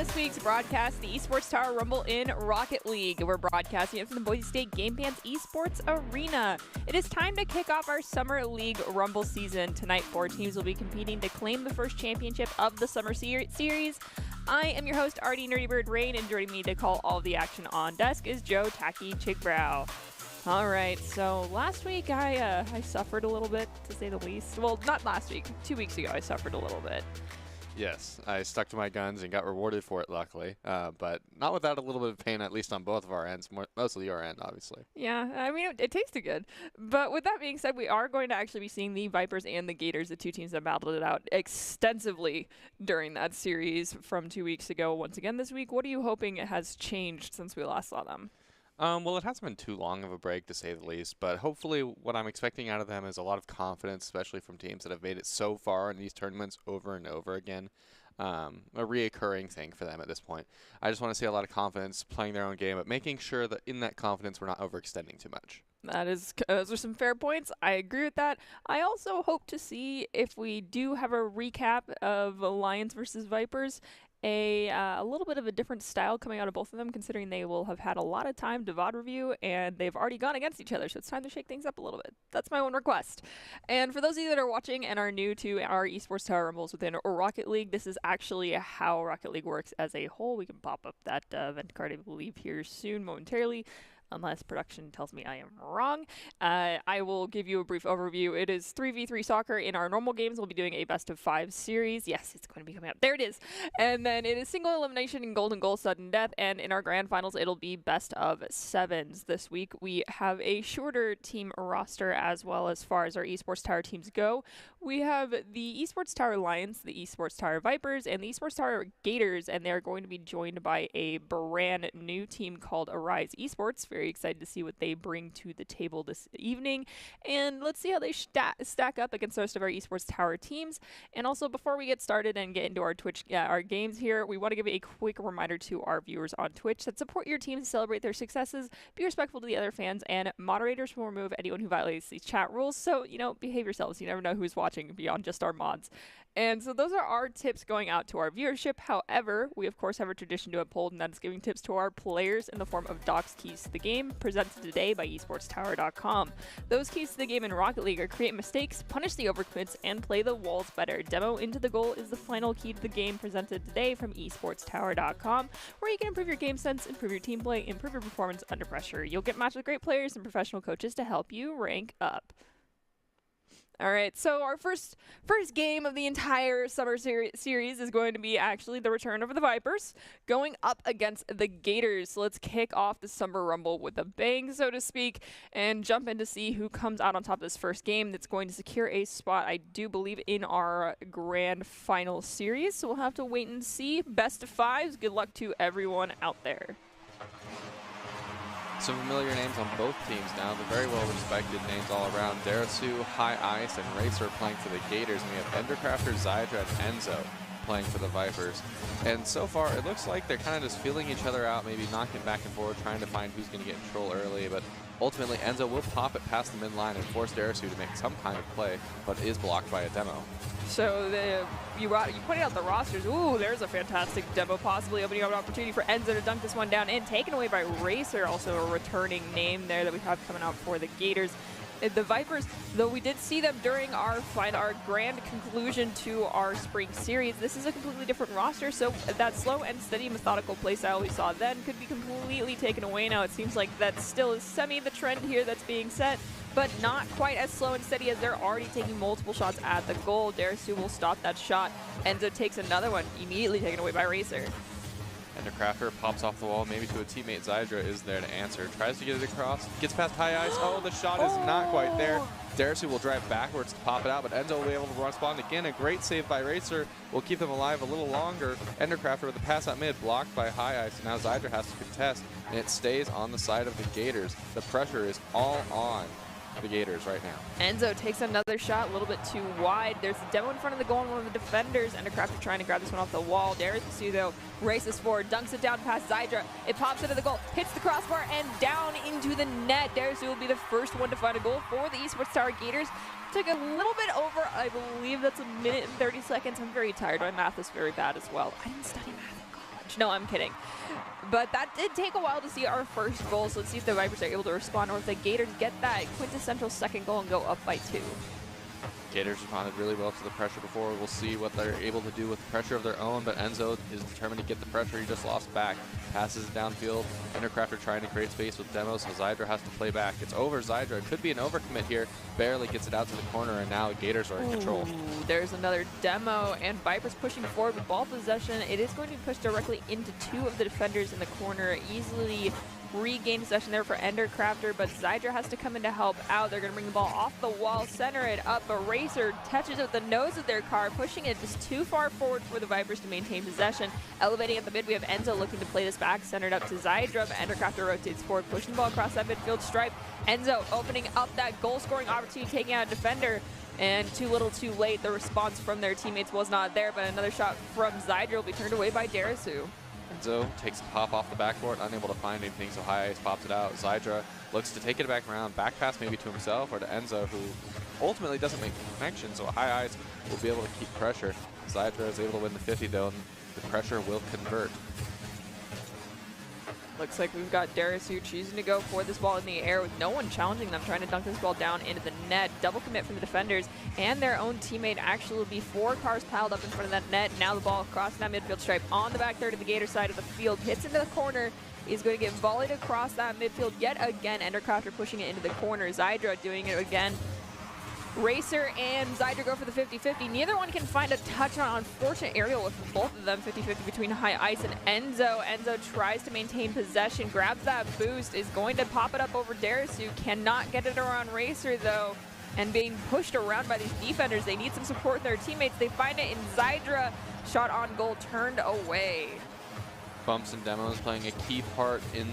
this week's broadcast, the Esports Tower Rumble in Rocket League. We're broadcasting it from the Boise State Game Fans Esports Arena. It is time to kick off our Summer League Rumble season. Tonight, 4 teams will be competing to claim the first championship of the Summer Series. I am your host, Artie Nerdybird Rain, and joining me to call all the action on desk is Joe Tacky Chigbrow. All right, so last week I suffered a little bit, to say the least. Well, not last week. 2 weeks ago, I suffered a little bit. Yes, I stuck to my guns and got rewarded for it, luckily. But not without a little bit of pain, at least on both of our ends, mostly your end, obviously. Yeah, I mean, it tasted good. But with that being said, we are going to actually be seeing the Vipers and the Gators, the two teams that battled it out extensively during that series from 2 weeks ago. Once again this week, what are you hoping it has changed since we last saw them? Well, it hasn't been too long of a break, to say the least, but hopefully what I'm expecting out of them is a lot of confidence, especially from teams that have made it so far in these tournaments over and over again. A reoccurring thing for them at this point. I just want to see a lot of confidence playing their own game, but making sure that in that confidence we're not overextending too much. Those are some fair points. I agree with that. I also hope to see, if we do have a recap of Lions versus Vipers, a little bit of a different style coming out of both of them, considering they will have had a lot of time to VOD review, and they've already gone against each other, so it's time to shake things up a little bit. That's my one request. And for those of you that are watching and are new to our Esports Tower Rumbles within Rocket League, this is actually how Rocket League works as a whole. We can pop up that event card, I believe, here soon, momentarily. Unless production tells me I am wrong. I will give you a brief overview. It is 3v3 soccer. In our normal games, we'll be doing a best-of-5 series. Yes, it's going to be coming up. There it is. And then it is single elimination and golden goal, sudden death. And in our grand finals, it'll be best-of-7s. This week, we have a shorter team roster as well as far as our Esports Tower teams go. We have the Esports Tower Lions, the Esports Tower Vipers, and the Esports Tower Gators, and they're going to be joined by a brand new team called Arise Esports. Very excited to see what they bring to the table this evening, and let's see how they stack up against the rest of our Esports Tower teams. And also, before we get started and get into our our games here, we want to give a quick reminder to our viewers on Twitch that support your teams, celebrate their successes, be respectful to the other fans, and moderators will remove anyone who violates these chat rules. So, behave yourselves. You never know who's watching beyond just our mods. And so those are our tips going out to our viewership. However, we of course have a tradition to uphold, and that is giving tips to our players in the form of Doc's Keys to the Game, presented today by esportstower.com. Those keys to the game in Rocket League are create mistakes, punish the overcommits, and play the walls better. Demo into the goal is the final key to the game, presented today from esportstower.com, where you can improve your game sense, improve your team play, improve your performance under pressure. You'll get matched with great players and professional coaches to help you rank up. All right, so our first game of the entire summer series is going to be actually the return of the Vipers going up against the Gators. So let's kick off the Summer Rumble with a bang, so to speak, and jump in to see who comes out on top of this first game that's going to secure a spot, I do believe, in our grand final series. So we'll have to wait and see. Best of 5s. Good luck to everyone out there. Some familiar names on both teams now, the very well-respected names all around. Darasu, High Ice, and Racer playing for the Gators, and we have Endercrafter, Zydra, and Enzo playing for the Vipers. And so far, it looks like they're kind of just feeling each other out, maybe knocking back and forth, trying to find who's going to get in control early, but ultimately, Enzo will pop it past the midline and force Darasu to make some kind of play, but is blocked by a demo. So you pointed out the rosters. Ooh, there's a fantastic demo, possibly opening up an opportunity for Enzo to dunk this one down, and taken away by Racer, also a returning name there that we have coming out for the Gators. The Vipers, though we did see them during our grand conclusion to our spring series, this is a completely different roster, so that slow and steady methodical playstyle we saw then could be completely taken away now. It seems like that still is the trend here that's being set, but not quite as slow and steady as they're already taking multiple shots at the goal. Darasu will stop that shot. Enzo takes another one, immediately taken away by Racer. Endercrafter pops off the wall, maybe to a teammate. Zydra is there to answer. Tries to get it across. Gets past High Ice. Oh, the shot is not quite there. Darasu will drive backwards to pop it out, but Enzo will be able to respond again. A great save by Racer will keep them alive a little longer. Endercrafter with the pass out mid, blocked by High Ice. Now Zydra has to contest, and it stays on the side of the Gators. The pressure is all on the Gators right now. Enzo takes another shot a little bit too wide. There's a demo in front of the goal and one of the defenders. Endercrafter trying to grab this one off the wall. Darasu, though, races forward, dunks it down past Zydra. It pops into the goal, hits the crossbar, and down into the net. Darasu will be the first one to find a goal for the Esports Tower Gators. Took a little bit over, I believe that's a minute and 30 seconds. I'm very tired. My math is very bad as well. I didn't study math in college. advantage. No, I'm kidding. But that did take a while to see our first goal, so let's see if the Vipers are able to respond or if the Gators get that quintessential second goal and go up by 2. Gators responded really well to the pressure before. We'll see what they're able to do with the pressure of their own, but Enzo is determined to get the pressure. He just lost back. Passes it downfield. Endercrafter trying to create space with Demo, so Zydra has to play back. It's over Zydra. It could be an overcommit here. Barely gets it out to the corner, and now Gators are in control. There's another Demo, and Vipers pushing forward with ball possession. It is going to be pushed directly into 2 of the defenders in the corner. Easily regain possession there for Endercrafter, but Zydra has to come in to help out. They're going to bring the ball off the wall, center it up. A Racer touches with the nose of their car, pushing it just too far forward for the Vipers to maintain possession. Elevating at the mid, we have Enzo looking to play this back, centered up to Zydra, but Endercrafter rotates forward, pushing the ball across that midfield stripe. Enzo opening up that goal-scoring opportunity, taking out a defender. And too little too late, the response from their teammates was not there, but another shot from Zydra will be turned away by Darisu. Enzo takes a pop off the backboard, unable to find anything, so High Ice pops it out. Zydra looks to take it back around, back pass maybe to himself or to Enzo, who ultimately doesn't make the connection, so High Ice will be able to keep pressure. Zydra is able to win the 50 though, and the pressure will convert. Looks like we've got Darisu choosing to go for this ball in the air with no one challenging them, trying to dunk this ball down into the net. Double commit from the defenders and their own teammate. Actually will be 4 cars piled up in front of that net. Now the ball crossing that midfield stripe on the back third of the Gator side of the field. Hits into the corner. Is going to get volleyed across that midfield yet again. Endercrafter pushing it into the corner. Zydra doing it again. Racer and Zydra go for the 50-50. Neither one can find a touch on unfortunate aerial with both of them 50-50 between High Ice and Enzo. Enzo tries to maintain possession, grabs that boost, is going to pop it up over Darisu. Cannot get it around Racer though. And being pushed around by these defenders, they need some support in their teammates. They find it in Zydra. Shot on goal turned away. Bumps and Demos playing a key part in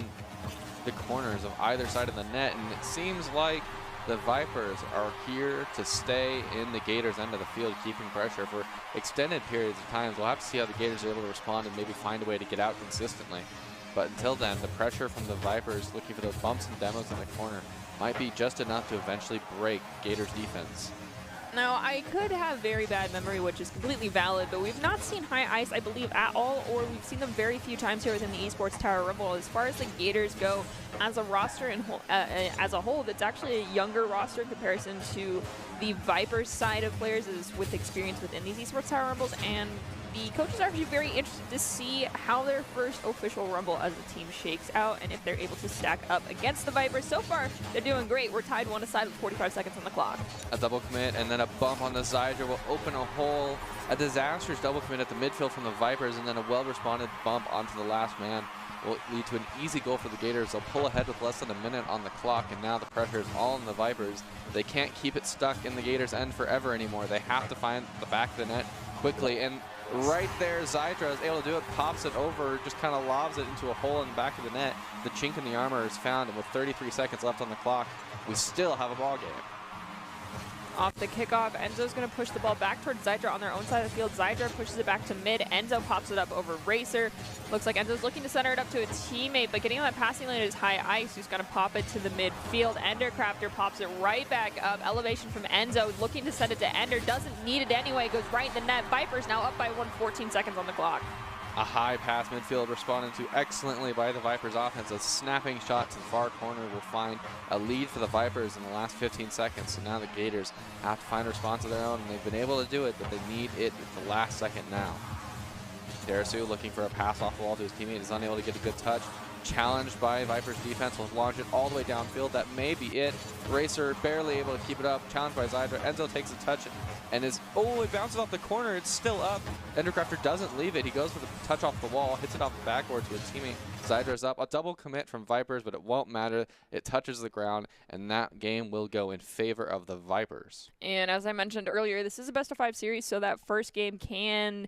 the corners of either side of the net, and it seems like the Vipers are here to stay in the Gators' end of the field, keeping pressure for extended periods of time. We'll have to see how the Gators are able to respond and maybe find a way to get out consistently. But until then, the pressure from the Vipers looking for those bumps and demos in the corner might be just enough to eventually break Gators' defense. Now, I could have very bad memory, which is completely valid, but we've not seen High Ice, I believe, at all, or we've seen them very few times here within the Esports Tower Rumble. As far as the Gators go, as a roster and as a whole, that's actually a younger roster in comparison to the Vipers side of players with experience within these Esports Tower Rumbles, and the coaches are actually very interested to see how their first official Rumble as a team shakes out and if they're able to stack up against the Vipers. So far, they're doing great. We're tied 1-aside with 45 seconds on the clock. A double commit and then a bump on the Zydra will open a hole. A disastrous double commit at the midfield from the Vipers, and then a well-responded bump onto the last man will lead to an easy goal for the Gators. They'll pull ahead with less than a minute on the clock, and now the pressure is all on the Vipers. They can't keep it stuck in the Gators' end forever anymore. They have to find the back of the net quickly, and right there, Zydra is able to do it, pops it over, just kind of lobs it into a hole in the back of the net. The chink in the armor is found, and with 33 seconds left on the clock, we still have a ball game. Off the kickoff, Enzo's going to push the ball back towards Zydra on their own side of the field. Zydra pushes it back to mid. Enzo pops it up over Racer. Looks like Enzo's looking to center it up to a teammate, but getting on that passing lane is High Ice, who's going to pop it to the midfield. Endercrafter pops it right back up. Elevation from Enzo, looking to send it to Ender. Doesn't need it anyway. Goes right in the net. Vipers now up by 14 seconds on the clock. A high pass midfield responded to excellently by the Vipers offense. A snapping shot to the far corner will find a lead for the Vipers in the last 15 seconds. So now the Gators have to find a response of their own, and they've been able to do it, but they need it at the last second now. Darisu looking for a pass off the wall to his teammate, is unable to get a good touch. Challenged by Vipers defense, will launch it all the way downfield. That may be it. Racer barely able to keep it up. Challenged by Zydra. Enzo takes a touch and is, oh, it bounces off the corner. It's still up. Endercrafter doesn't leave it. He goes for the touch off the wall, hits it off the backboard to his teammate. Zydra's up. A double commit from Vipers, but it won't matter. It touches the ground, and that game will go in favor of the Vipers. And as I mentioned earlier, this is a best-of-5 series, so that first game can,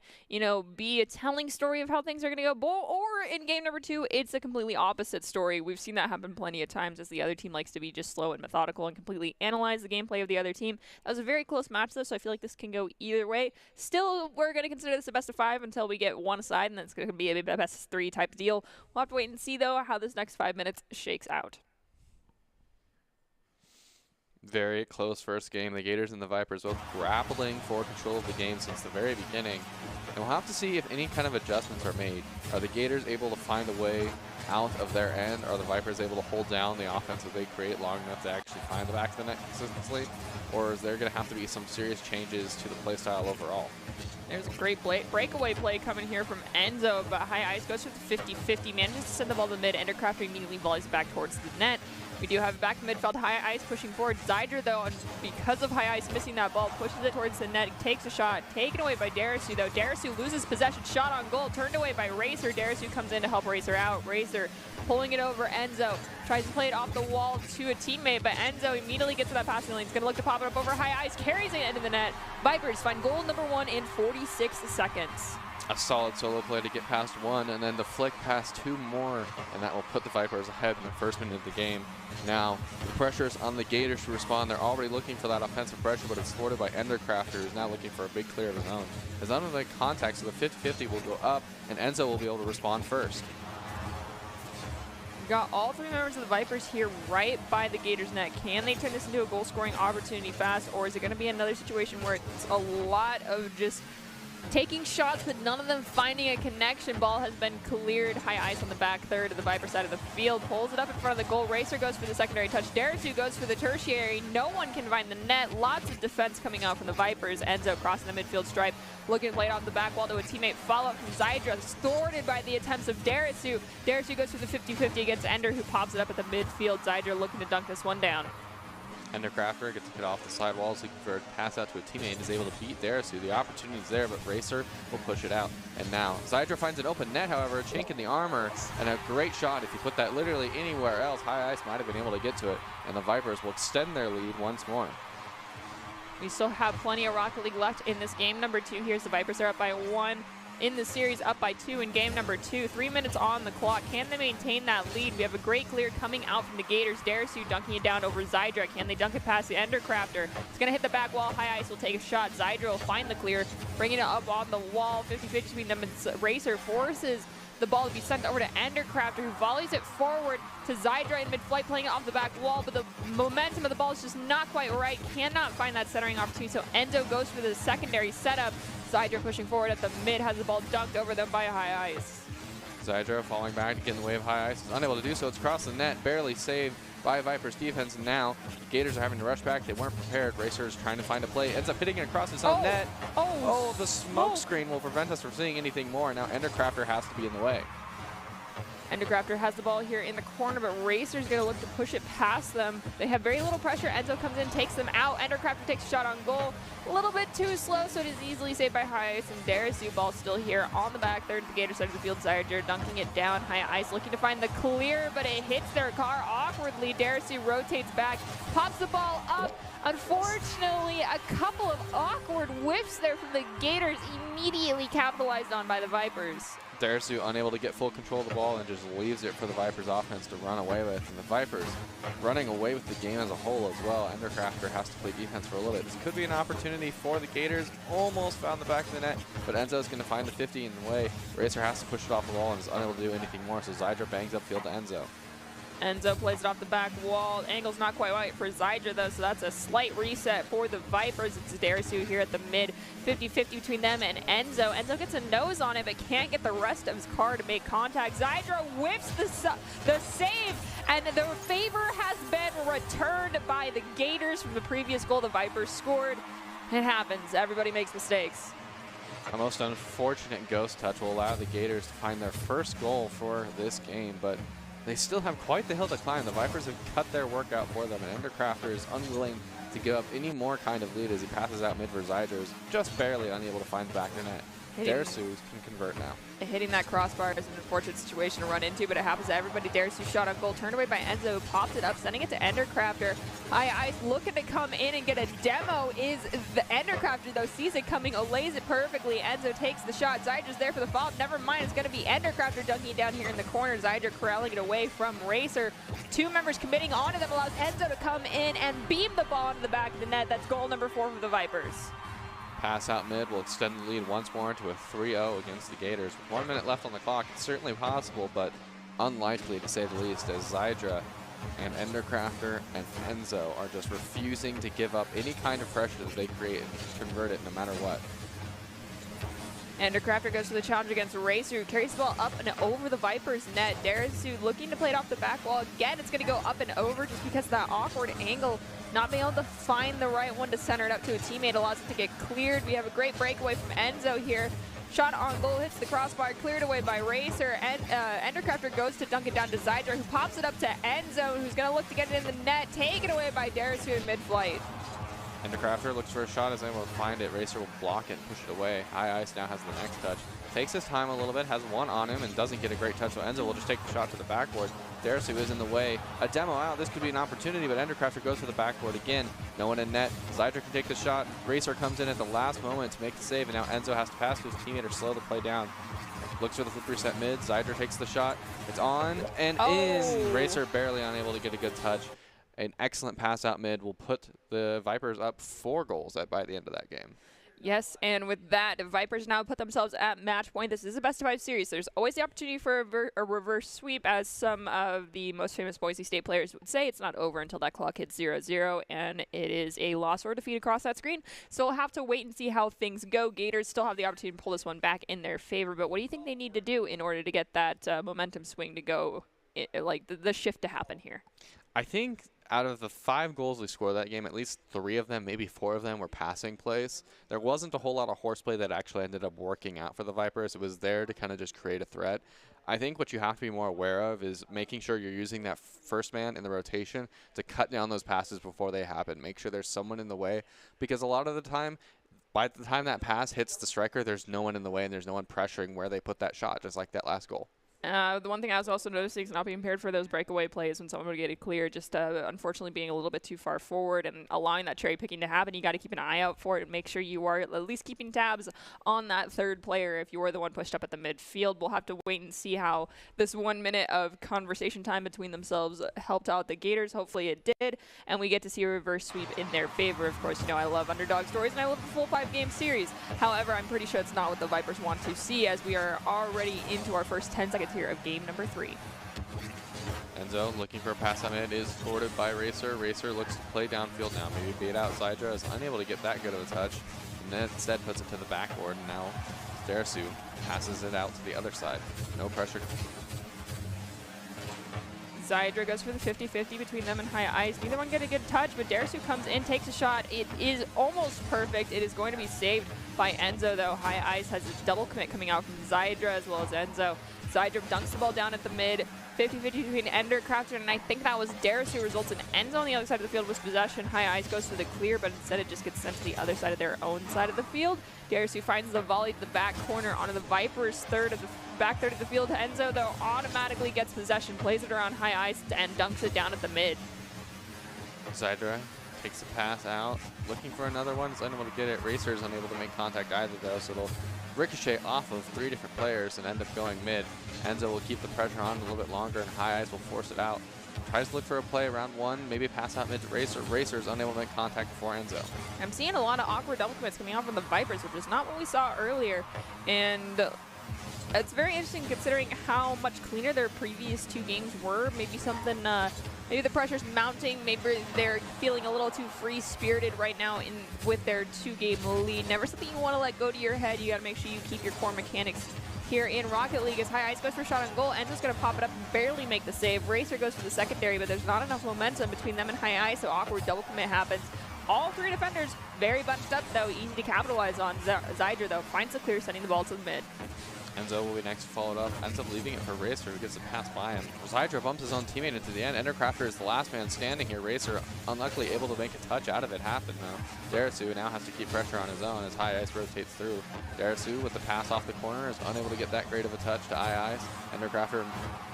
be a telling story of how things are going to go. Or in game number 2, it's a completely opposite story. We've seen that happen plenty of times as the other team likes to be just slow and methodical and completely analyze the gameplay of the other team. That was a very close match, though, so I feel like this can go either way. Still, we're going to consider this a best-of-5 until we get one aside, and then it's going to be a best-of-3 type of deal. We'll have to wait and see, though, how this next 5 minutes shakes out. Very close first game. The Gators and the Vipers both grappling for control of the game since the very beginning. And we'll have to see if any kind of adjustments are made. Are the Gators able to find a way out of their end? Are the Vipers able to hold down the offense that they create long enough to actually find the back of the net consistently? Or is there going to have to be some serious changes to the play style overall? There's a great breakaway play coming here from Enzo, but High Ice goes for the 50-50, manages to send the ball to the mid. Endercrafter immediately volleys back towards the net. We do have it back in midfield. High Ice pushing forward. Zydra, though, because of High Ice missing that ball, pushes it towards the net, takes a shot. Taken away by Darisu, though. Darisu loses possession. Shot on goal. Turned away by Racer. Darisu comes in to help Racer out. Racer pulling it over Enzo. Tries to play it off the wall to a teammate, but Enzo immediately gets to that passing lane. He's going to look to pop it up over High Ice. Carries it into the net. Vipers find goal number 1 in 46 seconds. A solid solo play to get past one, and then the flick past 2 more, and that will put the Vipers ahead in the first minute of the game. Now, the pressure is on the Gators to respond. They're already looking for that offensive pressure, but it's thwarted by Endercrafter, who's now looking for a big clear of his own. As unlike contact, so the 50-50 will go up, and Enzo will be able to respond first. Got all 3 members of the Vipers here right by the Gators net. Can they turn this into a goal-scoring opportunity fast, or is it going to be another situation where it's a lot of just taking shots, but none of them finding a connection? Ball has been cleared. High Ice on the back third of the Viper side of the field. Pulls it up in front of the goal. Racer goes for the secondary touch. Darisu goes for the tertiary. No one can find the net. Lots of defense coming out from the Vipers. Enzo crossing the midfield stripe. Looking to play it off the back wall to a teammate. Follow-up from Zydra. Thwarted by the attempts of Darisu. Darisu goes for the 50-50 against Ender, who pops it up at the midfield. Zydra looking to dunk this one down. Endercrafter gets it off the sidewalls, looking for a pass out to a teammate, and is able to beat Darisu. The opportunity's there, but Racer will push it out. And now, Zydra finds an open net, however, a chink in the armor, and a great shot. If you put that literally anywhere else, High Ice might have been able to get to it, and the Vipers will extend their lead once more. We still have plenty of Rocket League left in this game. Number 2 here, the Vipers are up by 1. In the series, up by 2 in game number 2. 3 minutes on the clock. Can they maintain that lead? We have a great clear coming out from the Gators. Darisu dunking it down over Zydra. Can they dunk it past the Endercrafter? It's going to hit the back wall. High Ice will take a shot. Zydra will find the clear, bringing it up on the wall. 50-50 between them and Racer forces the ball to be sent over to Endercrafter, who volleys it forward to Zydra in mid-flight, playing it off the back wall, but the momentum of the ball is just not quite right. Cannot find that centering opportunity, so Enzo goes for the secondary setup. Zydra pushing forward at the mid, has the ball dunked over them by High Ice. Zydra falling back to get in the way of High Ice is unable to do so. It's across the net, barely saved by Vipers defense. And now the Gators are having to rush back. They weren't prepared. Racer is trying to find a play, ends up hitting it across his own net. Oh, the smoke screen will prevent us from seeing anything more. Now Endercrafter has to be in the way. Endercrafter has the ball here in the corner, but Racer's going to look to push it past them. They have very little pressure. Enzo comes in, takes them out. Endercrafter takes a shot on goal. A little bit too slow, so it is easily saved by High Ice. And Darisu, ball still here on the back third. The Gator side of the field. Zydra dunking it down. High Ice looking to find the clear, but it hits their car awkwardly. Darisu rotates back, pops the ball up. Unfortunately, a couple of awkward whiffs there from the Gators, immediately capitalized on by the Vipers. Darisu unable to get full control of the ball and just leaves it for the Vipers offense to run away with. And the Vipers running away with the game as a whole as well. Endercrafter has to play defense for a little bit. This could be an opportunity for the Gators. Almost found the back of the net, but Enzo's going to find the 50 in the way. Racer has to push it off the wall and is unable to do anything more, so Zydra bangs upfield to Enzo. Enzo plays it off the back wall. Angle's not quite right for Zydra, though, so that's a slight reset for the Vipers. It's Darisu here at the mid. 50-50 between them and Enzo. Enzo gets a nose on it, but can't get the rest of his car to make contact. Zydra whiffs the save, and the favor has been returned by the Gators from the previous goal the Vipers scored. It happens. Everybody makes mistakes. A most unfortunate ghost touch will allow the Gators to find their first goal for this game, but they still have quite the hill to climb. The Vipers have cut their work out for them, and Endercrafter is unwilling to give up any more kind of lead as he passes out mid for Zydra, is just barely unable to find the back of the net. Darisu can convert now. Hitting that crossbar is an unfortunate situation to run into, but it happens to everybody. Darisu shot on goal, turned away by Enzo, who popped it up, sending it to Endercrafter. High Ice looking to come in and get a demo is the Endercrafter, though, sees it coming, lays it perfectly. Enzo takes the shot. Zydra's there for the follow-up. Never mind, it's going to be Endercrafter dunking it down here in the corner. Zydra corralling it away from Racer. 2 members committing onto them allows Enzo to come in and beam the ball into the back of the net. That's goal number 4 for the Vipers. Pass out mid will extend the lead once more to a 3-0 against the Gators. With 1 minute left on the clock, it's certainly possible, but unlikely to say the least, as Zydra And Endercrafter and Enzo are just refusing to give up any kind of pressure that they create and convert it no matter what. Endercrafter goes for the challenge against Racer, who carries the ball up and over the Viper's net. Darisu looking to play it off the back wall. Again, it's going to go up and over just because of that awkward angle. Not being able to find the right one to center it up to a teammate allows it to get cleared. We have a great breakaway from Enzo here. Shot on goal, hits the crossbar, cleared away by Racer. And Endercrafter goes to dunk it down to Zydra, who pops it up to Enzo, who's going to look to get it in the net. Taken away by Darisu in mid-flight. Endercrafter looks for a shot, is able to find it. Racer will block it and push it away. High Ice now has the next touch. Takes his time a little bit, has one on him, and doesn't get a great touch. So Enzo will just take the shot to the backboard. Darisu is in the way. A demo out. This could be an opportunity, but Endercrafter goes for the backboard again. No one in net. Zydra can take the shot. Racer comes in at the last moment to make the save, and now Enzo has to pass to his teammate or slow the play down. Looks for the flip reset mid. Zydra takes the shot. It's on and in. Racer barely unable to get a good touch. An excellent pass out mid will put the Vipers up 4 goals by the end of that game. Yes, and with that, the Vipers now put themselves at match point. This is a best-of-5 series. There's always the opportunity for a reverse sweep, as some of the most famous Boise State players would say. It's not over until that clock hits 0-0, and it is a loss or defeat across that screen. So we'll have to wait and see how things go. Gators still have the opportunity to pull this one back in their favor, but what do you think they need to do in order to get that momentum swing to go, like the shift to happen here? I think out of the 5 goals we scored that game, at least 3 of them, maybe 4 of them were passing plays. There wasn't a whole lot of horseplay that actually ended up working out for the Vipers. It was there to kind of just create a threat. I think what you have to be more aware of is making sure you're using that first man in the rotation to cut down those passes before they happen. Make sure there's someone in the way, because a lot of the time, by the time that pass hits the striker, there's no one in the way and there's no one pressuring where they put that shot, just like that last goal. The one thing I was also noticing is not being prepared for those breakaway plays when someone would get it clear, just unfortunately being a little bit too far forward and allowing that cherry picking to happen. You got to keep an eye out for it and make sure you are at least keeping tabs on that third player if you are the one pushed up at the midfield. We'll have to wait and see how this 1 minute of conversation time between themselves helped out the Gators. Hopefully it did, and we get to see a reverse sweep in their favor. Of course, you know I love underdog stories and I love the full 5-game series. However, I'm pretty sure it's not what the Vipers want to see, as we are already into our first 10 seconds here of game number 3. Enzo looking for a pass on it, is thwarted by Racer. Racer looks to play downfield now. Maybe beat out. Zydra is unable to get that good of a touch, and then instead puts it to the backboard. And now Darisu passes it out to the other side. No pressure. Zydra goes for the 50-50 between them and High Ice. Neither one get a good touch, but Darisu comes in, takes a shot. It is almost perfect. It is going to be saved by Enzo, though. High Ice has a double commit coming out from Zydra as well as Enzo. Zydra dunks the ball down at the mid. 50-50 between Endercrafter, and I think that was Darius, who results in Enzo on the other side of the field with possession. High Ice goes for the clear, but instead it just gets sent to the other side of their own side of the field. Darius, who finds the volley to the back corner onto the Vipers' back third of the field. Enzo, though, automatically gets possession, plays it around High Ice, and dunks it down at the mid. Zydra takes the pass out, looking for another one. Is unable to get it. Racer is unable to make contact either, though, so it'll ricochet off of 3 different players and end up going mid. Enzo will keep the pressure on a little bit longer, and High Ice will force it out. Tries to look for a play around 1, maybe pass out mid to Racer. Racer is unable to make contact before Enzo. I'm seeing a lot of awkward double commits coming out from the Vipers, which is not what we saw earlier. And it's very interesting considering how much cleaner their previous 2 games were. Maybe something, maybe the pressure's mounting. Maybe they're feeling a little too free-spirited right now with their 2-game lead. Never something you want to let go to your head. You got to make sure you keep your core mechanics here in Rocket League. As High Ice goes for a shot on goal, Enzo's going to pop it up and barely make the save. Racer goes for the secondary, but there's not enough momentum between them and High Ice, so awkward double commit happens. All 3 defenders very bunched up, though, easy to capitalize on. Zydra, though, finds the clear, sending the ball to the mid. Enzo will be next to follow it up. Ends up leaving it for Racer, who gets a pass by him. Zydra bumps his own teammate into the end. Endercrafter is the last man standing here. Racer unluckily able to make a touch out of it happen, though. Darisu now has to keep pressure on his own as High Ice rotates through. Darisu with the pass off the corner is unable to get that great of a touch to High Ice. Endercrafter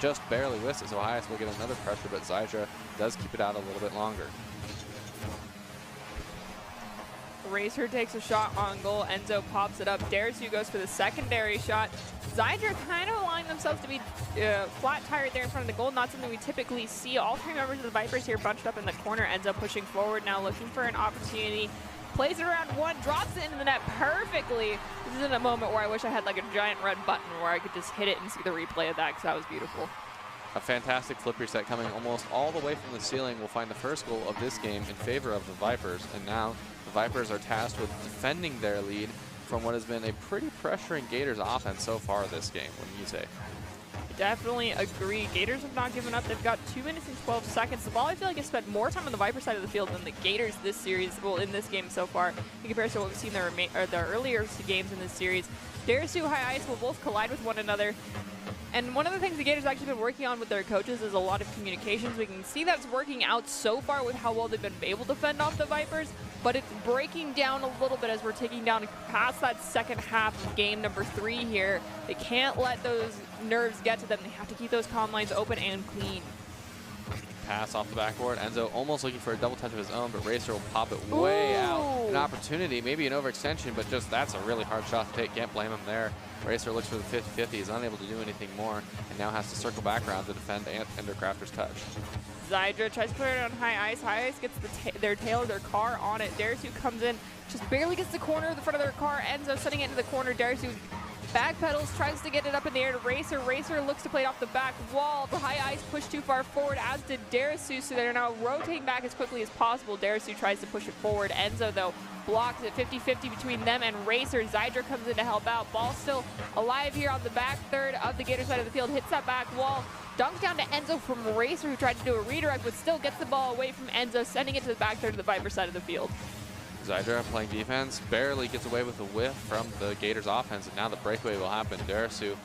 just barely whiffs it, so High Ice will get another pressure, but Zydra does keep it out a little bit longer. Racer takes a shot on goal. Enzo pops it up. Darisu goes for the secondary shot. Zydra kind of allowing themselves to be flat-tired there in front of the goal. Not something we typically see. All 3 members of the Vipers here bunched up in the corner. Enzo pushing forward now, looking for an opportunity. Plays it around 1, drops it into the net perfectly. This is in a moment where I wish I had like a giant red button where I could just hit it and see the replay of that, because that was beautiful. A fantastic flip reset coming almost all the way from the ceiling will find the first goal of this game in favor of the Vipers. And now the Vipers are tasked with defending their lead from what has been a pretty pressuring Gators offense so far this game, wouldn't you say? Definitely agree. Gators have not given up. They've got 2 minutes and 12 seconds. The ball, I feel like, has spent more time on the Viper side of the field than the Gators this series, well, in this game so far, in comparison to what we've seen the earlier games in this series. Darasu, High Ice will both collide with one another. And one of the things the Gators have actually been working on with their coaches is a lot of communications. We can see that's working out so far with how well they've been able to fend off the Vipers, but it's breaking down a little bit as we're taking down past that second half of game number 3 here. They can't let those nerves get to them. They have to keep those comm lines open and clean. Pass off the backboard. Enzo almost looking for a double touch of his own, but Racer will pop it way out. An opportunity, maybe an overextension, but just that's a really hard shot to take. Can't blame him there. Racer looks for the 50-50. He's unable to do anything more, and now has to circle back around to defend Endercrafter's touch. Zydra tries to put it on High Ice. High Ice gets their tail of their car on it. Darasu comes in, just barely gets the corner of the front of their car. Enzo sending it into the corner. Darasu backpedals, tries to get it up in the air to Racer. Racer looks to play it off the back wall. The High Ice pushed too far forward, as did Darasu, so they're now rotating back as quickly as possible. Darasu tries to push it forward. Enzo, though, blocks it 50-50 between them and Racer. Zydra comes in to help out. Ball still alive here on the back third of the Gator side of the field. Hits that back wall. Dunked down to Enzo from Racer, who tried to do a redirect, but still gets the ball away from Enzo, sending it to the back third of the Viper side of the field. Zydra playing defense, barely gets away with a whiff from the Gators offense, and now the breakaway will happen. Darasu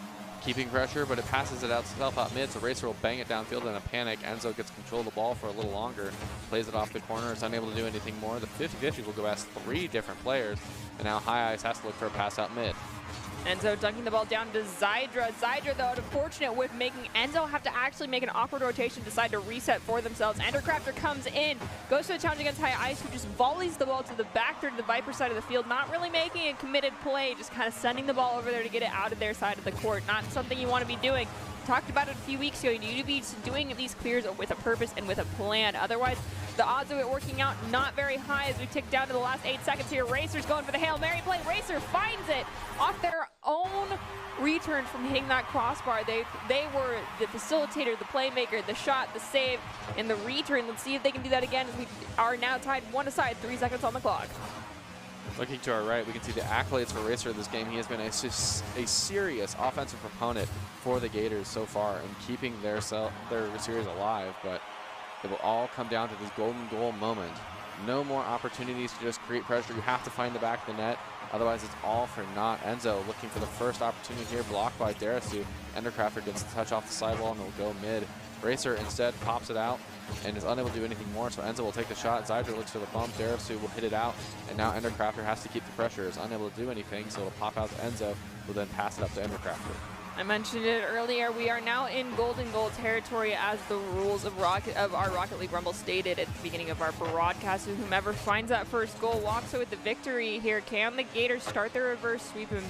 keeping pressure, but it passes it itself out mid, so Racer will bang it downfield in a panic. Enzo gets control of the ball for a little longer, plays it off the corner, is unable to do anything more. The 50-50 will go past 3 different players, and now High Ice has to look for a pass out mid. Enzo dunking the ball down to Zydra. Zydra, though, unfortunate with making Enzo have to actually make an awkward rotation, decide to reset for themselves. Endercrafter comes in, goes to a challenge against High Ice, who just volleys the ball to the back third of the Viper side of the field, not really making a committed play, just kind of sending the ball over there to get it out of their side of the court. Not something you want to be doing. Talked about it a few weeks ago. You need to be doing these clears with a purpose and with a plan. Otherwise, the odds of it working out not very high as we tick down to the last 8 seconds here. Racer's going for the Hail Mary play. Racer finds it off their own return from hitting that crossbar. They were the facilitator, the playmaker, the shot, the save, and the return. Let's see if they can do that again as we are now tied 1-aside, 3 seconds on the clock. Looking to our right, we can see the accolades for Racer this game. He has been a serious offensive proponent for the Gators so far and keeping their series alive, but it will all come down to this golden goal moment. No more opportunities to just create pressure. You have to find the back of the net. Otherwise, it's all for naught. Enzo looking for the first opportunity here, blocked by Darasu. Endercrafter gets the touch off the sidewall and will go mid. Racer instead pops it out and is unable to do anything more, so Enzo will take the shot. Zydra looks for the bump. Darasu will hit it out, and now Endercrafter has to keep the pressure. Is unable to do anything, so it'll pop out to Enzo, who will then pass it up to Endercrafter. I mentioned it earlier, we are now in golden goal territory as the rules of our Rocket League Rumble stated at the beginning of our broadcast. So whomever finds that first goal walks away with the victory here. Can the Gators start their reverse sweep and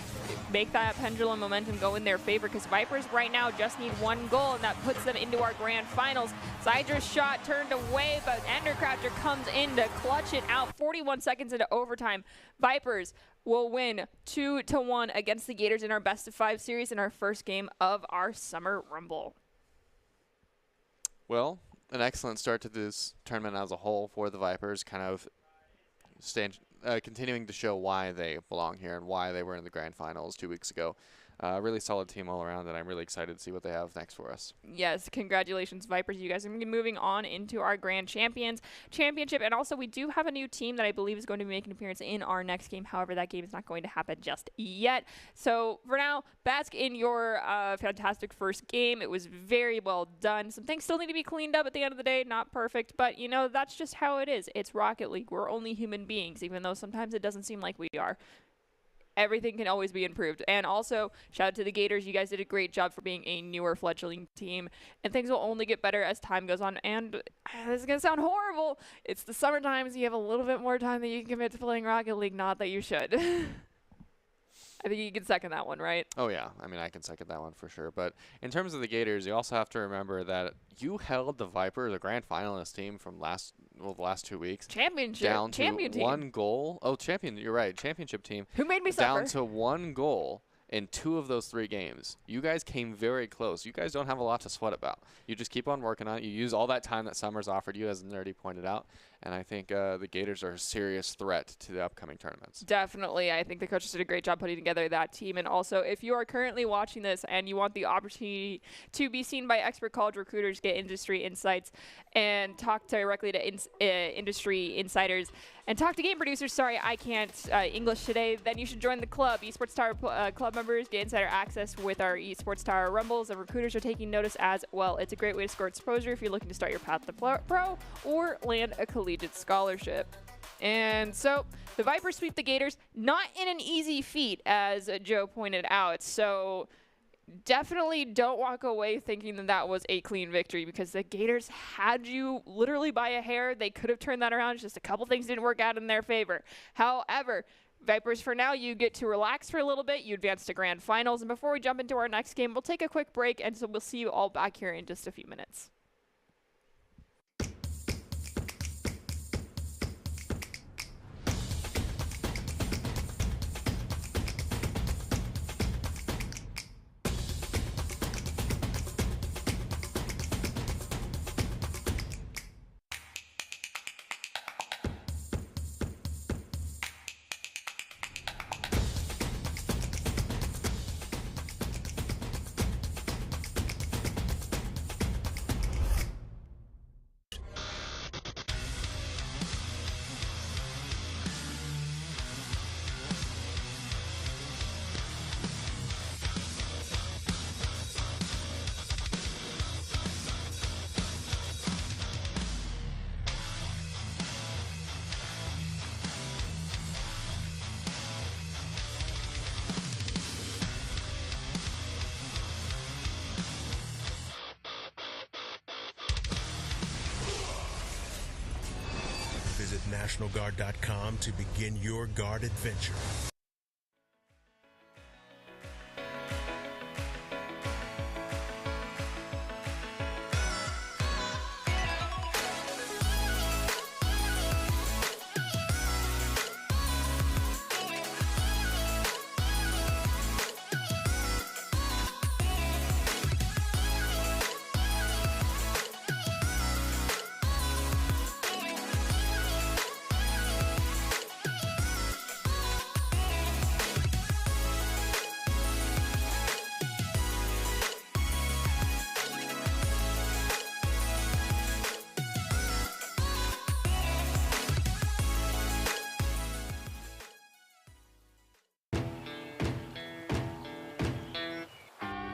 make that pendulum momentum go in their favor? Because Vipers right now just need 1 goal, and that puts them into our grand finals. Zydra's shot turned away, but Endercrafter comes in to clutch it out 41 seconds into overtime. Vipers will win 2-1 against the Gators in our best of 5 series in our first game of our Summer Rumble. Well, an excellent start to this tournament as a whole for the Vipers, kind of continuing to show why they belong here and why they were in the grand finals 2 weeks ago. Really solid team all around, and I'm really excited to see what they have next for us. Yes, congratulations, Vipers. You guys are going to be moving on into our Grand Championship. And also, we do have a new team that I believe is going to be making an appearance in our next game. However, that game is not going to happen just yet. So, for now, bask in your fantastic first game. It was very well done. Some things still need to be cleaned up at the end of the day. Not perfect, but, you know, that's just how it is. It's Rocket League. We're only human beings, even though sometimes it doesn't seem like we are. Everything can always be improved. And also, shout out to the Gators. You guys did a great job for being a newer fledgling team. And things will only get better as time goes on. And this is going to sound horrible. It's the summertime, so you have a little bit more time that you can commit to playing Rocket League. Not that you should. I think you can second that one, right? Oh, yeah. I mean, I can second that one for sure. But in terms of the Gators, you also have to remember that you held the Vipers, the grand finalist team from the last 2 weeks. Down to 1 goal. Oh, you're right. Championship team. Who made me down suffer? to 1 goal in 2 of those 3 games. You guys came very close. You guys don't have a lot to sweat about. You just keep on working on it. You use all that time that Summer's offered you, as Nerdy pointed out. And I think the Gators are a serious threat to the upcoming tournaments. Definitely. I think the coaches did a great job putting together that team. And also, if you are currently watching this and you want the opportunity to be seen by expert college recruiters, get industry insights, and talk directly to industry insiders, and talk to game producers, sorry, I can't English today, then you should join the club. Esports Tower Club members get insider access with our Esports Tower Rumbles, and recruiters are taking notice as well. It's a great way to score exposure if you're looking to start your path to pro or land a collegiate scholarship. And so the Vipers sweep the Gators, not in an easy feat, as Joe pointed out. So definitely don't walk away thinking that that was a clean victory, because the Gators had you literally by a hair. They could have turned that around. Just a couple things didn't work out in their favor. However, Vipers, for now, you get to relax for a little bit. You advance to grand finals. And before we jump into our next game, we'll take a quick break, and so we'll see you all back here in just a few minutes. Visit NationalGuard.com to begin your Guard adventure.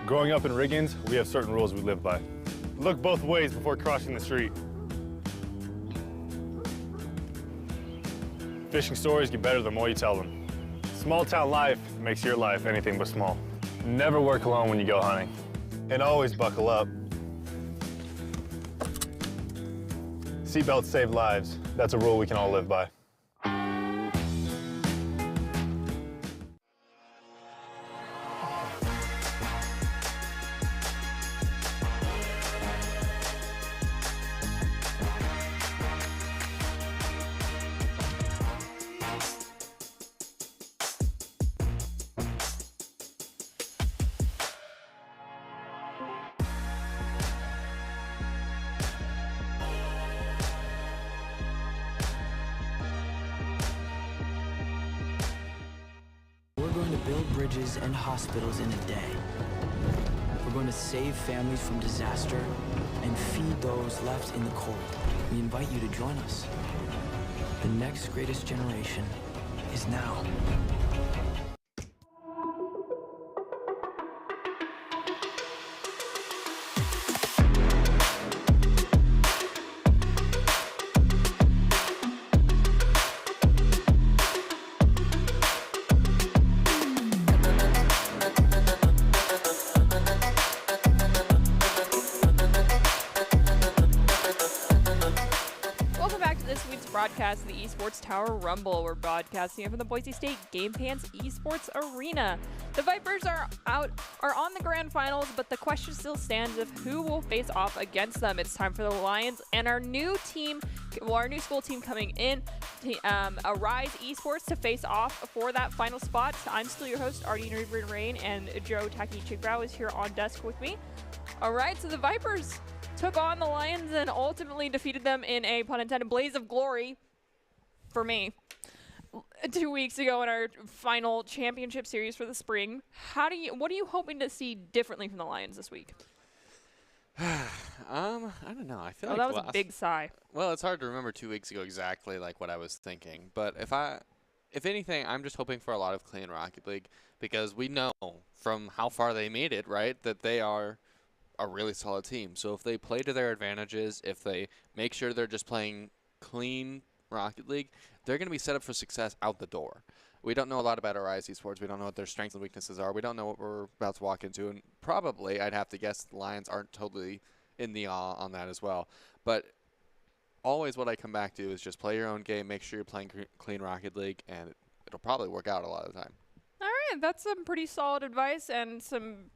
Growing up in Riggins, we have certain rules we live by. Look both ways before crossing the street. Fishing stories get better the more you tell them. Small town life makes your life anything but small. Never work alone when you go hunting. And always buckle up. Seatbelts save lives. That's a rule we can all live by. We're going to build bridges and hospitals in a day. We're going to save families from disaster and feed those left in the cold. We invite you to join us. The next greatest generation is now. Broadcast the Esports Tower Rumble. We're broadcasting it from the Boise State Game Pants Esports Arena. The Vipers are are on the grand finals, but the question still stands of who will face off against them. It's time for the Lions and our new team, well, our new school team coming in, Arise Esports, to face off for that final spot. I'm still your host, Ardeen Rain, and Joe Taki Chigrao is here on desk with me. All right, so the Vipers took on the Lions and ultimately defeated them in a, pun intended, blaze of glory for me 2 weeks ago in our final championship series for the spring. What are you hoping to see differently from the Lions this week? I don't know. I feel like that was a big sigh. Well, it's hard to remember 2 weeks ago exactly like what I was thinking. But if anything, I'm just hoping for a lot of clean Rocket League, because we know from how far they made it, right, that they are a really solid team. So if they play to their advantages, if they make sure they're just playing clean Rocket League, they're going to be set up for success out the door. We don't know a lot about Arise Esports. We don't know what their strengths and weaknesses are. We don't know what we're about to walk into. And probably, I'd have to guess, the Lions aren't totally in the awe on that as well. But always what I come back to is just play your own game, make sure you're playing clean Rocket League, and it'll probably work out a lot of the time. All right, that's some pretty solid advice and some,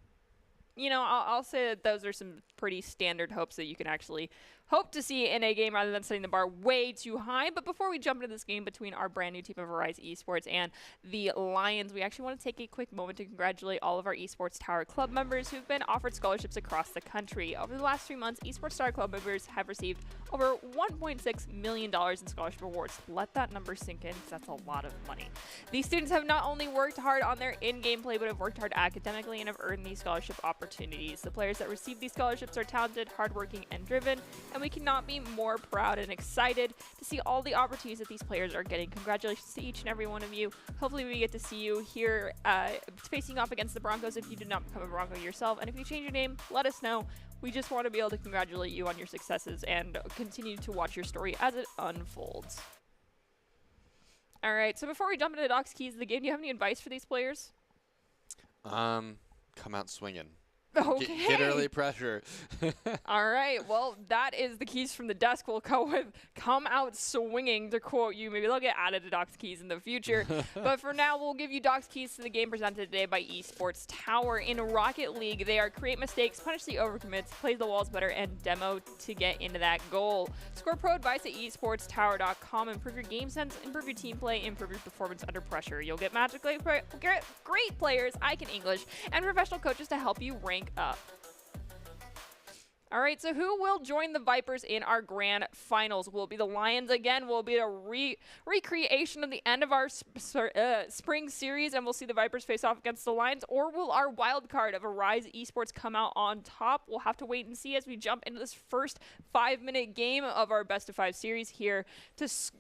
I'll say that those are some pretty standard hopes that you can actually hope to see in a game rather than setting the bar way too high. But before we jump into this game between our brand new team of Arise Esports and the Lions, we actually want to take a quick moment to congratulate all of our Esports Tower Club members who've been offered scholarships across the country. Over the last 3 months, Esports Tower Club members have received over $1.6 million in scholarship awards. Let that number sink in, because that's a lot of money. These students have not only worked hard on their in-game play, but have worked hard academically and have earned these scholarship opportunities. The players that receive these scholarships are talented, hardworking, and driven, and we cannot be more proud and excited to see all the opportunities that these players are getting. Congratulations to each and every one of you. Hopefully we get to see you here facing off against the Broncos if you did not become a Bronco yourself. And if you change your name, let us know. We just want to be able to congratulate you on your successes and continue to watch your story as it unfolds. All right, so before we jump into Doc's keys of the game, do you have any advice for these players? Come out swinging. Okay. Get early pressure. All right. Well, that is the keys from the desk. We'll go with come out swinging, to quote you. Maybe they'll get added to Doc's keys in the future. But for now, we'll give you Doc's keys to the game presented today by Esports Tower. In Rocket League, they are create mistakes, punish the overcommits, play the walls better, and demo to get into that goal. Score pro advice at esportstower.com. Improve your game sense, improve your team play, improve your performance under pressure. You'll get magically great players, I can English, and professional coaches to help you rank up. All right, so who will join the Vipers in our grand finals? Will it be the Lions again? Will it be a recreation of the end of our spring series, and we'll see the Vipers face off against the Lions? Or will our wild card of Arise Esports come out on top? We'll have to wait and see as we jump into this first 5-minute game of our best-of-5 series here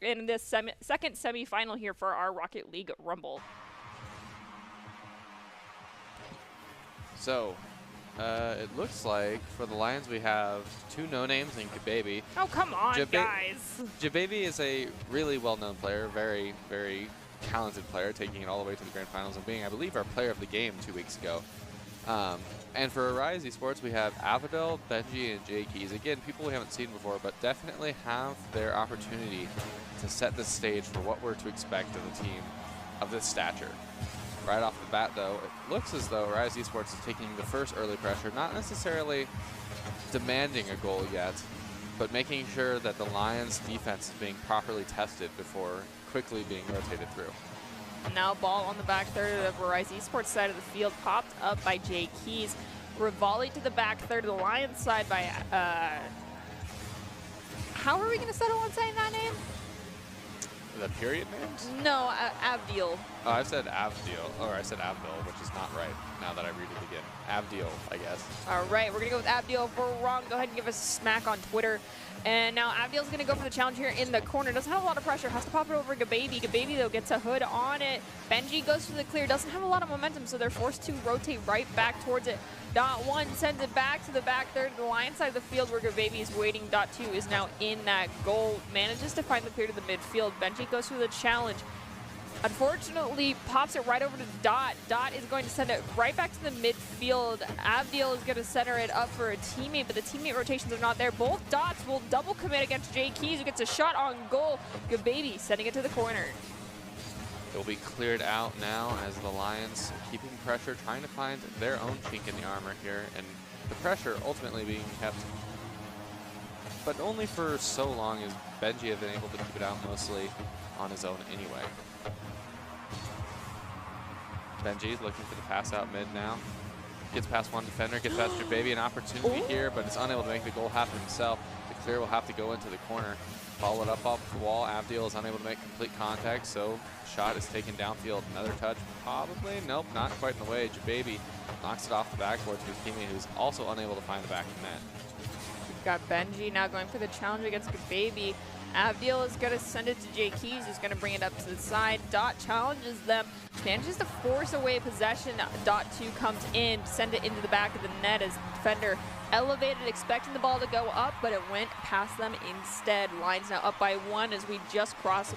in this second semifinal here for our Rocket League Rumble. So, it looks like for the Lions we have 2 no-names and Gababy. Oh, come on, guys. Gababy is a really well-known player, very, very talented player, taking it all the way to the grand finals and being, I believe, our player of the game 2 weeks ago. And for Arise Esports, we have Avadel, Benji, and Jay Keys. Again, people we haven't seen before, but definitely have their opportunity to set the stage for what we're to expect of a team of this stature. Right off the bat, though, it looks as though Rise Esports is taking the first early pressure, not necessarily demanding a goal yet, but making sure that the Lions' defense is being properly tested before quickly being rotated through. Now ball on the back third of the Rise Esports side of the field, popped up by Jay Keys. Rivali to the back third of the Lions side by, how are we going to settle on saying that name? The period names? No, Avdil. Oh, I said Avdil, or I said Avdil, which is not right now that I read it again. Avdil, I guess. All right, we're going to go with Avdil. If we're wrong, go ahead and give us a smack on Twitter. And now Avdil's going to go for the challenge here in the corner. Doesn't have a lot of pressure. Has to pop it over Gababy. Gababy, though, gets a hood on it. Benji goes for the clear. Doesn't have a lot of momentum, so they're forced to rotate right back towards it. Dot 1 sends it back to the back third of the Lions side of the field where Gababy is waiting. Dot 2 is now in that goal. Manages to find the clear to the midfield. Benji goes for the challenge. Unfortunately, pops it right over to Dot. Dot is going to send it right back to the midfield. Avdil is going to center it up for a teammate, but the teammate rotations are not there. Both Dots will double commit against Jay Keys, who gets a shot on goal. Gababy sending it to the corner. It will be cleared out now as the Lions keeping pressure, trying to find their own chink in the armor here, and the pressure ultimately being kept, but only for so long as Benji has been able to keep it out mostly on his own anyway. Benji looking for the pass out mid now. Gets past one defender, gets past your baby, an opportunity here, but is unable to make the goal happen himself. The clear will have to go into the corner. Follow it up off the wall. Avdiel is unable to make complete contact, so shot is taken downfield. Another touch, probably. Nope, not quite in the way. Jababy knocks it off the backboard to his teammate, who's also unable to find the back of the net. We've got Benji now going for the challenge against Baby. Avdiel is going to send it to Jay Keys, who's going to bring it up to the side. Dot challenges them, manages to force away possession. Dot 2 comes in, send it into the back of the net as defender elevated, expecting the ball to go up, but it went past them instead. Lions now up by 1 as we just cross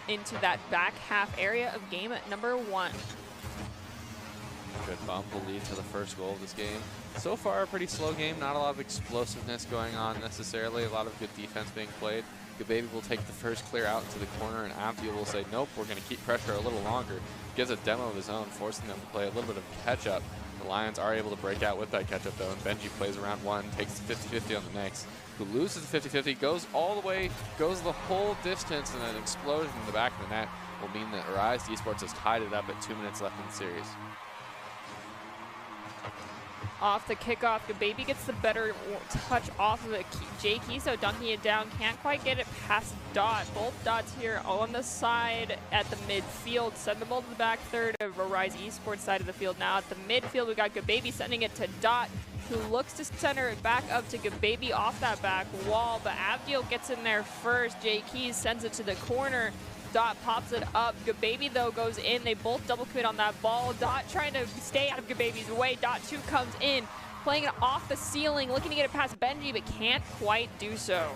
into that back half area of game number 1. Good bump will lead to the first goal of this game. So far, a pretty slow game. Not a lot of explosiveness going on necessarily. A lot of good defense being played. Gababy will take the first clear out into the corner, and Avdiel will say, nope, we're going to keep pressure a little longer. Gives a demo of his own, forcing them to play a little bit of catch-up. The Lions are able to break out with that catch-up, though, and Benji plays around 1, takes the 50-50 on the next, who loses the 50-50, goes all the way, goes the whole distance, and an explosion in the back of the net will mean that Rise Esports has tied it up at 2 minutes left in the series. Off the kickoff, Gababy gets the better touch off of it. Jay Kiso dunking it down, can't quite get it past Dot. Both Dots here on the side at the midfield. Send the ball to the back third of Rise Esports side of the field. Now at the midfield, we got Gababy sending it to Dot, who looks to center it back up to Gababy off that back wall, but Avdiel gets in there first. Jay Keys sends it to the corner. Dot pops it up. Gababy, though, goes in. They both double commit on that ball. Dot trying to stay out of Gababy's way. Dot 2 comes in, playing it off the ceiling, looking to get it past Benji, but can't quite do so.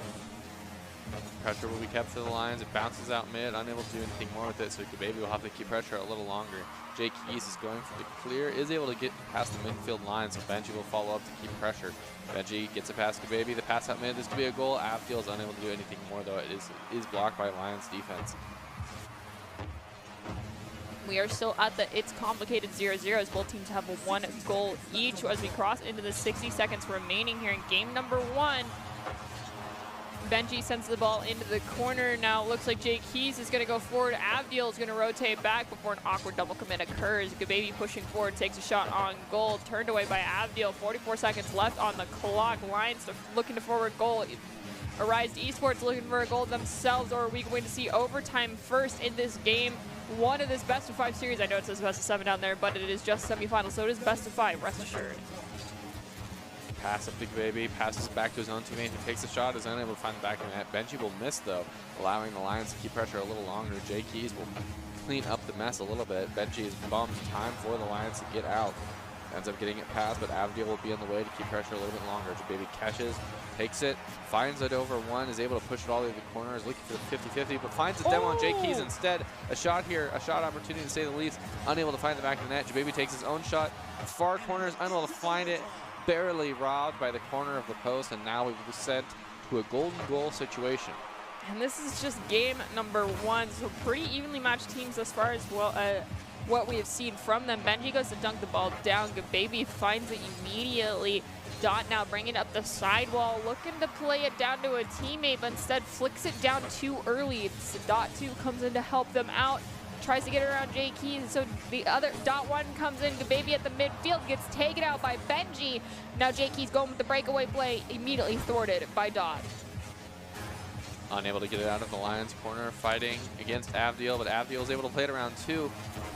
Pressure will be kept for the Lions. It bounces out mid, unable to do anything more with it, so Gababy will have to keep pressure a little longer. Jake Keys is going for the clear, is able to get past the midfield line, so Benji will follow up to keep pressure. Benji gets it past Gababy. The pass out mid, this could be a goal. Avdiel is unable to do anything more, though. It is blocked by Lions defense. We are still at the It's Complicated 0-0 as both teams have 1 goal each as we cross into the 60 seconds remaining here in game number 1. Benji sends the ball into the corner. Now it looks like Jay Keys is going to go forward. Avdiel is going to rotate back before an awkward double commit occurs. Gababy pushing forward, takes a shot on goal. Turned away by Avdiel. 44 seconds left on the clock. Lions looking to forward goal. Arise Esports looking for a goal themselves, or are we going to see overtime first in this game? One of this best of 5 series. I know it says best of 7 down there, but it is just semifinal, so it is best of 5, rest assured. Pass up to Gababy, passes back to his own teammate who takes the shot, is unable to find the back of the net. Benji will miss, though, allowing the Lions to keep pressure a little longer. Jay Keys will clean up the mess a little bit. Benji is bummed. Time for the Lions to get out. Ends up getting it past, but Avdiel will be in the way to keep pressure a little bit longer. Gababy catches, takes it, finds it over 1, is able to push it all the way to the corner, is looking for the 50-50, but finds a demo on Jay Keys instead. A shot here, a shot opportunity to say the least. Unable to find the back of the net. Gababy takes his own shot. Far corners, unable to find it. Barely robbed by the corner of the post, and now we've been sent to a golden goal situation. And this is just game number 1, so pretty evenly matched teams as far as what we have seen from them. Benji goes to dunk the ball down. Gababy finds it immediately. Dot now bringing up the sidewall, looking to play it down to a teammate, but instead flicks it down too early. Dot 2 comes in to help them out. Tries to get around Jay Keys, so the other Dot 1 comes in. Gababy at the midfield gets taken out by Benji. Now Jay Keys going with the breakaway play, immediately thwarted by Dot. Unable to get it out of the Lions corner, fighting against Avdiel, but Avdiel is able to play it around 2.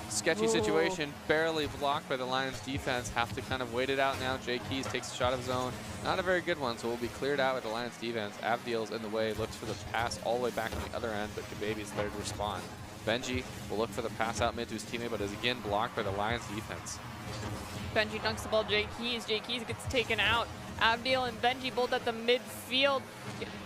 Sketchy situation, barely blocked by the Lions defense. Have to kind of wait it out now. Jay Keys takes a shot of his own. Not a very good one, so will be cleared out with the Lions defense. Avdiel's in the way, looks for the pass all the way back on the other end, but Gababy's there to respond. Benji will look for the pass out mid to his teammate, but is again blocked by the Lions defense. Benji dunks the ball, Jay Keys. Jay Keys gets taken out. Avdiel and Benji both at the midfield.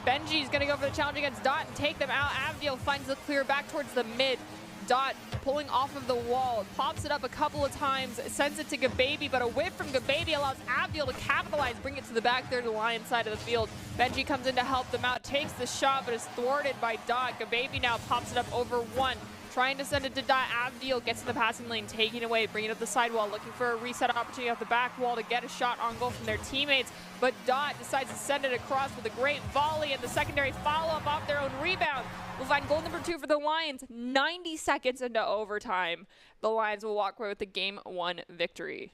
Benji's gonna go for the challenge against Dot and take them out. Avdiel finds the clear back towards the mid. Dot pulling off of the wall, pops it up a couple of times, sends it to Gababy, but a whip from Gababy allows Avdiel to capitalize, bring it to the back third of the Lions side of the field. Benji comes in to help them out, takes the shot, but is thwarted by Dot. Gababy now pops it up over 1, trying to send it to Dot. Avdiel gets in the passing lane, taking away, bringing up the sidewall, looking for a reset opportunity off the back wall to get a shot on goal from their teammates. But Dot decides to send it across with a great volley, and the secondary follow-up off their own rebound. We'll find goal number 2 for the Lions 90 seconds into overtime. The Lions will walk away with the Game 1 victory.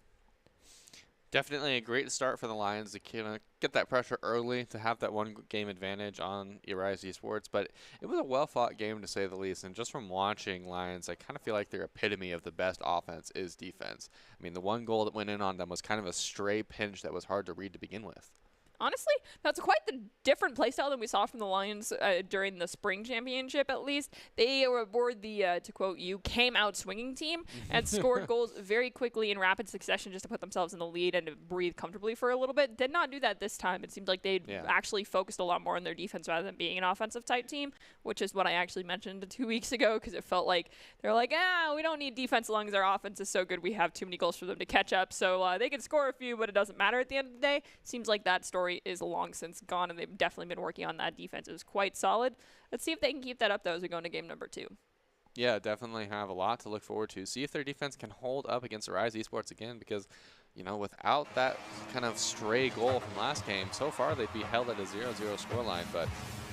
Definitely a great start for the Lions to get that pressure early, to have that one game advantage on Arise Esports. But it was a well-fought game, to say the least. And just from watching Lions, I kind of feel like their epitome of the best offense is defense. I mean, the one goal that went in on them was kind of a stray pinch that was hard to read to begin with. Honestly, that's quite the different playstyle than we saw from the Lions during the spring championship, at least. They were the, to quote you, came out swinging team and scored goals very quickly in rapid succession just to put themselves in the lead and to breathe comfortably for a little bit. Did not do that this time. It seemed like they'd actually focused a lot more on their defense rather than being an offensive type team, which is what I actually mentioned 2 weeks ago, because it felt like they're like, we don't need defense as long as our offense is so good. We have too many goals for them to catch up. So they can score a few, but it doesn't matter at the end of the day. Seems like that story is long since gone, and they've definitely been working on that defense. It was quite solid. Let's see if they can keep that up, though, as we go into game number 2. Yeah, definitely have a lot to look forward to. See if their defense can hold up against Arise Esports again, because, you know, without that kind of stray goal from last game, so far they'd be held at a 0-0 scoreline, but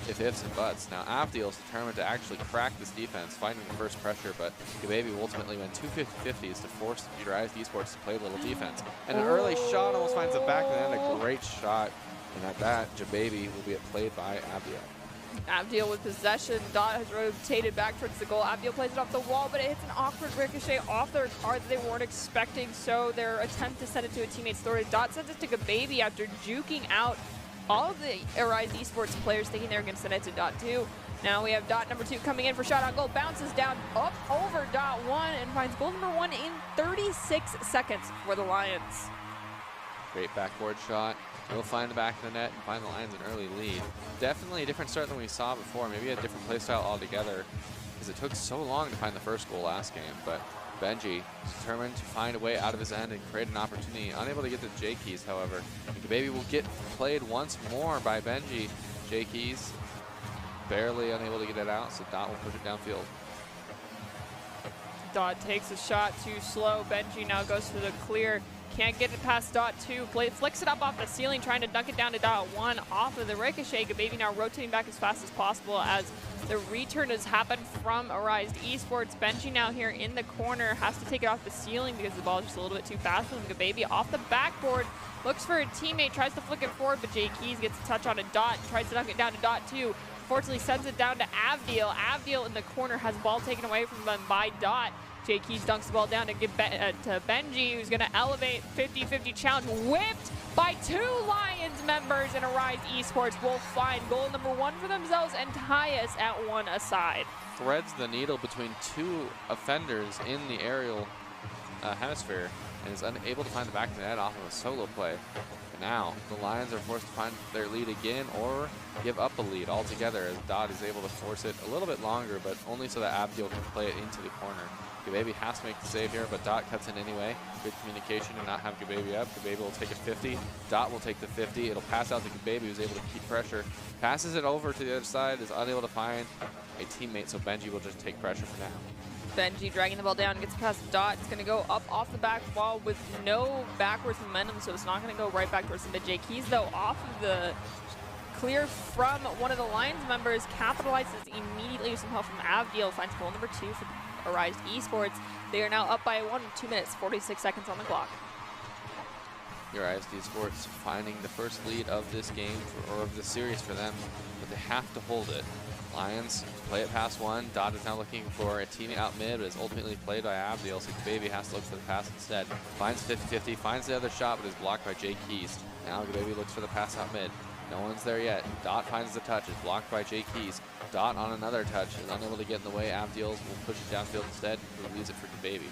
ifs and buts. Now, Avdiel is determined to actually crack this defense, finding the first pressure, but Gababy ultimately went 2 50-50s to force Arise Esports to play a little defense. And an early shot almost finds the back of the net, a great shot. And at that, Jababy will be played by Avdiel. Avdiel with possession. Dot has rotated back towards the goal. Avdiel plays it off the wall, but it hits an awkward ricochet off their card that they weren't expecting. So their attempt to send it to a teammate's throat. Dot sends it to Gababy after juking out all of the Arise Esports players, thinking they were going to send it to Dot 2. Now we have Dot number 2 coming in for shot on goal. Bounces down up over Dot 1 and finds goal number 1 in 36 seconds for the Lions. Great backboard shot. He'll find the back of the net and find the Lions an early lead. Definitely a different start than we saw before. Maybe a different playstyle altogether, because it took so long to find the first goal last game. But Benji is determined to find a way out of his end and create an opportunity. Unable to get the J keys, however. Baby will get played once more by Benji. J keys barely unable to get it out, so Dot will push it downfield. Dot takes a shot too slow. Benji now goes for the clear. Can't get it past Dot 2. Flicks it up off the ceiling, trying to dunk it down to Dot 1 off of the ricochet. Gababy now rotating back as fast as possible as the return has happened from Arise Esports. Benji now here in the corner has to take it off the ceiling because the ball is just a little bit too fast for him. Gababy off the backboard, looks for a teammate, tries to flick it forward, but Jay Keys gets a touch on a Dot, tries to dunk it down to Dot 2. Unfortunately sends it down to Avdiel. Avdiel in the corner has the ball taken away from them by Dot. Jay Keys dunks the ball down to Benji, who's going to elevate 50-50 challenge. Whipped by 2 Lions members, and Arise Esports will find goal number 1 for themselves and tie us at 1 aside. Threads the needle between 2 offenders in the aerial hemisphere and is unable to find the back of the net off of a solo play. And now the Lions are forced to find their lead again or give up a lead altogether, as Dot is able to force it a little bit longer, but only so that Avdiel can play it into the corner. Gababy has to make the save here, but Dot cuts in anyway. Good communication to not have Gababy up. Gababy will take a 50. Dot will take the 50. It'll pass out to Gababy, who's able to keep pressure. Passes it over to the other side, is unable to find a teammate, so Benji will just take pressure for now. Benji dragging the ball down, gets past Dot. It's going to go up off the back wall with no backwards momentum, so it's not going to go right back towards the J Keys, though, off of the clear from one of the Lions members, capitalizes immediately with some help from Avdiel, finds goal number 2 for Arise Esports. They are now up by 1 with 2 minutes, 46 seconds on the clock. Arise Esports finding the first lead of this game, or of the series for them, but they have to hold it. Lions play it past 1. Dot is now looking for a teammate out mid, but is ultimately played by Avdiel, so Gababy has to look for the pass instead. Finds 50-50, finds the other shot, but is blocked by Jay Keys. Now Gababy looks for the pass out mid. No one's there yet. Dot finds the touch, is blocked by Jay Keys. Dot on another touch, is unable to get in the way. Avdiel will push it downfield instead, who leaves it for Gababy.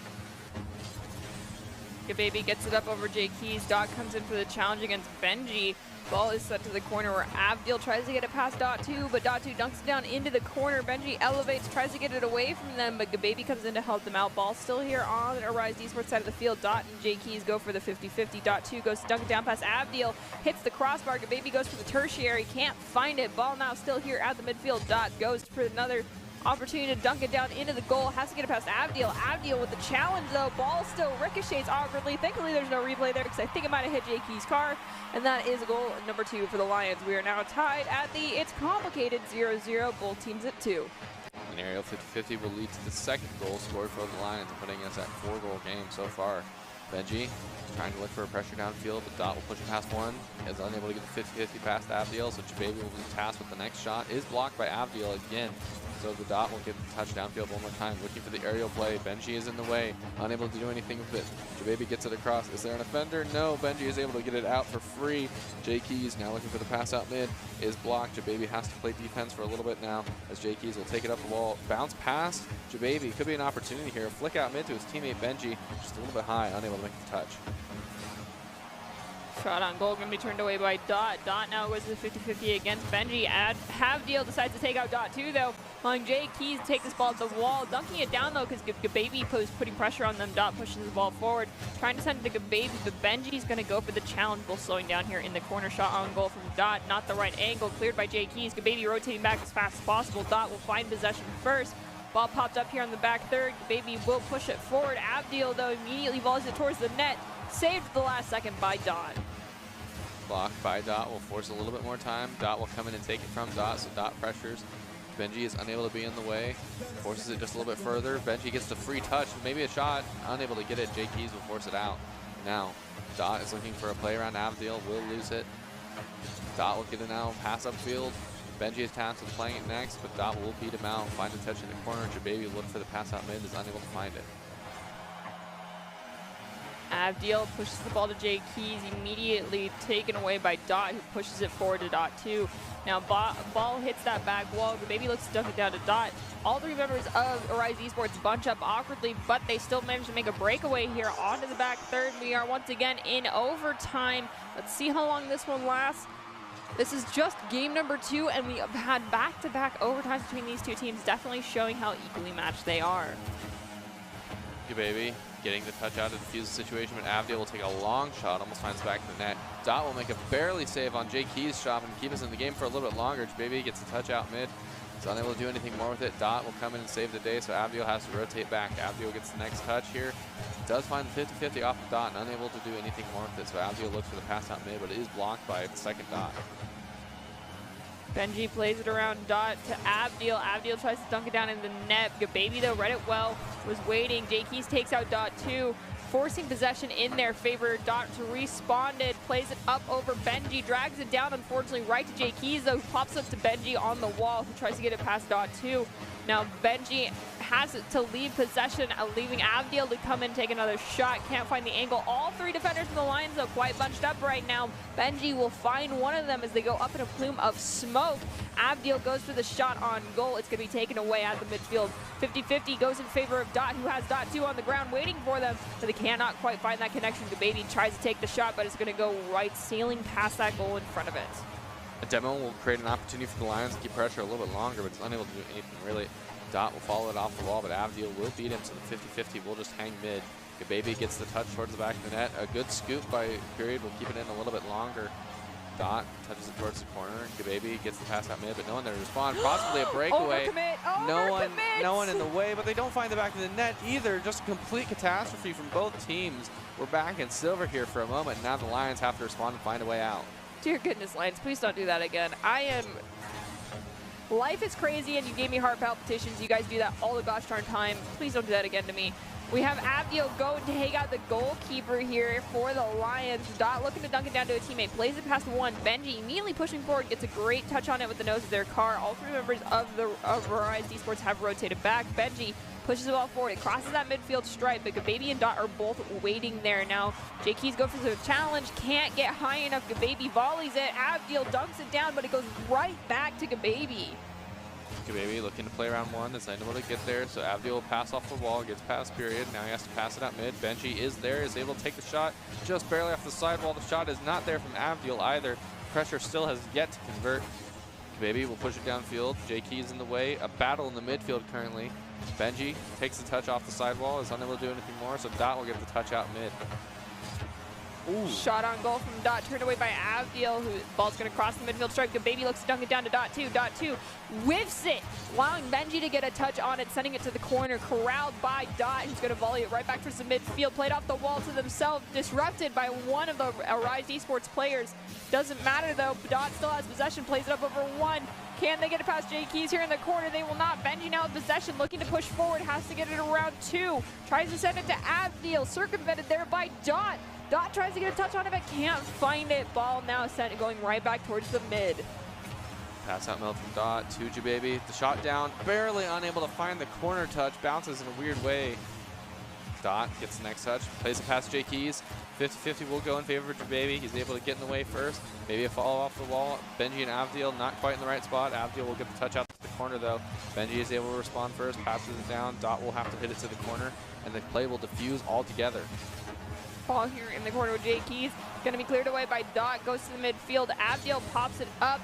Gababy gets it up over Jay Keys. Dot comes in for the challenge against Benji. Ball is sent to the corner where Avdiel tries to get it past Dot 2, but Dot 2 dunks it down into the corner. Benji elevates, tries to get it away from them, but Gababy comes in to help them out. Ball still here on the Arise Esports side of the field. Dot and Jay Keys go for the 50-50. Dot 2 goes to dunk it down past Avdiel, hits the crossbar. Gababy goes for the tertiary, can't find it. Ball now still here at the midfield. Dot goes for another Opportunity to dunk it down into the goal. Has to get it past Avdiel. Avdiel with the challenge though. Ball still ricochets awkwardly. Thankfully there's no replay there because I think it might have hit Jakey's car. And that is goal number 2 for the Lions. We are now tied at the It's Complicated 0-0. Both teams at 2. An aerial 50-50 will lead to the second goal scored for the Lions, putting us at 4-goal game so far. Benji trying to look for a pressure downfield, but Dot will push it past one. Is unable to get the 50-50 past Avdiel, so Jababy will be tasked with the next shot. Is blocked by Avdiel again. So the Dot will get the touch downfield one more time, looking for the aerial play. Benji is in the way, unable to do anything with it. Jababy gets it across. Is there an offender? No, Benji is able to get it out for free. Jay Keys now looking for the pass out mid, is blocked. Jababy has to play defense for a little bit now, as Jay Keys will take it up the wall. Bounce past Jababy, could be an opportunity here. Flick out mid to his teammate Benji, just a little bit high, unable to make the touch. Shot on goal going to be turned away by Dot. Dot now goes to the 50-50 against Benji. Havdeal decides to take out Dot too though. On Jay Keys to take this ball to the wall. Dunking it down though because Gababy was putting pressure on them. Dot pushes the ball forward. Trying to send it to Gababy, but Benji's going to go for the challenge. Ball slowing down here in the corner. Shot on goal from Dot. Not the right angle. Cleared by Jay Keys. Gababy rotating back as fast as possible. Dot will find possession first. Ball popped up here on the back third. Gababy will push it forward. Avdeal though immediately volleys it towards the net. Saved at the last second by Dot. Blocked by Dot will force a little bit more time. Dot will come in and take it from Dot, so Dot pressures. Benji is unable to be in the way. Forces it just a little bit further. Benji gets the free touch, maybe a shot. Unable to get it. Jay Keys will force it out. Now, Dot is looking for a play around Avdiel. Will lose it. Dot will get it now. Pass upfield. Benji is tasked with playing it next, but Dot will beat him out. Find a touch in the corner. Jababy look for the pass out mid. Is unable to find it. Avdiel pushes the ball to Jay Keys, immediately taken away by Dot, who pushes it forward to Dot too. Now ball hits that back wall. Gababy looks to dunk it down to Dot. All three members of Arise Esports bunch up awkwardly, but they still manage to make a breakaway here onto the back third. We are once again in overtime. Let's see how long this one lasts. This is just game number 2, and we have had back-to-back overtimes between these two teams, definitely showing how equally matched they are. Gababy getting the touch out to defuse the situation, but Avdiel will take a long shot, almost finds back to the net. Dot will make a barely save on Jay Keys' shot and keep us in the game for a little bit longer. Jababy gets the touch out mid. He's unable to do anything more with it. Dot will come in and save the day, so Avdiel has to rotate back. Avdiel gets the next touch here. Does find the 50-50 off of Dot and unable to do anything more with it, so Avdiel looks for the pass out mid, but it is blocked by the second Dot. Benji plays it around Dot to Avdiel. Avdiel tries to dunk it down in the net. Gababy though read it well, was waiting. Jay Keys takes out Dot too, forcing possession in their favor. Dot to responded, plays it up over Benji, drags it down unfortunately right to Jay Keys though, who pops up to Benji on the wall, who tries to get it past Dot too. Now Benji has it to leave possession, leaving Avdiel to come in, take another shot. Can't find the angle. All three defenders from the Lions though quite bunched up right now. Benji will find one of them as they go up in a plume of smoke. Avdiel goes for the shot on goal. It's going to be taken away at the midfield. 50-50 goes in favor of Dot, who has Dot 2 on the ground waiting for them, but they cannot quite find that connection. Gababy tries to take the shot, but it's going to go right, sailing past that goal in front of it. A demo will create an opportunity for the Lions to keep pressure a little bit longer, but it's unable to do anything really. Dot will follow it off the wall, but Avdiel will beat him, so the 50-50 will just hang mid. Gababy gets the touch towards the back of the net. A good scoop by Period will keep it in a little bit longer. Dot touches it towards the corner. Gababy gets the pass out mid, but no one there to respond. Possibly a breakaway. No one in the way, but they don't find the back of the net either. Just a complete catastrophe from both teams. We're back in silver here for a moment. Now the Lions have to respond and find a way out. Dear goodness, Lions, please don't do that again. Life is crazy and you gave me heart palpitations. You guys do that all the gosh darn time. Please don't do that again to me. We have Avdiel go and take out the goalkeeper here for the Lions. Dot looking to dunk it down to a teammate. Plays it past one. Benji immediately pushing forward. Gets a great touch on it with the nose of their car. All three members of Rise Esports have rotated back. Benji pushes the ball forward. It crosses that midfield stripe, but Gababy and Dot are both waiting there. Now, Jay Keys go for the challenge. Can't get high enough. Gababy volleys it. Avdiel dunks it down, but it goes right back to Gababy. Gababy looking to play around one. Is unable to get there, so Avdiel will pass off the wall. Gets past Period. Now he has to pass it out mid. Benji is there. Is able to take the shot just barely off the sidewall. The shot is not there from Avdiel either. Pressure still has yet to convert. Gababy will push it downfield. Jay Keys in the way. A battle in the midfield currently. Benji takes the touch off the sidewall, is unable to do anything more, so Dot will get the touch out mid. Ooh. Shot on goal from Dot, turned away by Avdiel, who ball's going to cross the midfield stripe. Baby looks to dunk it down to Dot 2. Dot 2 whiffs it, allowing Benji to get a touch on it, sending it to the corner, corralled by Dot, who's going to volley it right back towards the midfield. Played off the wall to themselves, disrupted by one of the Arise Esports players. Doesn't matter though, Dot still has possession, plays it up over one. Can they get it past J Keys here in the corner? They will not. Benji now in possession, looking to push forward, has to get it around 2. Tries to send it to Avdiel, circumvented there by Dot. Dot tries to get a touch on it, but can't find it. Ball now sent going right back towards the mid. Pass out middle from Dot to Jababy. The shot down, barely unable to find the corner touch. Bounces in a weird way. Dot gets the next touch, plays it past J Keys. 50-50 will go in favor of Jababy. He's able to get in the way first. Maybe a follow off the wall. Benji and Avdiel not quite in the right spot. Avdiel will get the touch out to the corner though. Benji is able to respond first, passes it down. Dot will have to hit it to the corner, and the play will diffuse altogether. Ball here in the corner with J Keys. Going to be cleared away by Dot. Goes to the midfield. Avdiel pops it up.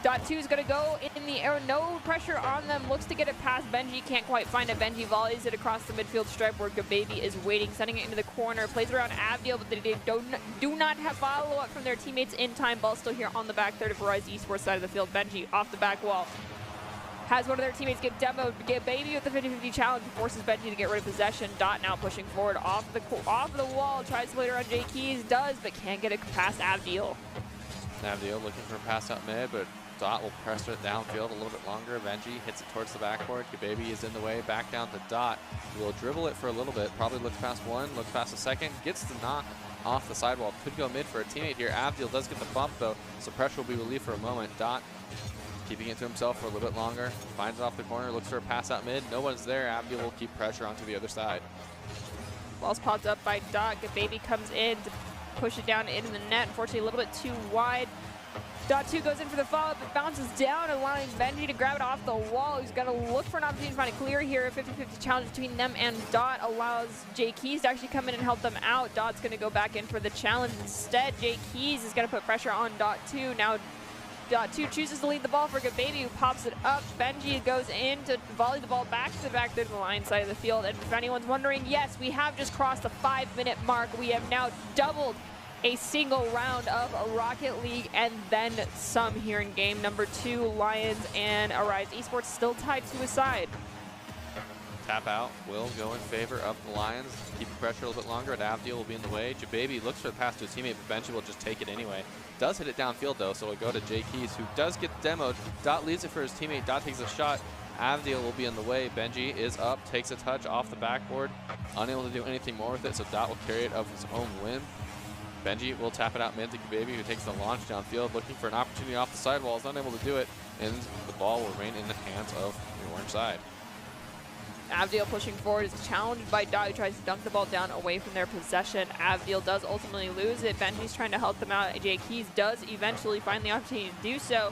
Dot 2 is going to go in the air. No pressure on them. Looks to get it past Benji. Can't quite find it. Benji volleys it across the midfield stripe where Gababy is waiting. Sending it into the corner. Plays around Avdiel, but they do not have follow-up from their teammates in time. Ball still here on the back third of Rise Esports side of the field. Benji off the back wall. Has one of their teammates get demoed. Gababy with the 50-50 challenge. Forces Benji to get rid of possession. Dot now pushing forward off the wall. Tries to play it around J Keys. Does, but can't get it past Avdiel. Avdiel looking for a pass out mid, but Dot will press it downfield a little bit longer. Benji hits it towards the backboard. Gababy is in the way, back down to Dot. He will dribble it for a little bit. Probably looks past one, looks past the second. Gets the knock off the sidewall. Could go mid for a teammate here. Avdiel does get the bump though, so pressure will be relieved for a moment. Dot keeping it to himself for a little bit longer. Finds it off the corner, looks for a pass out mid. No one's there. Avdiel will keep pressure onto the other side. Ball's popped up by Dot. Gababy comes in to push it down into the net. Unfortunately, a little bit too wide. Dot 2 goes in for the follow-up. It bounces down, allowing Benji to grab it off the wall. He's got to look for an opportunity to find it clear here. A 50-50 challenge between them and Dot allows J Keys to actually come in and help them out. Dot's going to go back in for the challenge instead. J Keys is going to put pressure on Dot 2. Now Dot 2 chooses to lead the ball for Gababy, who pops it up. Benji goes in to volley the ball back to the back to the line side of the field. And if anyone's wondering, yes, we have just crossed the 5-minute mark. We have now doubled a single round of Rocket League and then some here in game number 2. Lions and Arise Esports still tied to a side. Tap out will go in favor of the Lions. Keep the pressure a little bit longer, and Avdiel will be in the way. Jababy looks for the pass to his teammate, but Benji will just take it anyway. Does hit it downfield though, so it'll go to J Keys, who does get demoed. Dot leaves it for his teammate. Dot takes a shot. Avdiel will be in the way. Benji is up, takes a touch off the backboard. Unable to do anything more with it, so Dot will carry it of his own whim. Benji will tap it out mid to Gababy, who takes the launch downfield, looking for an opportunity off the sidewall. Is unable to do it, and the ball will remain in the hands of the orange side. Avdiel pushing forward is challenged by Dot, who tries to dunk the ball down away from their possession. Avdiel does ultimately lose it. Benji's trying to help them out. J Keys does eventually find the opportunity to do so.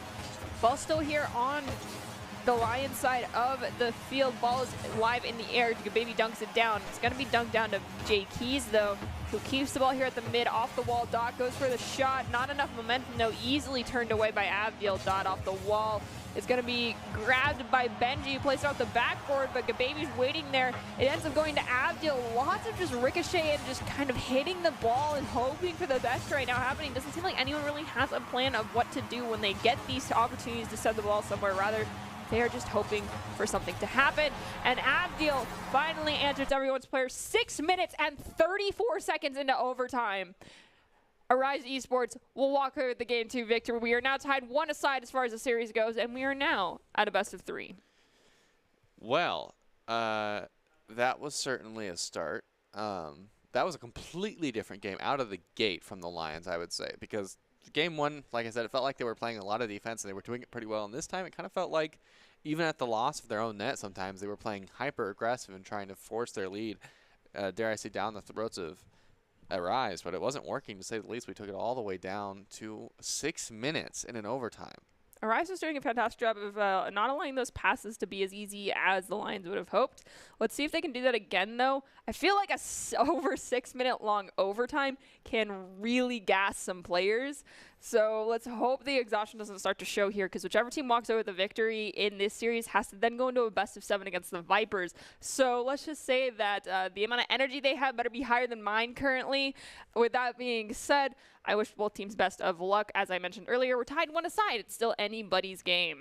Ball still here on the Lions side of the field. Ball is live in the air. Gababy dunks it down. It's going to be dunked down to J Keys though, who keeps the ball here at the mid, off the wall. Dot goes for the shot. Not enough momentum though. Easily turned away by Avdiel. Dot off the wall. It's going to be grabbed by Benji, who plays it off the backboard, but Gababy's waiting there. It ends up going to Avdiel. Lots of just ricochet and just kind of hitting the ball and hoping for the best right now happening. Doesn't seem like anyone really has a plan of what to do when they get these opportunities to send the ball somewhere. Rather, they are just hoping for something to happen. And Avdiel finally answers everyone's prayer 6 minutes and 34 seconds into overtime. Arise Esports will walk away with the Game 2 victory. We are now tied 1-1 as far as the series goes, and we are now at a best of 3. Well, that was certainly a start. That was a completely different game out of the gate from the Lions, I would say, because game 1, like I said, it felt like they were playing a lot of defense and they were doing it pretty well. And this time it kind of felt like, even at the loss of their own net, sometimes they were playing hyper aggressive and trying to force their lead, dare I say, down the throats of Arise, but it wasn't working, to say the least. We took it all the way down to 6 minutes in an overtime. Arise was doing a fantastic job of not allowing those passes to be as easy as the Lions would have hoped. Let's see if they can do that again, though. I feel like over 6 minute long overtime can really gas some players. So let's hope the exhaustion doesn't start to show here, because whichever team walks away with the victory in this series has to then go into a best-of-7 against the Vipers. So let's just say that the amount of energy they have better be higher than mine currently. With that being said, I wish both teams best of luck. As I mentioned earlier, we're tied 1-1. It's still anybody's game.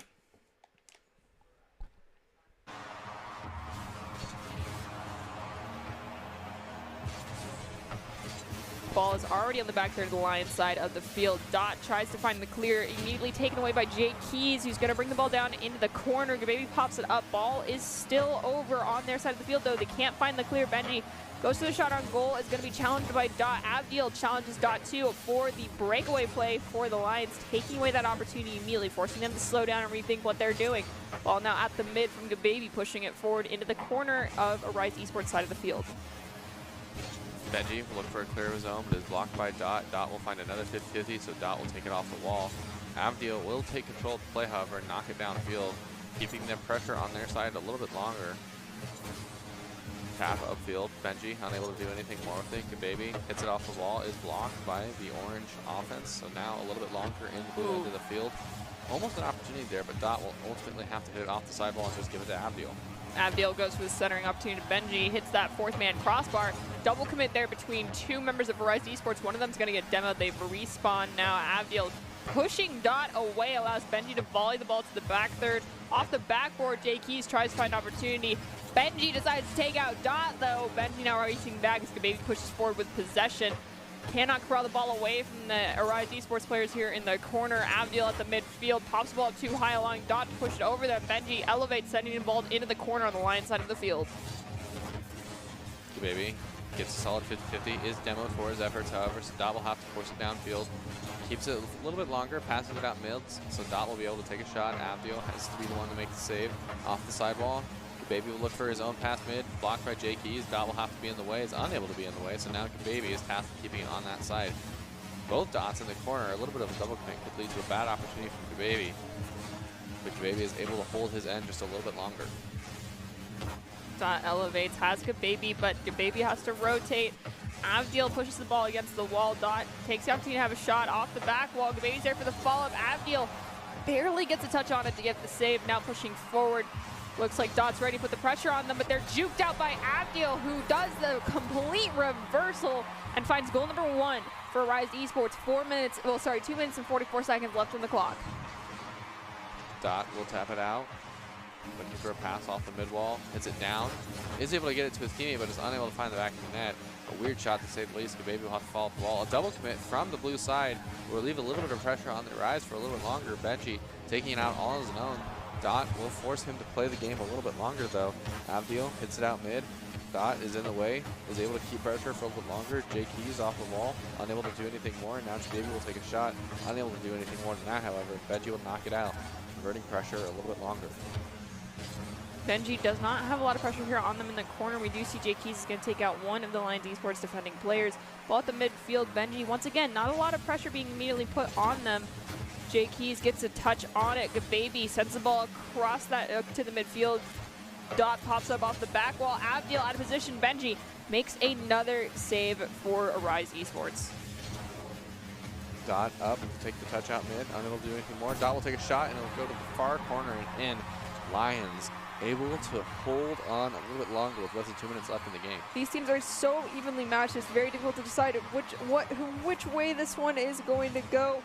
Ball is already on the back third of the Lions side of the field. Dot tries to find the clear, immediately taken away by Jay Keys, who's going to bring the ball down into the corner. Gababy pops it up. Ball is still over on their side of the field, though. They can't find the clear. Benji goes to the shot on goal. Is going to be challenged by Dot. Avdiel challenges Dot 2 for the breakaway play for the Lions, taking away that opportunity immediately, forcing them to slow down and rethink what they're doing. Ball now at the mid from Gababy, pushing it forward into the corner of Arise Esports side of the field. Benji will look for a clear of his own, but is blocked by Dot. Dot will find another 50-50, so Dot will take it off the wall. Avdiel will take control of the play, however, and knock it downfield, keeping the pressure on their side a little bit longer. Tap upfield. Benji unable to do anything more with it. Gababy hits it off the wall, is blocked by the orange offense, so now a little bit longer in the blue end of the field. Almost an opportunity there, but Dot will ultimately have to hit it off the sidewall and just give it to Avdiel. Avdiel goes for the centering opportunity to Benji, hits that fourth man crossbar. Double commit there between two members of Arise Esports. One of them's going to get demoed. They've respawned now. Avdiel pushing Dot away, allows Benji to volley the ball to the back third. Off the backboard, Jay Keys tries to find an opportunity. Benji decides to take out Dot, though. Benji now racing back as Gababy pushes forward with possession. Cannot corral the ball away from the Arise Esports players here in the corner. Avdiel at the midfield pops the ball up too high, allowing Dot to push it over there. Benji elevates, sending the ball into the corner on the Lions side of the field. Gababy gets a solid 50-50, is demoed for his efforts, however, so Dot will have to force it downfield. Keeps it a little bit longer, passes it out mids, so Dot will be able to take a shot. Avdiel has to be the one to make the save off the sidewall. Gababy will look for his own pass mid, blocked by Jay Keys. Dot will have to be in the way, is unable to be in the way, so now Gababy is tasked with keeping it on that side. Both Dots in the corner, a little bit of a double commit could lead to a bad opportunity for Gababy, but Gababy is able to hold his end just a little bit longer. Dot elevates, has Gababy, but Gababy has to rotate. Avdiel pushes the ball against the wall. Dot takes the opportunity to have a shot off the back wall. Gababy's there for the follow-up. Avdiel barely gets a touch on it to get the save, now pushing forward. Looks like Dot's ready to put the pressure on them, but they're juked out by Avdiel, who does the complete reversal and finds goal number 1 for Rise Esports. 2 minutes and 44 seconds left on the clock. Dot will tap it out, looking for a pass off the mid wall. Hits it down, is able to get it to his teammate, but is unable to find the back of the net. A weird shot to say the least. Gababy will have to fall off the wall. A double commit from the blue side will leave a little bit of pressure on the Rise for a little bit longer. Benji taking it out all on his own. Dot will force him to play the game a little bit longer, though. Avdiel hits it out mid. Dot is in the way, is able to keep pressure for a little bit longer. Jay Keys off the wall, unable to do anything more. Now Gababy will take a shot, unable to do anything more than that, however. Benji will knock it out, converting pressure a little bit longer. Benji does not have a lot of pressure here on them in the corner. We do see Jay Keys is going to take out one of the Lions Esports defending players. Ball at the midfield, Benji, once again, not a lot of pressure being immediately put on them. Jay Keys gets a touch on it. Gababy sends the ball across that to the midfield. Dot pops up off the back wall. Avdiel out of position. Benji makes another save for Arise Esports. Dot up, take the touch out mid, unable to do anything more. Dot will take a shot and it'll go to the far corner and in. Lions able to hold on a little bit longer with less than 2 minutes left in the game. These teams are so evenly matched, it's very difficult to decide which way this one is going to go.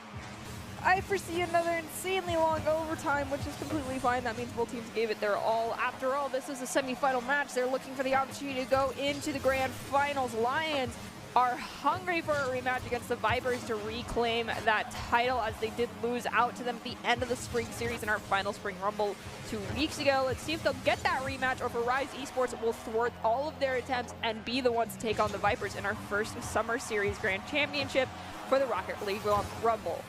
I foresee another insanely long overtime, which is completely fine. That means both teams gave it their all. After all, this is a semifinal match. They're looking for the opportunity to go into the grand finals. Lions are hungry for a rematch against the Vipers to reclaim that title, as they did lose out to them at the end of the spring series in our final spring rumble 2 weeks ago. Let's see if they'll get that rematch, or if Arise Esports will thwart all of their attempts and be the ones to take on the Vipers in our first summer series grand championship for the Rocket League Rumble.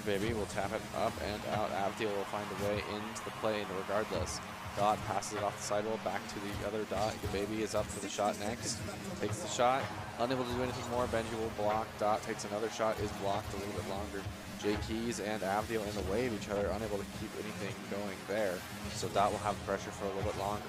Gababy will tap it up and out. Avdiel will find a way into the play regardless. Dot passes it off the sidewall back to the other Dot. Gababy is up for the shot next. Takes the shot. Unable to do anything more. Benji will block. Dot takes another shot. Is blocked a little bit longer. Jay Keys and Avdiel in the way of each other. Unable to keep anything going there. So Dot will have pressure for a little bit longer.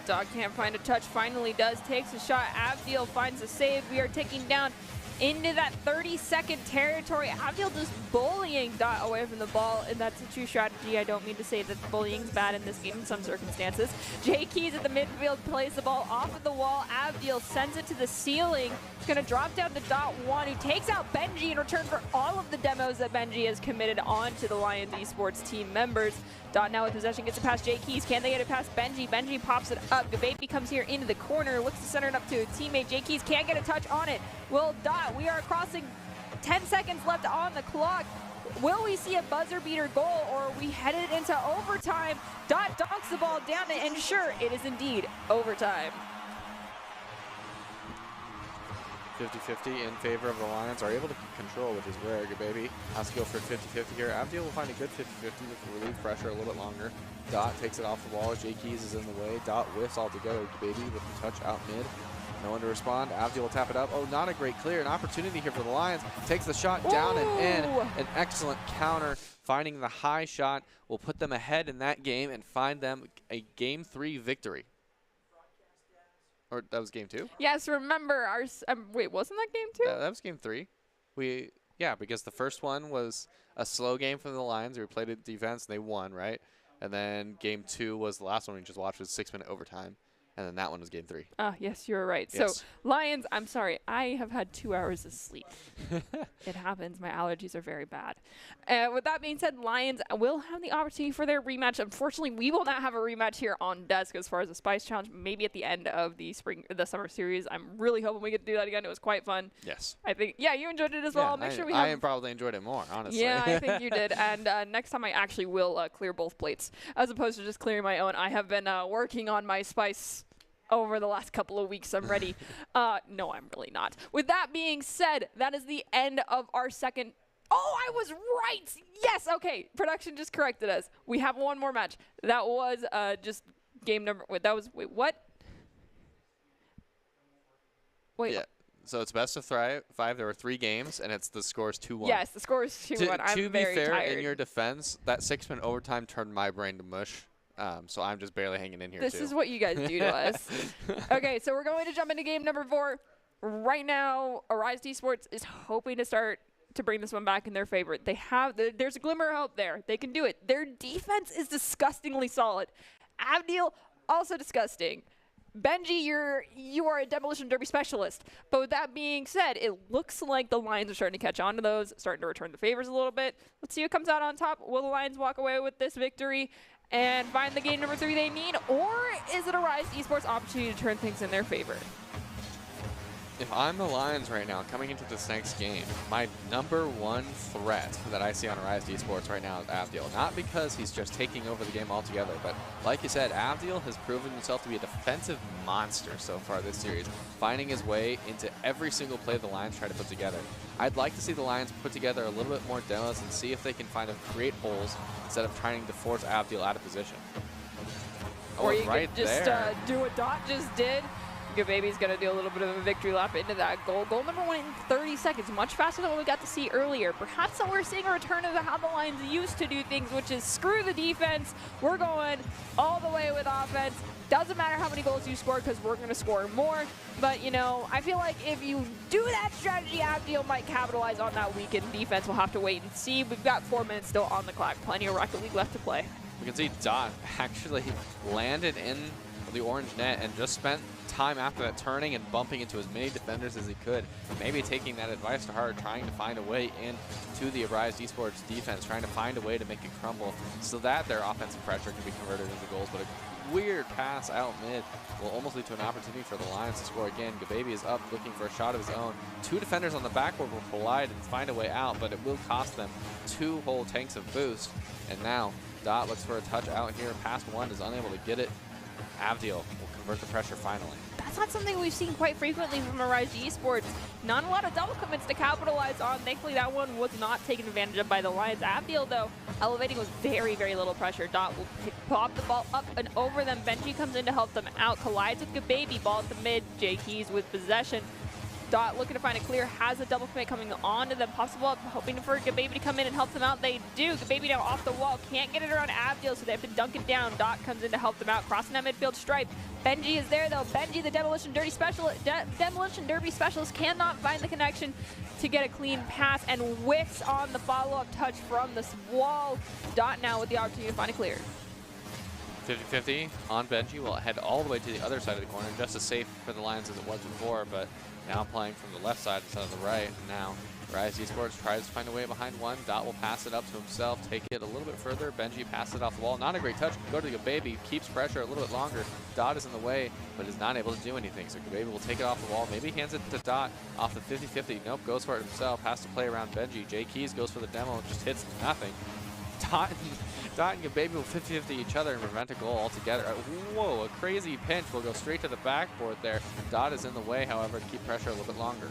Dog can't find a touch, finally does, takes a shot. Avdiel finds a save. We are ticking down into that 30-second territory. Avdiel just bullying Dot away from the ball, and that's a true strategy. I don't mean to say that bullying's bad in this game in some circumstances. Jay Keys at the midfield plays the ball off of the wall. Avdiel sends it to the ceiling. It's going to drop down to Dot 1, who takes out Benji in return for all of the demos that Benji has committed on to the Lions Esports team members. Dot now with possession, gets it past Jay Keys. Can they get it past Benji? Benji pops it up. Gababy comes here into the corner, looks to center it up to a teammate. Jay Keys can't get a touch on it. Will Dot, we are crossing 10 seconds left on the clock. Will we see a buzzer beater goal, or are we headed into overtime? Dot donks the ball down to ensure it is indeed overtime. 50-50 in favor of the Lions, are able to control, which is rare. Gababy has to go for 50-50 here. Avdiel will find a good 50-50 with relief pressure a little bit longer. Dot takes it off the wall. Jay Keys is in the way. Dot whiffs altogether. Gababy with the touch out mid. No one to respond. Avdiel will tap it up. Oh, not a great clear. An opportunity here for the Lions. Takes the shot down and in. An excellent counter. Finding the high shot will put them ahead in that game and find them a Game 3 victory. Or that was Game 2? Yes, remember our. Wait, wasn't that Game 2? That was Game 3. Yeah, because the first one was a slow game from the Lions. We played it defense and they won, right? And then Game 2 was the last one we just watched, was 6-minute overtime. And then that one was Game 3. Ah, yes, you're right. Yes. So, Lions, I'm sorry. I have had 2 hours of sleep. It happens. My allergies are very bad. With that being said, Lions will have the opportunity for their rematch. Unfortunately, we will not have a rematch here on desk as far as the Spice Challenge. Maybe at the end of the summer series. I'm really hoping we get to do that again. It was quite fun. Yes. I think, yeah, you enjoyed it as well. Make sure we have. I probably enjoyed it more, honestly. Yeah, I think you did. And next time I actually will clear both plates as opposed to just clearing my own. I have been working on my Spice over the last couple of weeks. I'm ready. No, I'm really not. With that being said, that is the end of our second. Oh, I was right. Yes. Okay. Production just corrected us. We have one more match. That was just game number. Wait, that was. Wait, what? Wait. Yeah. So it's best of 5. There were 3 games, and the score is 2-1. Yes, the score is 2-1. I'm to be very fair, tired. in your defense, that 6-minute overtime turned my brain to mush. So I'm just barely hanging in here, This is what you guys do to us. Okay, so we're going to jump into game number 4. Right now, Arise Esports is hoping to start to bring this one back in their favor. They have there's a glimmer of hope there. They can do it. Their defense is disgustingly solid. Avdiel, also disgusting. Benji, you are a demolition derby specialist. But with that being said, it looks like the Lions are starting to catch on to those, starting to return the favors a little bit. Let's see who comes out on top. Will the Lions walk away with this victory and find the game number 3 they need, or is it a Rise Esports opportunity to turn things in their favor? If I'm the Lions right now, coming into this next game, my number 1 threat that I see on Rise Esports right now is Avdiel. Not because he's just taking over the game altogether, but like you said, Avdiel has proven himself to be a defensive monster so far this series, finding his way into every single play the Lions try to put together. I'd like to see the Lions put together a little bit more demos and see if they can create holes instead of trying to force Avdiel out of position. Or you right could just do what Dot just did. Gababy's going to do a little bit of a victory lap into that goal. Goal number 1 in 30 seconds, much faster than what we got to see earlier. Perhaps we're seeing a return of how the Lions used to do things, which is screw the defense. We're going all the way with offense. Doesn't matter how many goals you score because we're going to score more. But, you know, I feel like if you do that strategy, Avdiel might capitalize on that weakened defense. We'll have to wait and see. We've got 4 minutes still on the clock. Plenty of Rocket League left to play. We can see Dot actually landed in the orange net and just spent time after that turning and bumping into as many defenders as he could. Maybe taking that advice to heart, trying to find a way into the Arise Esports defense, trying to find a way to make it crumble so that their offensive pressure can be converted into goals. But a weird pass out mid will almost lead to an opportunity for the Lions to score again. Gababy is up looking for a shot of his own. 2 defenders on the backboard will collide and find a way out, but it will cost them 2 whole tanks of boost. And now Dot looks for a touch out here. Past 1 is unable to get it. Avdiel will convert the pressure finally. That's not something we've seen quite frequently from Arise Esports. Not a lot of double commits to capitalize on. Thankfully, that one was not taken advantage of by the Lions. Avdiel, though, elevating with very, very little pressure. Dot will pop the ball up and over them. Benji comes in to help them out. Collides with Gababy. Ball at the mid. Jay Keys with possession. Dot looking to find a clear, has a double commit coming on to them, possible up, hoping for Gababy to come in and help them out. They do. Gababy now off the wall, can't get it around Avdil, so they have to dunk it down. Dot comes in to help them out, crossing that midfield stripe. Benji is there though. Benji, the Demolition Derby specialist, cannot find the connection to get a clean pass and whiffs on the follow-up touch from the wall. Dot now with the opportunity to find a clear. 50-50 on Benji will head all the way to the other side of the corner, just as safe for the Lions as it was before, but now playing from the left side instead of the right. And now Rise Esports tries to find a way behind one. Dot will pass it up to himself, take it a little bit further. Benji passes it off the wall. Not a great touch. Go to the Gababy, keeps pressure a little bit longer. Dot is in the way, but is not able to do anything. So Gababy will take it off the wall. Maybe hands it to Dot off the 50-50. Nope, goes for it himself. Has to play around Benji. J Keys goes for the demo, just hits nothing. Dot and Gababy will 50-50 each other and prevent a goal altogether. Whoa, a crazy pinch will go straight to the backboard there. Dot is in the way, however, to keep pressure a little bit longer.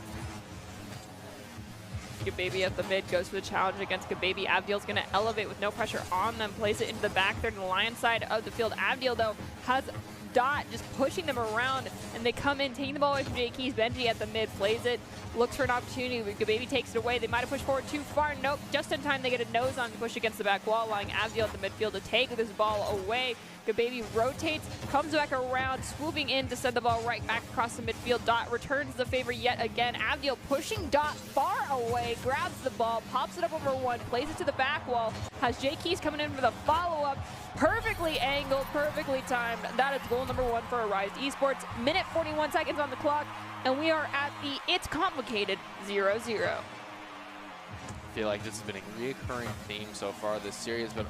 Gababy at the mid goes for the challenge against Gababy. Avdil's going to elevate with no pressure on them, place it into the back third and the Lion side of the field. Avdil, though, has Dot just pushing them around, and they come in, taking the ball away from J Keys. Benji at the mid plays it, looks for an opportunity. Gababy takes it away. They might have pushed forward too far. Nope, just in time they get a nose on to push against the back wall, allowing Avdil at the midfield to take this ball away. Gababy rotates, comes back around, swooping in to send the ball right back across the midfield. Dot returns the favor yet again. Avdil pushing Dot far away, grabs the ball, pops it up over one, plays it to the back wall, has J Keys coming in for the follow-up. Perfectly angled, perfectly timed. That is goal number 1 for Rise Esports. Minute 41 seconds on the clock, and we are at the It's Complicated 0-0. I feel like this has been a recurring theme so far this series, but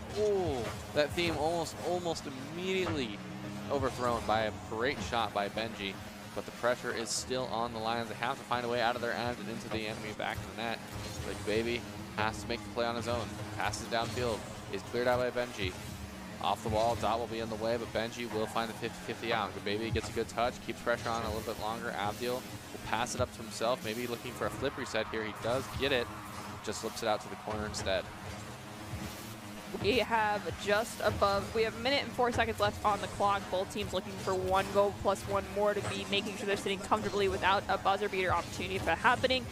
that theme almost immediately overthrown by a great shot by Benji. But the pressure is still on the Lions. They have to find a way out of their end and into the enemy back to the net. But Gababy has to make the play on his own. Passes downfield, is cleared out by Benji. Off the wall, Dot will be in the way, but Benji will find the 50-50 out. Gababy gets a good touch, keeps pressure on a little bit longer. Avdil will pass it up to himself, maybe looking for a flip reset here. He does get it, just slips it out to the corner instead. We have a minute and 4 seconds left on the clock. Both teams looking for 1 goal plus 1 more to be making sure they're sitting comfortably without a buzzer beater opportunity for happening.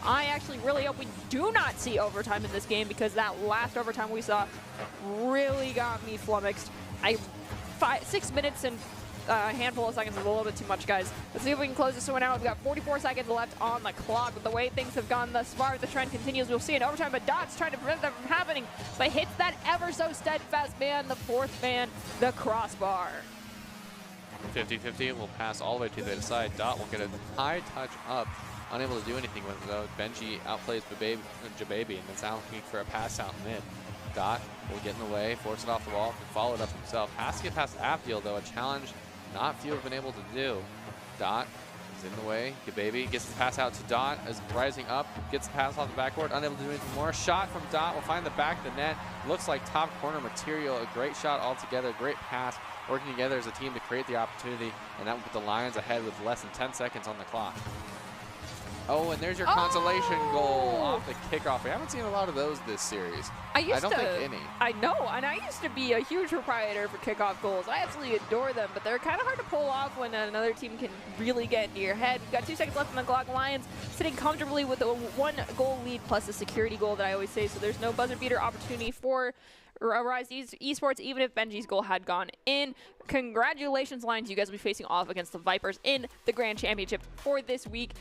I actually really hope we do not see overtime in this game, because that last overtime we saw really got me flummoxed. 6 minutes and a handful of seconds is a little bit too much, guys. Let's see if we can close this one out. We've got 44 seconds left on the clock. With the way things have gone thus far, the trend continues. We'll see an overtime, but Dot's trying to prevent that from happening, but hits that ever so steadfast man, the 4th man, the crossbar. 50-50 will pass all the way to the other side. Dot will get a high touch up. Unable to do anything with it, though. Benji outplays Gababy, and is now looking for a pass out mid. Dot will get in the way, force it off the wall, and follow it up himself. Has to get past Avdil, though, a challenge not few have been able to do. Dot is in the way. Gababy gets the pass out to Dot, is rising up, gets the pass off the backboard, unable to do anything more. Shot from Dot will find the back of the net. Looks like top corner material. A great shot altogether, great pass. Working together as a team to create the opportunity, and that will put the Lions ahead with less than 10 seconds on the clock. Oh, and there's your consolation goal off the kickoff. We haven't seen a lot of those this series. I don't think any. I know, and I used to be a huge proprietor for kickoff goals. I absolutely adore them, but they're kind of hard to pull off when another team can really get into your head. We've got 2 seconds left on the clock. Lions sitting comfortably with a 1-goal lead plus a security goal that I always say, so there's no buzzer beater opportunity for Rise Esports, even if Benji's goal had gone in. Congratulations, Lions. You guys will be facing off against the Vipers in the Grand Championship for this week.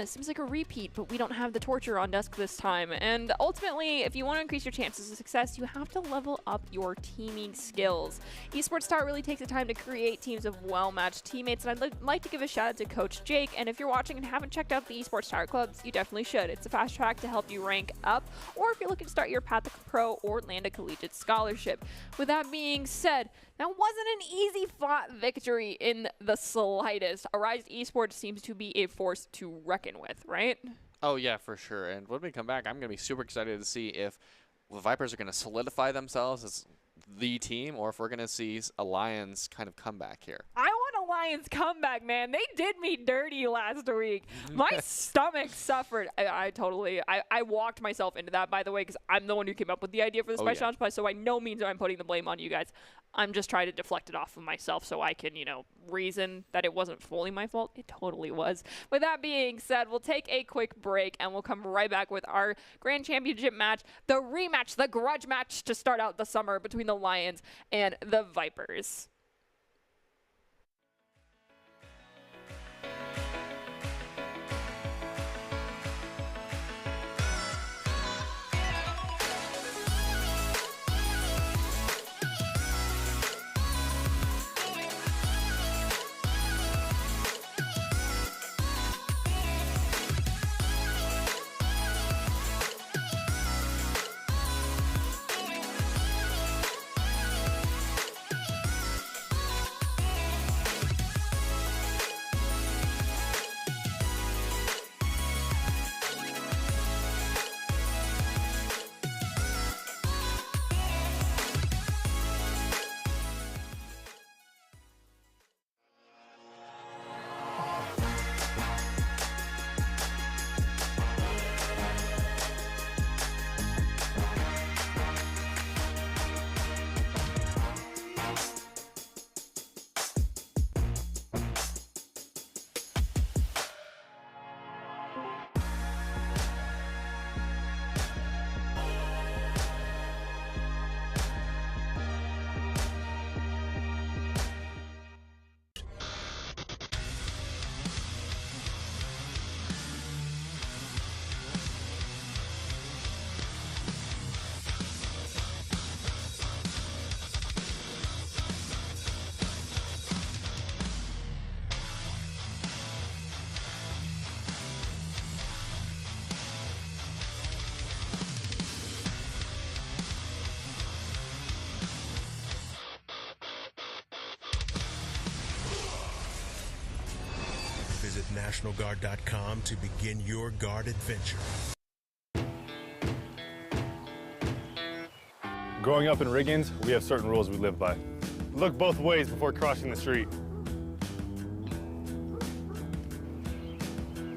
Seems like a repeat, but we don't have the torture on desk this time. And ultimately, if you want to increase your chances of success, you have to level up your teaming skills. Esports Star really takes the time to create teams of well-matched teammates, and I'd like to give a shout out to Coach Jake. And if you're watching and haven't checked out the Esports Star clubs, you definitely should. It's a fast track to help you rank up, or if you're looking to start your path to pro or land a collegiate scholarship. With that being said, that wasn't an easy-fought victory in the slightest. Rise Esports seems to be a force to reckon with, right? Oh, yeah, for sure. And when we come back, I'm going to be super excited to see if the Vipers are going to solidify themselves as the team, or if we're going to see a Lions kind of comeback here. I want a Lions comeback, man. They did me dirty last week. My stomach suffered. I walked myself into that, by the way, because I'm the one who came up with the idea for the Spice Challenge Play, so by no means am I putting the blame on you guys. I'm just trying to deflect it off of myself so I can, reason that it wasn't fully my fault. It totally was. With that being said, we'll take a quick break and we'll come right back with our Grand Championship match, the rematch, the grudge match to start out the summer between the Lions and the Vipers. Visit NationalGuard.com to begin your guard adventure. Growing up in Riggins, we have certain rules we live by. Look both ways before crossing the street.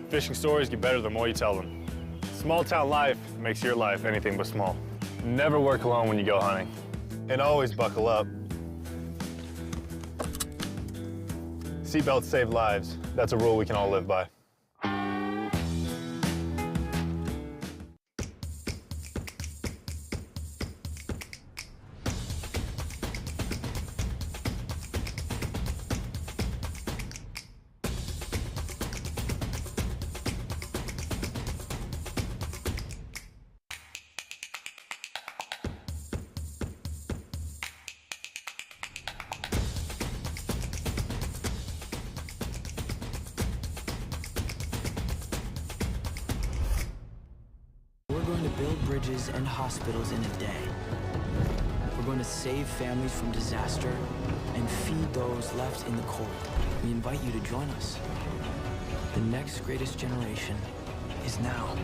Fishing stories get better the more you tell them. Small town life makes your life anything but small. Never work alone when you go hunting. And always buckle up. Seatbelts save lives. That's a rule we can all live by. We're going to build bridges and hospitals in a day. We're going to save families from disaster and feed those left in the cold. We invite you to join us. The next greatest generation is now.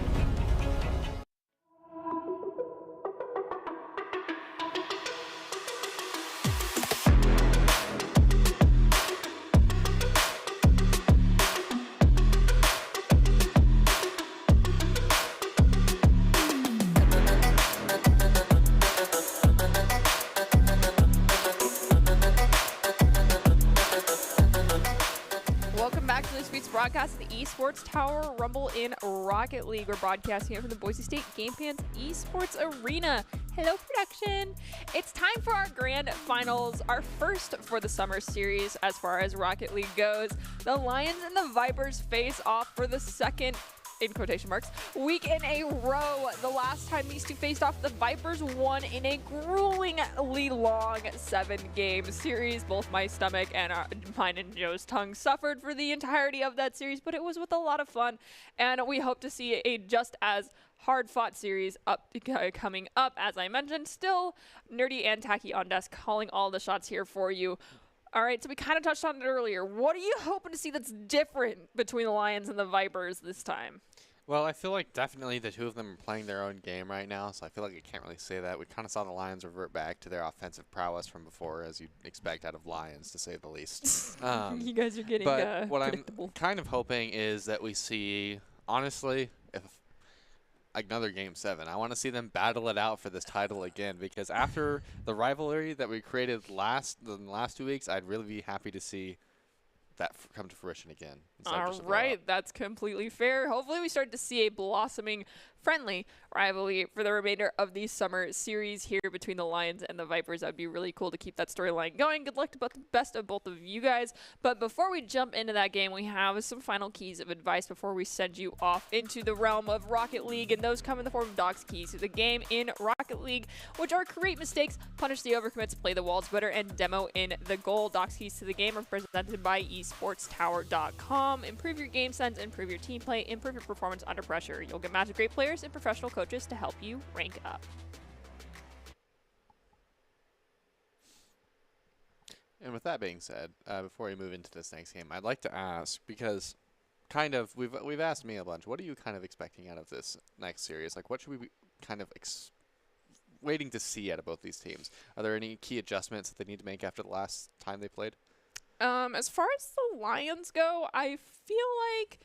Welcome back to this week's broadcast of the Esports Tower Rumble in Rocket League. We're broadcasting it from the Boise State Game Pants Esports Arena. Hello, production. It's time for our grand finals, our first for the summer series as far as Rocket League goes. The Lions and the Vipers face off for the second, in quotation marks, week in a row. The last time these two faced off, the Vipers won in a gruelingly long 7-game series. Both my stomach and mine and Joe's tongue suffered for the entirety of that series, but it was with a lot of fun, and we hope to see a just as hard-fought series coming up. As I mentioned, still nerdy and tacky on desk, calling all the shots here for you. All right, so we kind of touched on it earlier. What are you hoping to see that's different between the Lions and the Vipers this time? Well, I feel like definitely the two of them are playing their own game right now, so I feel like I can't really say that. We kind of saw the Lions revert back to their offensive prowess from before, as you'd expect out of Lions, to say the least. You guys are getting But what I'm predictable. kind of hoping is that we see, honestly, if another Game 7. I want to see them battle it out for this title again, because after the rivalry that we created the last 2 weeks, I'd really be happy to see that come to fruition again. All right, that's completely fair. Hopefully we start to see a blossoming, friendly rivalry for the remainder of the summer series here between the Lions and the Vipers. That'd be really cool to keep that storyline going. Good luck to the best of both of you guys. But before we jump into that game, we have some final keys of advice before we send you off into the realm of Rocket League, and those come in the form of Doc's keys to the game in Rocket League, which are create mistakes, punish the overcommits, play the walls better, and demo in the goal. Doc's keys to the game are presented by esportstower.com. Improve your game sense, improve your team play, improve your performance under pressure. You'll get matched with great players and professional coaches to help you rank up. And with that being said, before we move into this next game, I'd like to ask, because kind of we've asked me a bunch, what are you kind of expecting out of this next series? Like, what should we be kind of waiting to see out of both these teams? Are there any key adjustments that they need to make after the last time they played? As far as the Lions go, I feel like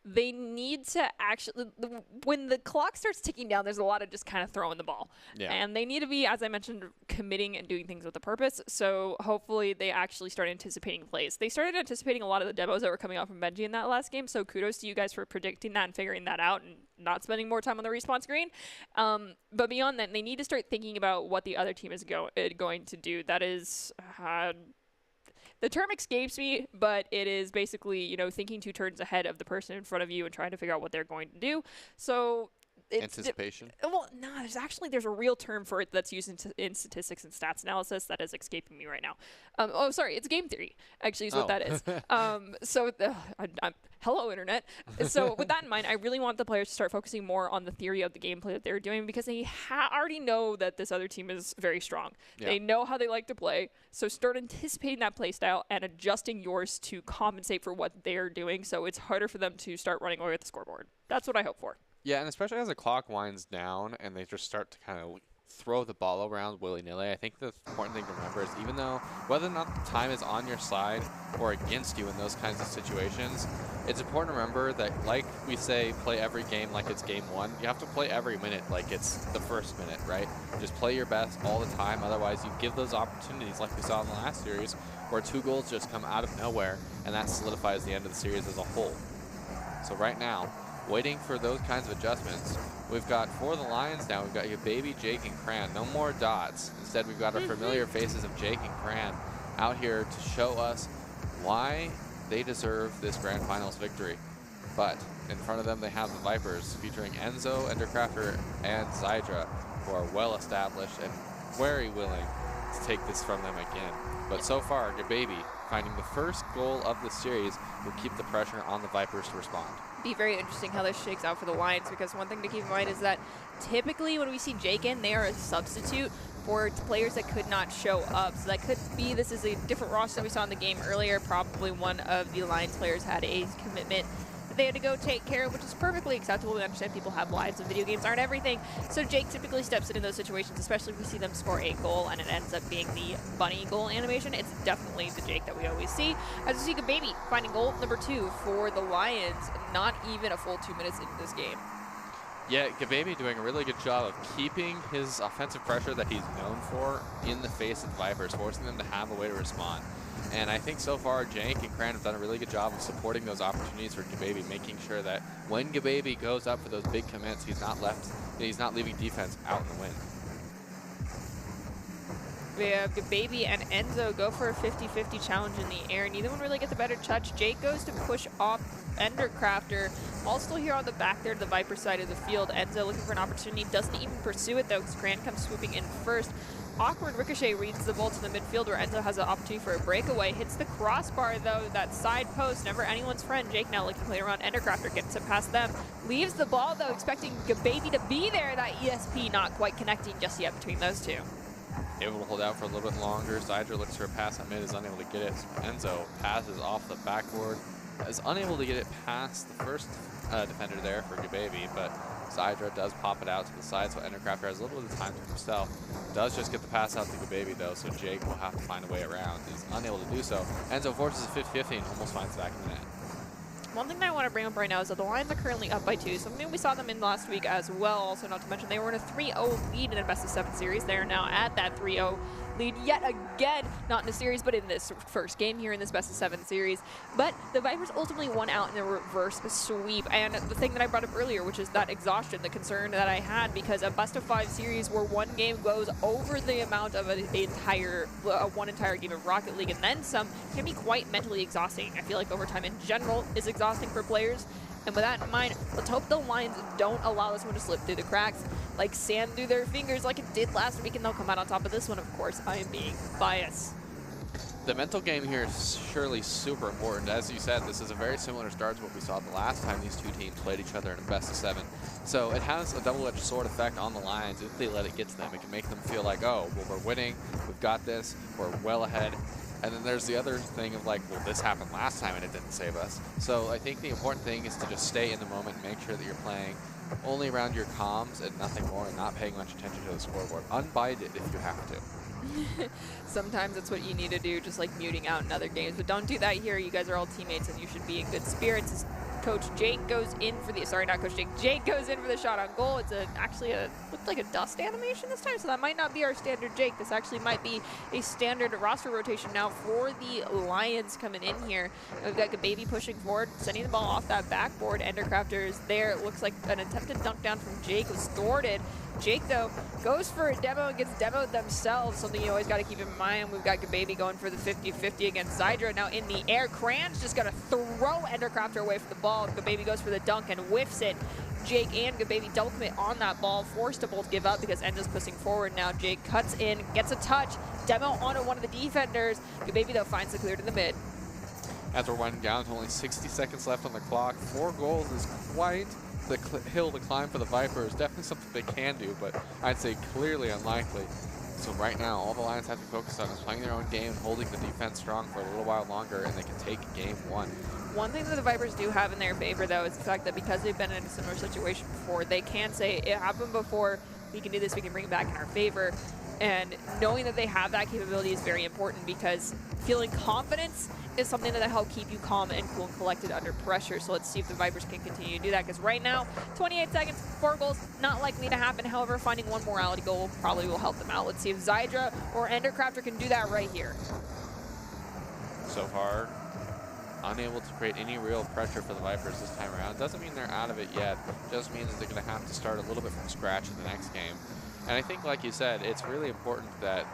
they need to actually, when the clock starts ticking down, there's a lot of just kind of throwing the ball. Yeah. And they need to be, as I mentioned, committing and doing things with a purpose. So hopefully they actually start anticipating plays. They started anticipating a lot of the demos that were coming out from Benji in that last game. So kudos to you guys for predicting that and figuring that out and not spending more time on the respawn screen. But beyond that, they need to start thinking about what the other team is going to do. That is... the term escapes me, but it is basically, you know, thinking 2 turns ahead of the person in front of you and trying to figure out what they're going to do. So it's anticipation? Well, no, there's a real term for it that's used in statistics and stats analysis that is escaping me right now. It's game theory, actually, is what that is. Hello, Internet. So with that in mind, I really want the players to start focusing more on the theory of the gameplay that they're doing, because they already know that this other team is very strong. Yeah. They know how they like to play, so start anticipating that play style and adjusting yours to compensate for what they're doing, so it's harder for them to start running away with the scoreboard. That's what I hope for. Yeah, and especially as the clock winds down and they just start to kind of throw the ball around willy-nilly, I think the important thing to remember is, even though whether or not the time is on your side or against you in those kinds of situations, it's important to remember that, like we say, play every game like it's game 1. You have to play every minute like it's the first minute, right? Just play your best all the time. Otherwise, you give those opportunities like we saw in the last series where 2 goals just come out of nowhere, and that solidifies the end of the series as a whole. So right now, waiting for those kinds of adjustments. We've got, for the Lions now, we've got your baby Jake and Cran. No more dots. Instead, we've got our familiar faces of Jake and Cran out here to show us why they deserve this Grand Finals victory. But in front of them, they have the Vipers, featuring Enzo, Endercrafter, and Zydra, who are well established and very willing to take this from them again. But so far, Gababy, finding the first goal of the series, will keep the pressure on the Vipers to respond. Be very interesting how this shakes out for the Lions, because one thing to keep in mind is that typically when we see Jake in, they are a substitute for players that could not show up. So that could be, this is a different roster than we saw in the game earlier. Probably one of the Lions players had a commitment that they had to go take care of, which is perfectly acceptable. We understand people have lives and video games aren't everything. So Jake typically steps in those situations, especially if we see them score a goal and it ends up being the bunny goal animation. It's definitely the Jake that we always see. As we see Gababy finding goal number 2 for the Lions, not even a full 2 minutes into this game. Yeah, Gababy doing a really good job of keeping his offensive pressure that he's known for in the face of the Vipers, forcing them to have a way to respond. And I think so far, Jake and Cran have done a really good job of supporting those opportunities for Gababy, making sure that when Gababy goes up for those big commits, he's not leaving defense out in the wind. We have Gababy and Enzo go for a 50-50 challenge in the air. Neither one really gets a better touch. Jake goes to push off Endercrafter. All still here on the back there to the Viper side of the field. Enzo looking for an opportunity. Doesn't even pursue it, though, because Grant comes swooping in first. Awkward ricochet reads the ball to the midfield where Enzo has an opportunity for a breakaway. Hits the crossbar, though, that side post. Never anyone's friend. Jake now looking to play around. Endercrafter gets it past them. Leaves the ball, though, expecting Gababy to be there. That ESP not quite connecting just yet between those two. Able to hold out for a little bit longer. Zydra looks for a pass at mid, is unable to get it. Enzo passes off the backboard. is unable to get it past the first defender there for Gababy, but Zydra does pop it out to the side, so Endercrafter has a little bit of time to himself. Does just get the pass out to Gababy though, so Jake will have to find a way around. He's unable to do so. Enzo forces a 50-50 and almost finds the back of the net. One thing that I want to bring up right now is that the Lions are currently up by 2. Something we saw them in last week as well. Also, not to mention, they were in a 3-0 lead in a best-of-7 series. They are now at that 3-0 lead yet again, not in a series, but in this first game here in this best-of-7 series. But the Vipers ultimately won out in a reverse sweep. And the thing that I brought up earlier, which is that exhaustion, the concern that I had, because a best-of-5 series where one game goes over the amount of one entire game of Rocket League and then some can be quite mentally exhausting. I feel like overtime in general is exhausting for players. And with that in mind, let's hope the Lions don't allow this one to slip through the cracks like sand through their fingers like it did last week, and they'll come out on top of this one, of course. I am being biased. The mental game here is surely super important. As you said, this is a very similar start to what we saw the last time these two teams played each other in a best-of-7. So it has a double-edged sword effect on the Lions if they let it get to them. It can make them feel like, oh, well, we're winning, we've got this, we're well ahead. And then there's the other thing of like, well, this happened last time and it didn't save us. So I think the important thing is to just stay in the moment and make sure that you're playing only around your comms and nothing more, and not paying much attention to the scoreboard. Unbind it if you have to. Sometimes that's what you need to do, just like muting out in other games. But don't do that here. You guys are all teammates and you should be in good spirits. Coach Jake goes in for the, sorry, not Coach Jake. Jake goes in for the shot on goal. It's actually looked like a dust animation this time, so that might not be our standard Jake. This actually might be a standard roster rotation now for the Lions coming in here. We've got Gababy pushing forward, sending the ball off that backboard. Endercrafter is there. It looks like an attempted dunk down from Jake was thwarted. Jake, though, goes for a demo and gets demoed themselves, something you always got to keep in mind. We've got Gababy going for the 50-50 against Zydra. Now in the air, Cran's just going to throw Endercrafter away from the ball. Gababy goes for the dunk and whiffs it. Jake and Gababy double commit on that ball, forced to both give up because Enzo's pushing forward now. Jake cuts in, gets a touch, demo onto one of the defenders. Gababy, though, finds the clear to the mid. As we're winding down to only 60 seconds left on the clock, 4 goals is quite the hill to climb for the Vipers. Definitely something they can do, but I'd say clearly unlikely. So right now, all the Lions have to focus on is playing their own game and holding the defense strong for a little while longer, and they can take game 1. One thing that the Vipers do have in their favor, though, is the fact that because they've been in a similar situation before, they can say, it happened before, we can do this, we can bring it back in our favor. And knowing that they have that capability is very important, because feeling confidence is something that helps keep you calm and cool and collected under pressure. So let's see if the Vipers can continue to do that, because right now, 28 seconds, 4 goals, not likely to happen. However, finding one morality goal probably will help them out. Let's see if Zydra or Endercrafter can do that right here. So far, unable to create any real pressure for the Vipers this time around. Doesn't mean they're out of it yet. Just means they're going to have to start a little bit from scratch in the next game. And I think, like you said, it's really important that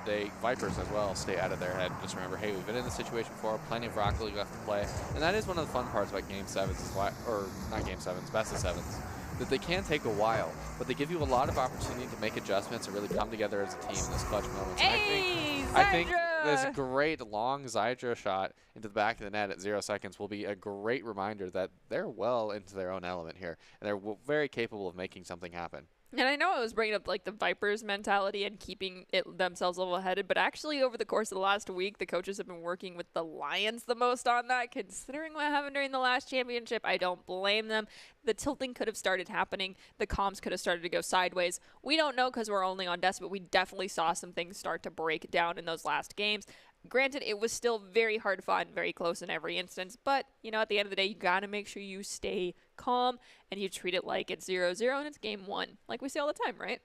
Vipers as well, stay out of their head. Just remember, hey, we've been in this situation before, plenty of Rocket League left to play. And that is one of the fun parts about Game 7s, is why, or not Game 7s, Best of 7s, that they can take a while, but they give you a lot of opportunity to make adjustments and really come together as a team in those clutch moments. Hey, I think this great long Zydra shot into the back of the net at 0 seconds will be a great reminder that they're well into their own element here, and they're very capable of making something happen. And I know I was bringing up like the Vipers mentality and keeping it themselves level-headed, but actually over the course of the last week, the coaches have been working with the Lions the most on that. Considering what happened during the last championship, I don't blame them. The tilting could have started happening. The comms could have started to go sideways. We don't know because we're only on desk, but we definitely saw some things start to break down in those last games. Granted, it was still very hard fought and very close in every instance, but, you know, at the end of the day, you got to make sure you stay calm and you treat it like it's 0-0 and it's game 1, like we say all the time, right?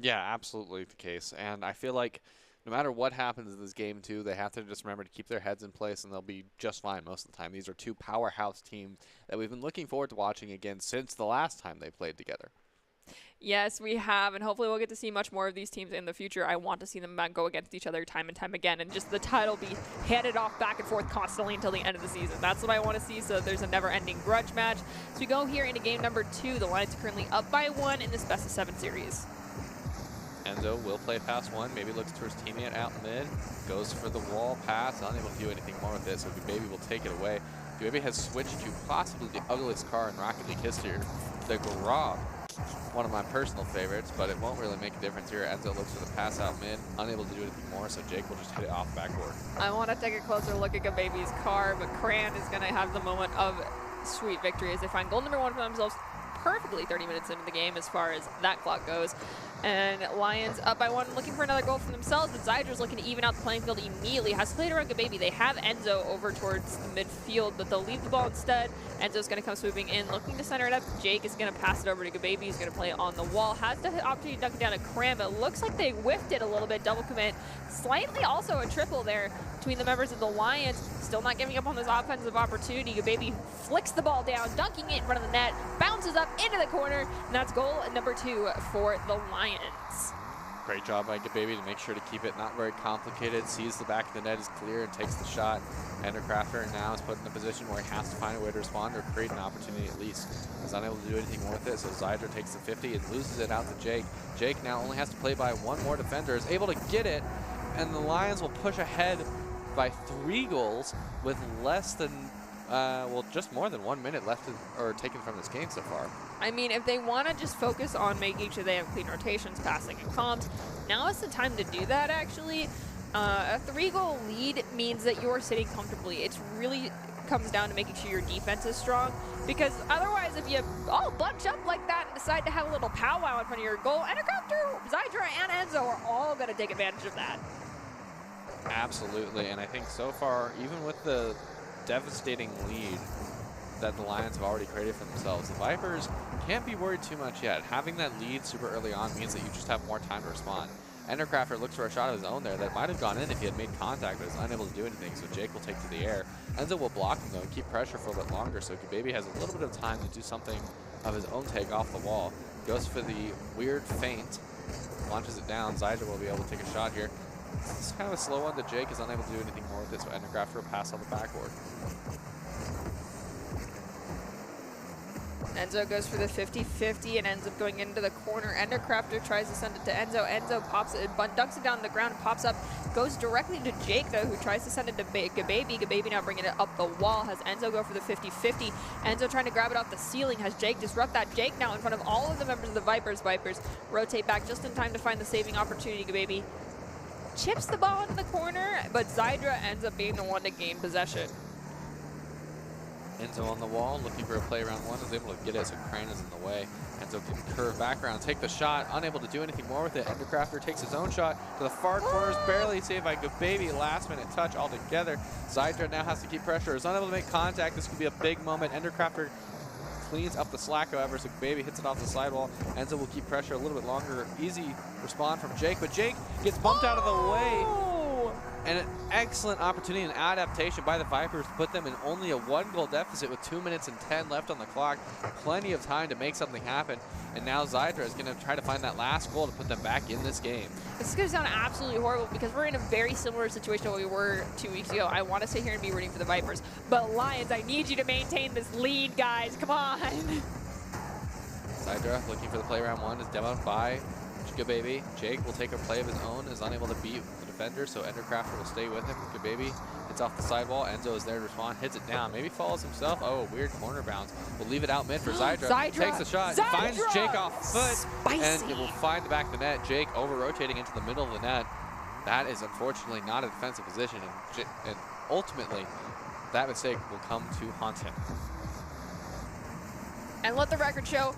Yeah, absolutely the case. And I feel like no matter what happens in this game 2, they have to just remember to keep their heads in place and they'll be just fine most of the time. These are 2 powerhouse teams that we've been looking forward to watching again since the last time they played together. Yes, we have, and hopefully we'll get to see much more of these teams in the future. I want to see them go against each other time and time again, and just the title be handed off back and forth constantly until the end of the season. That's what I want to see, so there's a never-ending grudge match. So we go here into game number 2. The Lions are currently up by 1 in this best-of-7 series. Enzo will play pass 1, maybe looks to his teammate out mid, goes for the wall pass, unable to do anything more with it, so Gababy will take it away. Gababy has switched to possibly the ugliest car in Rocket League history, the Garab. one of my personal favorites, but it won't really make a difference here. Enzo looks for the pass out mid, unable to do anything more, so Jake will just hit it off backboard. I want to take a closer look at Gababy's car, but Cran is going to have the moment of sweet victory as they find goal number 1 for themselves perfectly 30 minutes into the game as far as that clock goes. And Lions up by 1, looking for another goal for themselves, but Zydra's looking to even out the playing field immediately. Has played around Gababy. They have Enzo over towards the midfield, but they'll leave the ball instead. Enzo's going to come swooping in, looking to center it up. Jake is going to pass it over to Gababy. He's going to play it on the wall. Has the opportunity to dunk it down to Cram, but it looks like they whiffed it a little bit. Double commit. Slightly also a triple there between the members of the Lions. Still not giving up on this offensive opportunity. Gababy flicks the ball down, dunking it in front of the net, bounces up into the corner, and that's goal number 2 for the Lions. Great job by Gababy to make sure to keep it not very complicated. Sees the back of the net is clear and takes the shot. Endercrafter now is put in a position where he has to find a way to respond or create an opportunity at least. He's unable to do anything more with it, so Zydra takes the 50 and loses it out to Jake. Jake now only has to play by 1 more defender, is able to get it, and the Lions will push ahead by 3 goals with less than, well, just more than 1 minute left or taken from this game so far. I mean, if they want to just focus on making sure they have clean rotations, passing, and comms, now is the time to do that, actually. A 3-goal lead means that you're sitting comfortably. It really comes down to making sure your defense is strong, because otherwise, if you all bunch up like that and decide to have a little powwow in front of your goal, Endercrafter, Zydra, and Enzo are all going to take advantage of that. Absolutely, and I think so far, even with the devastating lead that the Lions have already created for themselves, the Vipers can't be worried too much yet. Having that lead super early on means that you just have more time to respond. Endercrafter looks for a shot of his own there that might have gone in if he had made contact, but is unable to do anything, so Jake will take to the air. Enzo will block him though and keep pressure for a bit longer, so Gababy has a little bit of time to do something of his own take off the wall. Goes for the weird feint, launches it down. Zydra will be able to take a shot here. It's kind of a slow one that Jake is unable to do anything more with it, so Endercrafter will pass on the backboard. Enzo goes for the 50-50 and ends up going into the corner. Endercrafter tries to send it to Enzo. Enzo pops it, dunks it down to the ground, pops up, goes directly to Jake, though, who tries to send it to Gababy. Gababy now bringing it up the wall, has Enzo go for the 50-50. Enzo trying to grab it off the ceiling, has Jake disrupt that. Jake now in front of all of the members of the Vipers. Vipers rotate back just in time to find the saving opportunity. Gababy chips the ball into the corner, but Zydra ends up being the one to gain possession. Enzo on the wall, looking for a play around 1, is able to get it, so Crane is in the way. Enzo can curve back around, take the shot, unable to do anything more with it. Endercrafter takes his own shot to the far corners, barely saved by Gababy, last minute touch altogether. Zydra now has to keep pressure, is unable to make contact. This could be a big moment. Endercrafter cleans up the slack, however, so Gababy hits it off the sidewall. Enzo will keep pressure a little bit longer. Easy respond from Jake, but Jake gets bumped out of the way. And an excellent opportunity and adaptation by the Vipers to put them in only a 1-goal deficit with 2 minutes and 10 left on the clock. Plenty of time to make something happen. And now Zydra is going to try to find that last goal to put them back in this game. This is going to sound absolutely horrible because we're in a very similar situation to what we were 2 weeks ago. I want to sit here and be rooting for the Vipers. But Lions, I need you to maintain this lead, guys. Come on. Zydra looking for the play around 1 is demoed by Gababy. Jake will take a play of his own, is unable to beat the defender, so Endercrafter will stay with him. Gababy hits off the sidewall. Enzo is there to respond, hits it down, maybe follows himself. Oh, weird corner bounce. We'll leave it out mid for Zydra. Takes the shot, finds Jake off foot, and it will find the back of the net. Jake over-rotating into the middle of the net. That is unfortunately not a defensive position, and ultimately, that mistake will come to haunt him. And let the record show,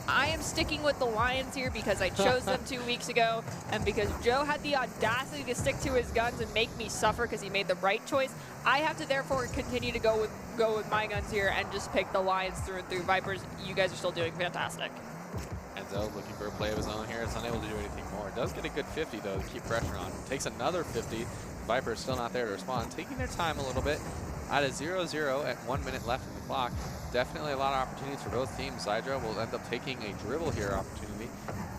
I am sticking with the Lions here because I chose them 2 weeks ago, and because Joe had the audacity to stick to his guns and make me suffer because he made the right choice. I have to therefore continue to go with my guns here and just pick the Lions through and through. Vipers, you guys are still doing fantastic. Enzo looking for a play of his own here. It's unable to do anything more. Does get a good 50 though to keep pressure on. Takes another 50. Vipers still not there to respond. Taking their time a little bit. At a 0-0 at 1 minute left in the clock. Definitely a lot of opportunities for both teams. Zydra will end up taking a dribble here opportunity.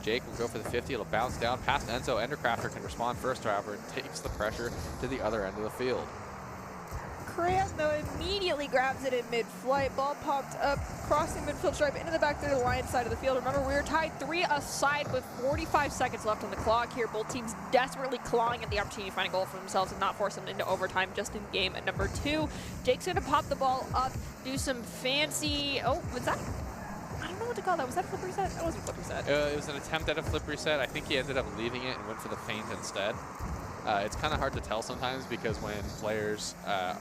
Jake will go for the 50. It'll bounce down past Enzo. Endercrafter can respond first, however, and takes the pressure to the other end of the field. Cram, though, immediately grabs it in mid-flight. Ball popped up, crossing midfield stripe into the back through the Lions side of the field. Remember, we were tied 3-aside with 45 seconds left on the clock here. Both teams desperately clawing at the opportunity to find a goal for themselves and not force them into overtime just in game at number 2. Jake's going to pop the ball up, do some fancy... Oh, was that... I don't don't know what to call that. Was that a flip reset? That wasn't a flip reset. It was an attempt at a flip reset. I think he ended up leaving it and went for the feint instead. It's kind of hard to tell sometimes because when players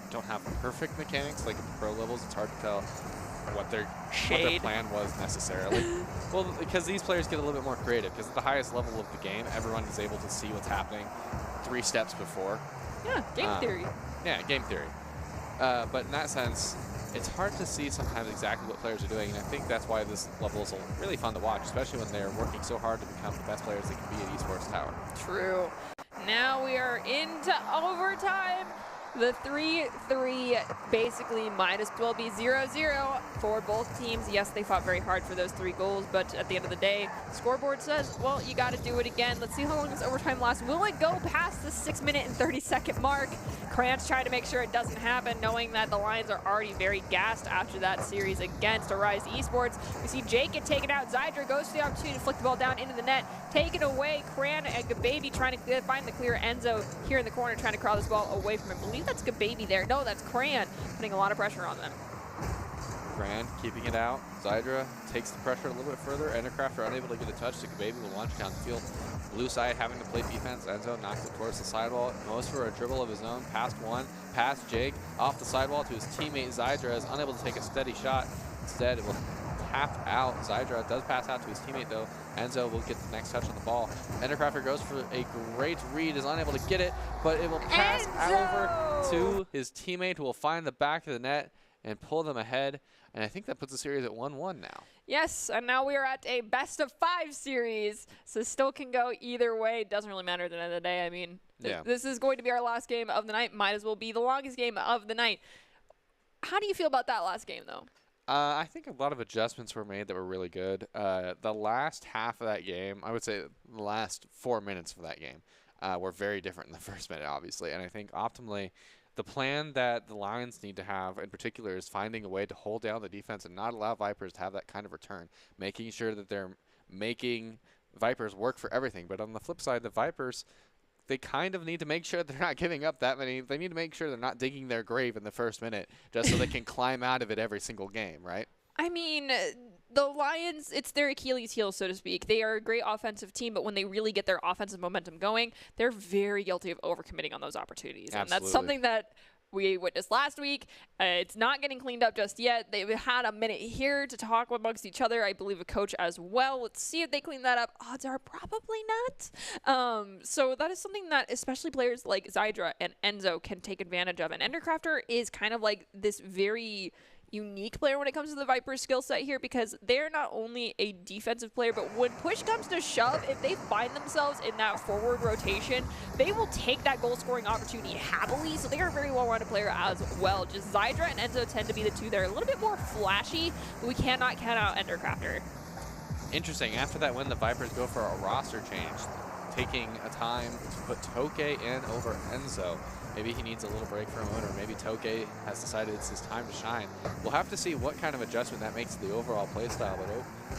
don't have perfect mechanics, like at the pro levels, it's hard to tell what their plan was necessarily. Well, because these players get a little bit more creative, because at the highest level of the game, everyone is able to see what's happening 3 steps before. Yeah, game theory. Yeah, game theory. But in that sense, it's hard to see sometimes exactly what players are doing, and I think that's why this level is really fun to watch, especially when they're working so hard to become the best players they can be at Esports Tower. True. Now we are into overtime. The 3-3 basically might as well be 0-0 for both teams. Yes, they fought very hard for those 3 goals, but at the end of the day, scoreboard says, well, you got to do it again. Let's see how long this overtime lasts. Will it go past the 6-minute and 30-second mark? Cran's trying to make sure it doesn't happen, knowing that the Lions are already very gassed after that series against Arise Esports. We see Jake get taken out. Zydra goes for the opportunity to flick the ball down into the net. Taken away. Cran and Gababy trying to find the clear. Enzo here in the corner trying to crawl this ball away from him. I believe that's Gababy there. No, that's Cran, putting a lot of pressure on them. Cran keeping it out. Zydra takes the pressure a little bit further. Endercraft are unable to get a touch. So Gababy will launch down the field. Blue side having to play defense. Enzo knocks it towards the sidewall. Goes for a dribble of his own. Past one. Past Jake. Off the sidewall to his teammate Zydra. Is unable to take a steady shot. Instead, it will tap out. Zydra does pass out to his teammate though. Enzo will get the next touch on the ball. Endercrafter goes for a great read. Is unable to get it, but it will pass over to his teammate who will find the back of the net and pull them ahead. And I think that puts the series at 1-1 now. Yes, and now we are at a best-of-5 series, so still can go either way. It doesn't really matter at the end of the day. I mean, this is going to be our last game of the night. Might as well be the longest game of the night. How do you feel about that last game, though? I think a lot of adjustments were made that were really good. The last half of that game, I would say the last 4 minutes of that game, were very different in the first minute, obviously. And I think optimally, the plan that the Lions need to have in particular is finding a way to hold down the defense and not allow Vipers to have that kind of return, making sure that they're making Vipers work for everything. But on the flip side, the Vipers, they kind of need to make sure they're not giving up that many. They need to make sure they're not digging their grave in the first minute just so they can climb out of it every single game, right? I mean, the Lions, it's their Achilles heel, so to speak. They are a great offensive team, but when they really get their offensive momentum going, they're very guilty of overcommitting on those opportunities. Absolutely. And that's something that we witnessed last week. It's not getting cleaned up just yet. They've had a minute here to talk amongst each other. I believe a coach as well. Let's see if they clean that up. Odds are probably not. So that is something that especially players like Zydra and Enzo can take advantage of. And Endercrafter is kind of like this very unique player when it comes to the Vipers skill set here, because they're not only a defensive player, but when push comes to shove, if they find themselves in that forward rotation, they will take that goal scoring opportunity happily. So they are a very well-rounded player as well. Just Zydra and Enzo tend to be the two that are a little bit more flashy, but we cannot count out Endercrafter. Interesting. After that win, the Vipers go for a roster change, taking a time to put Toke in over Enzo. Maybe he needs a little break from it, or maybe Toke has decided it's his time to shine. We'll have to see what kind of adjustment that makes to the overall playstyle, but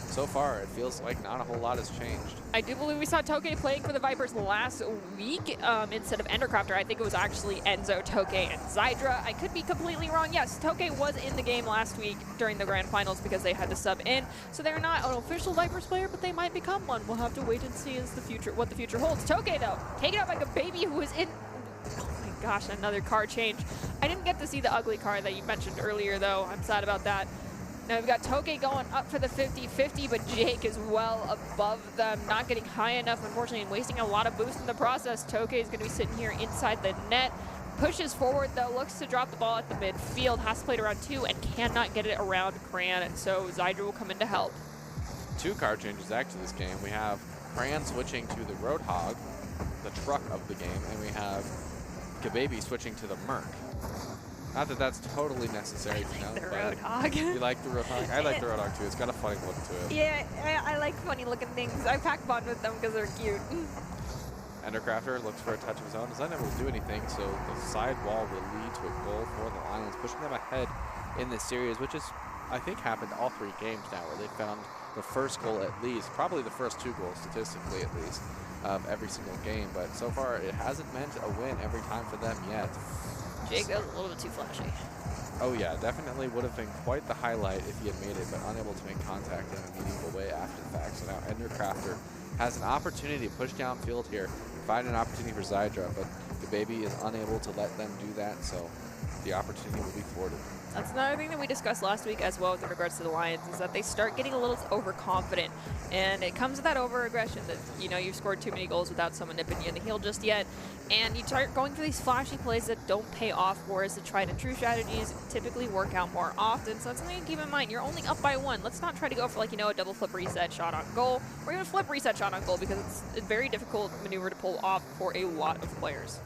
so far it feels like not a whole lot has changed. I do believe we saw Toke playing for the Vipers last week instead of Endercrafter. I think it was actually Enzo, Toke, and Zydra. I could be completely wrong. Yes, Toke was in the game last week during the Grand Finals because they had to sub in. So they're not an official Vipers player, but they might become one. We'll have to wait and see as what the future holds. Toke, though, taken out like a baby who was in... Gosh, another car change. I didn't get to see the ugly car that you mentioned earlier, though. I'm sad about that. Now we've got Toke going up for the 50-50, but Jake is well above them, not getting high enough, unfortunately, and wasting a lot of boost in the process. Toke is going to be sitting here inside the net. Pushes forward, though, looks to drop the ball at the midfield, has to play it around 2, and cannot get it around Cran, and so Zydra will come in to help. 2 car changes actually this game. We have Cran switching to the Roadhog, the truck of the game, and we have Gababy switching to the Merc. Not that that's totally necessary to know. The Roadhog. You like the Roadhog? I like the Roadhog too. It's got a funny look to it. Yeah, I like funny looking things. I pack bond with them because they're cute. Endercrafter looks for a touch of his own. Does not able to do anything, so the side wall will lead to a goal for the Lions, pushing them ahead in this series, which is, I think, happened all 3 games now, where they found the first goal at least, probably the first 2 goals statistically at least, of every single game, but so far it hasn't meant a win every time for them yet. Jake, that was a little bit too flashy. Oh yeah, definitely would have been quite the highlight if he had made it, but unable to make contact in a meaningful way after the fact. So now Ender Crafter has an opportunity to push downfield here, find an opportunity for Zydra, but the baby is unable to let them do that, so the opportunity will be thwarted. That's another thing that we discussed last week as well with regards to the Lions, is that they start getting a little overconfident. And it comes with that over-aggression that, you know, you've scored too many goals without someone nipping you in the heel just yet. And you start going for these flashy plays that don't pay off, whereas the tried and true strategies typically work out more often. So that's something to keep in mind. You're only up by 1. Let's not try to go for, like, you know, a double flip reset shot on goal, or even a flip reset shot on goal, because it's a very difficult maneuver to pull off for a lot of players.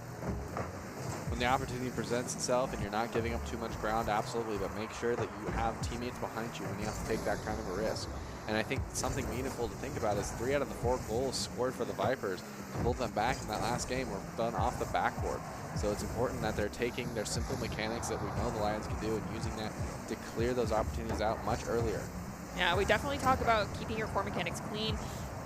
When the opportunity presents itself and you're not giving up too much ground, absolutely, but make sure that you have teammates behind you when you have to take that kind of a risk. And I think something meaningful to think about is 3 out of the 4 goals scored for the Vipers to pull them back in that last game were done off the backboard. So it's important that they're taking their simple mechanics that we know the Lions can do and using that to clear those opportunities out much earlier. Yeah, we definitely talk about keeping your core mechanics clean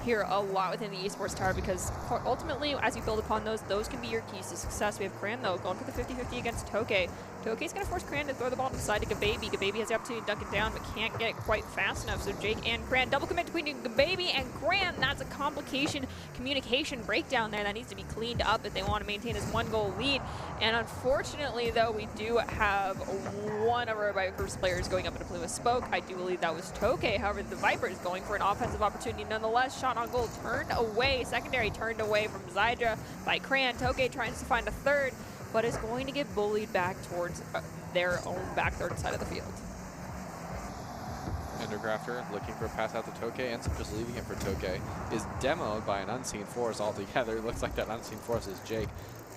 here a lot within the Esports Tower, because ultimately, as you build upon those can be your keys to success. We have Cran, though, going for the 50-50 against Toke. Toke's going to force Cran to throw the ball to the side to Gababy. Gababy has the opportunity to dunk it down, but can't get it quite fast enough. So Jake and Cran, double commit between Gababy and Cran. That's a communication breakdown there that needs to be cleaned up if they want to maintain this 1-goal lead. And unfortunately, though, we do have one of our Vipers players going up in a plume of smoke. I do believe that was Toke. However, the Vipers going for an offensive opportunity nonetheless. Shot on goal turned away. Secondary turned away from Zydra by Cran. Toke tries to find a third, but is going to get bullied back towards their own back third side of the field. Endercrafter looking for a pass out to Toke, ends up just leaving it for Toke. Is demoed by an unseen force altogether. It looks like that unseen force is Jake.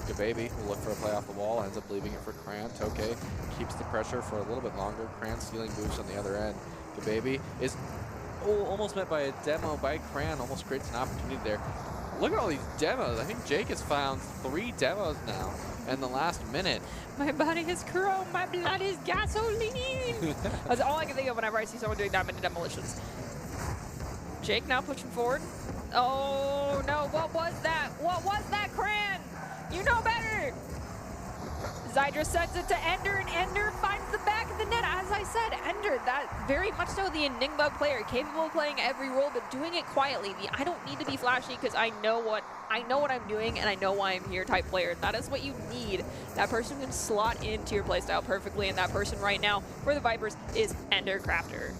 Gababy will look for a play off the wall, ends up leaving it for Cran. Toke keeps the pressure for a little bit longer. Cran stealing boost on the other end. Gababy is almost met by a demo by Cran, almost creates an opportunity there. Look at all these demos. I think Jake has found 3 demos now in the last minute. My body is chrome, my blood is gasoline. That's all I can think of whenever I see someone doing that many demolitions. Jake now pushing forward. Oh no, what was that? What was that, Cran? You know better. Zydra sends it to Ender, and Ender finds the back of the net. As I said, Ender, that very much so the Enigma player, capable of playing every role, but doing it quietly. I don't need to be flashy because I know what I'm doing and I know why I'm here type player. That is what you need. That person can slot into your playstyle perfectly, and that person right now for the Vipers is Ender Crafter.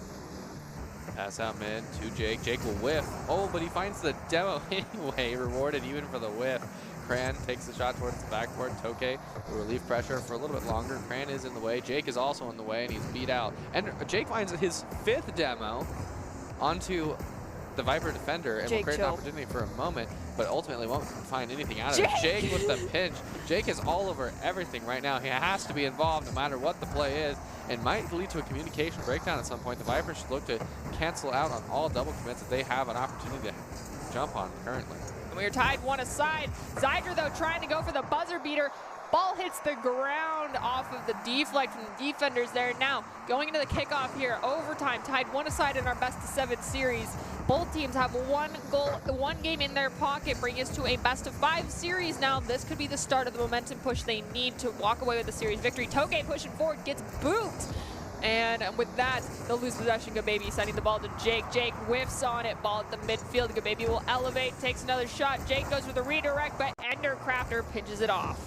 Pass out mid to Jake. Jake will whiff. Oh, but he finds the demo anyway, rewarded even for the whiff. Cran takes the shot towards the backboard. Toke will relieve pressure for a little bit longer. Cran is in the way. Jake is also in the way, and he's beat out. And Jake finds his 5th demo onto the Viper defender and will create an opportunity for a moment, but ultimately won't find anything out of it. Jake with the pinch. Jake is all over everything right now. He has to be involved no matter what the play is, and might lead to a communication breakdown at some point. The Vipers should look to cancel out on all double commits that they have an opportunity to jump on currently. And we are tied 1 aside. Zydra, though, trying to go for the buzzer beater. Ball hits the ground off of the deflect from the defenders there. Now, going into the kickoff here, overtime, tied 1 aside in our best-of-7 series. Both teams have 1 goal, 1 game in their pocket, bringing us to a best-of-5 series now. This could be the start of the momentum push they need to walk away with the series victory. Toke pushing forward, gets booped. And with that, they'll lose possession. Gababy sending the ball to Jake. Jake whiffs on it. Ball at the midfield. Gababy will elevate, takes another shot. Jake goes for the redirect, but Ender Crafter pinches it off.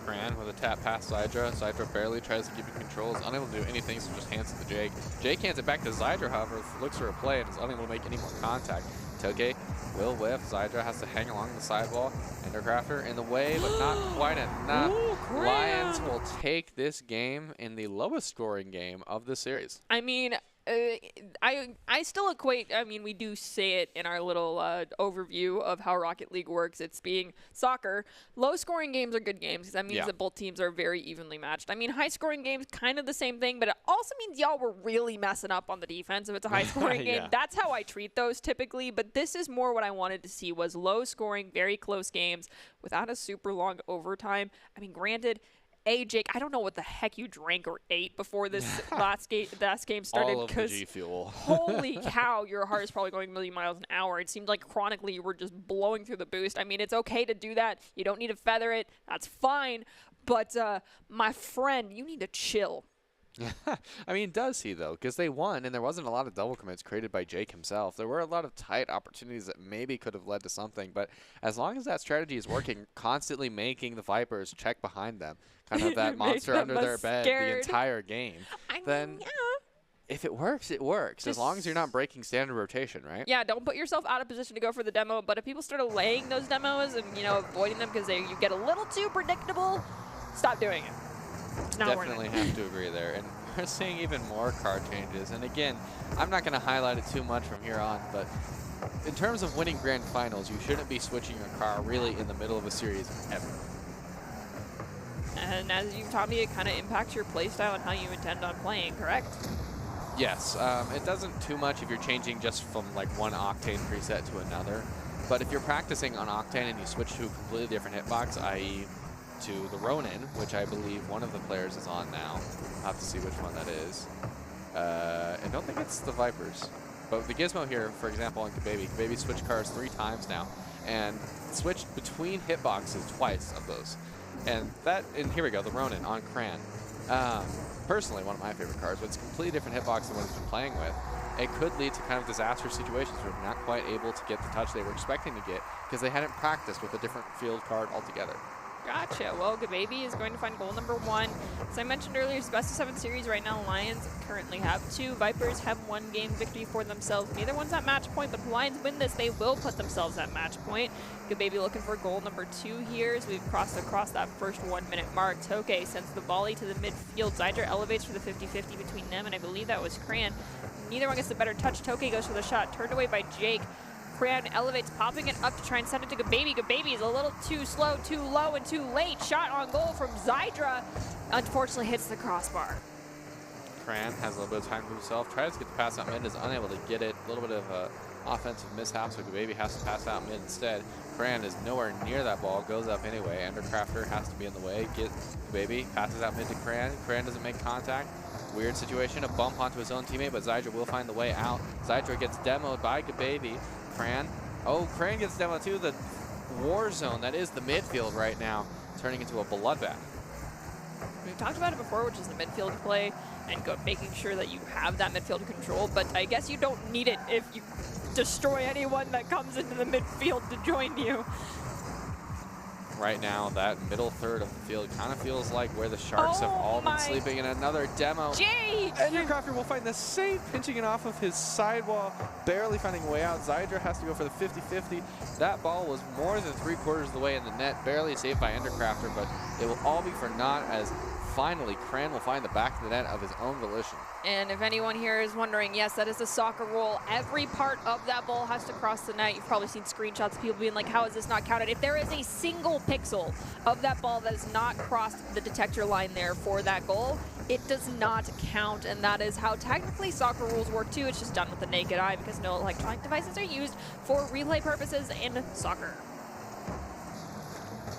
Cran with a tap past Zydra. Zydra barely tries to keep it control. Is unable to do anything, so just hands it to Jake. Jake hands it back to Zydra, however, looks for a play and is unable to make any more contact. Toke will whiff. Zydra has to hang along the sidewall. Endercrafter in the way, but not quite enough. Ooh, Lions will take this game in the lowest scoring game of the series. I mean, I still equate, I mean, we do say it in our little overview of how Rocket League works. It's being soccer. Low-scoring games are good games because that means that both teams are very evenly matched. I mean, high-scoring games, kind of the same thing, but it also means y'all were really messing up on the defense if it's a high-scoring game. That's how I treat those typically, but this is more what I wanted to see was low-scoring, very close games without a super long overtime. I mean, granted, Jake, I don't know what the heck you drank or ate before this last game started. All of the G Fuel. Holy cow, your heart is probably going a million miles an hour. It seemed like chronically you were just blowing through the boost. I mean, it's okay to do that. You don't need to feather it. That's fine. But my friend, you need to chill. I mean, does he, though? Because they won, and there wasn't a lot of double commits created by Jake himself. There were a lot of tight opportunities that maybe could have led to something, but as long as that strategy is working, constantly making the Vipers check behind them, kind of that monster under their bed the entire game, then if it works, it works. As long as you're not breaking standard rotation, right? Yeah, don't put yourself out of position to go for the demo, but if people start laying those demos and, you know, avoiding them because you get a little too predictable, stop doing it. Definitely have to agree there. And we're seeing even more card changes. And again, I'm not going to highlight it too much from here on, but in terms of winning grand finals, you shouldn't be switching your car really in the middle of a series ever. And as you taught me, it kind of impacts your playstyle and how you intend on playing, correct? Yes, it doesn't too much if you're changing just from like one Octane preset to another. But if you're practicing on Octane and you switch to a completely different hitbox, i.e. to the Ronin, which I believe one of the players is on now. I'll have to see which one that is. I don't think it's the Vipers. But the Gizmo here, for example, on Kababy switched cars 3 times now, and switched between hitboxes twice of those. And here we go, the Ronin on Kran. Personally, one of my favorite cars, but it's a completely different hitbox than what he's been playing with. It could lead to kind of disastrous situations where they're not quite able to get the touch they were expecting to get because they hadn't practiced with a different field card altogether. Gotcha. Well, Gababy is going to find goal number 1. As I mentioned earlier, it's best of 7 series right now. Lions currently have 2. Vipers have 1 game victory for themselves. Neither one's at match point, but if the Lions win this, they will put themselves at match point. Gababy looking for goal number 2 here as we've crossed across that first 1-minute mark. Toke sends the volley to the midfield. Zydra elevates for the 50-50 between them, and I believe that was Kran. Neither one gets the better touch. Toke goes for the shot, turned away by Jake. Kran elevates, popping it up to try and send it to Gababy. Gababy is a little too slow, too low, and too late. Shot on goal from Zydra. Unfortunately hits the crossbar. Kran has a little bit of time to himself. Tries to get the pass out mid, is unable to get it. A little bit of a offensive mishap, so Gababy has to pass out mid instead. Kran is nowhere near that ball, goes up anyway. Endercrafter has to be in the way. Gababy passes out mid to Kran. Kran doesn't make contact. Weird situation, a bump onto his own teammate, but Zydra will find the way out. Zydra gets demoed by Gababy. Kran. Oh, Kran gets demoed too. The war zone that is the midfield right now, turning into a bloodbath. We've talked about it before, which is the midfield play and making sure that you have that midfield control, but I guess you don't need it if you destroy anyone that comes into the midfield to join you. Right now, that middle third of the field kind of feels like where the Sharks have all been sleeping in another demo. Jake! Endercrafter will find the save, pinching it off of his sidewall, barely finding a way out. Zydra has to go for the 50-50. That ball was more than 3/4 of the way in the net, barely saved by Endercrafter, but it will all be for naught as finally Kran will find the back of the net of his own volition. And if anyone here is wondering, yes, that is a soccer rule. Every part of that ball has to cross the net. You've probably seen screenshots of people being like, how is this not counted? If there is a single pixel of that ball that has not crossed the detector line there for that goal, it does not count. And that is how technically soccer rules work too. It's just done with the naked eye because no electronic devices are used for replay purposes in soccer.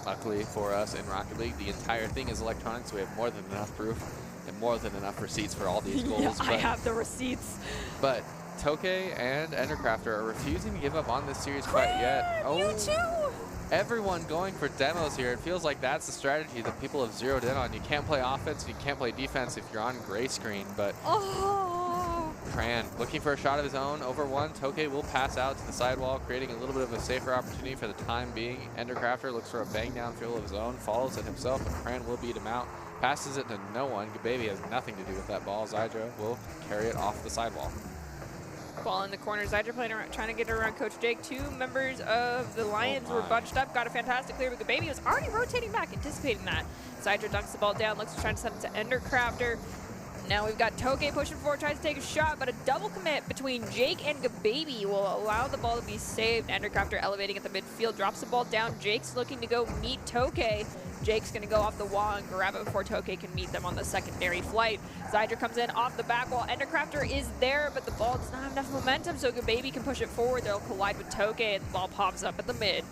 Luckily for us in Rocket League, the entire thing is electronic, so we have more than enough proof and more than enough receipts for all these goals. Yeah, I have the receipts. But Toke and Endercrafter are refusing to give up on this series quite yet. Oh, you too! Everyone going for demos here. It feels like that's the strategy that people have zeroed in on. You can't play offense, you can't play defense if you're on gray screen, but Kran looking for a shot of his own over one. Toke will pass out to the sidewall, creating a little bit of a safer opportunity for the time being. Endercrafter looks for a bang down field of his own, follows it himself, but Kran will beat him out. Passes it to no one. Gababy has nothing to do with that ball. Zydra will carry it off the sidewall. Ball in the corner. Zydra playing around, trying to get around Coach Jake. 2 members of the Lions were bunched up. Got a fantastic clear, but Gababy was already rotating back, anticipating that. Zydra dunks the ball down, looks to try to send it to Endercrafter. Now we've got Toke pushing forward, tries to take a shot, but a double commit between Jake and Gababy will allow the ball to be saved. Endercrafter elevating at the midfield, drops the ball down. Jake's looking to go meet Toke. Jake's going to go off the wall and grab it before Toke can meet them on the secondary flight. Zydra comes in off the back wall. Endercrafter is there, but the ball does not have enough momentum, so Gababy can push it forward. They'll collide with Toke, and the ball pops up at the mid.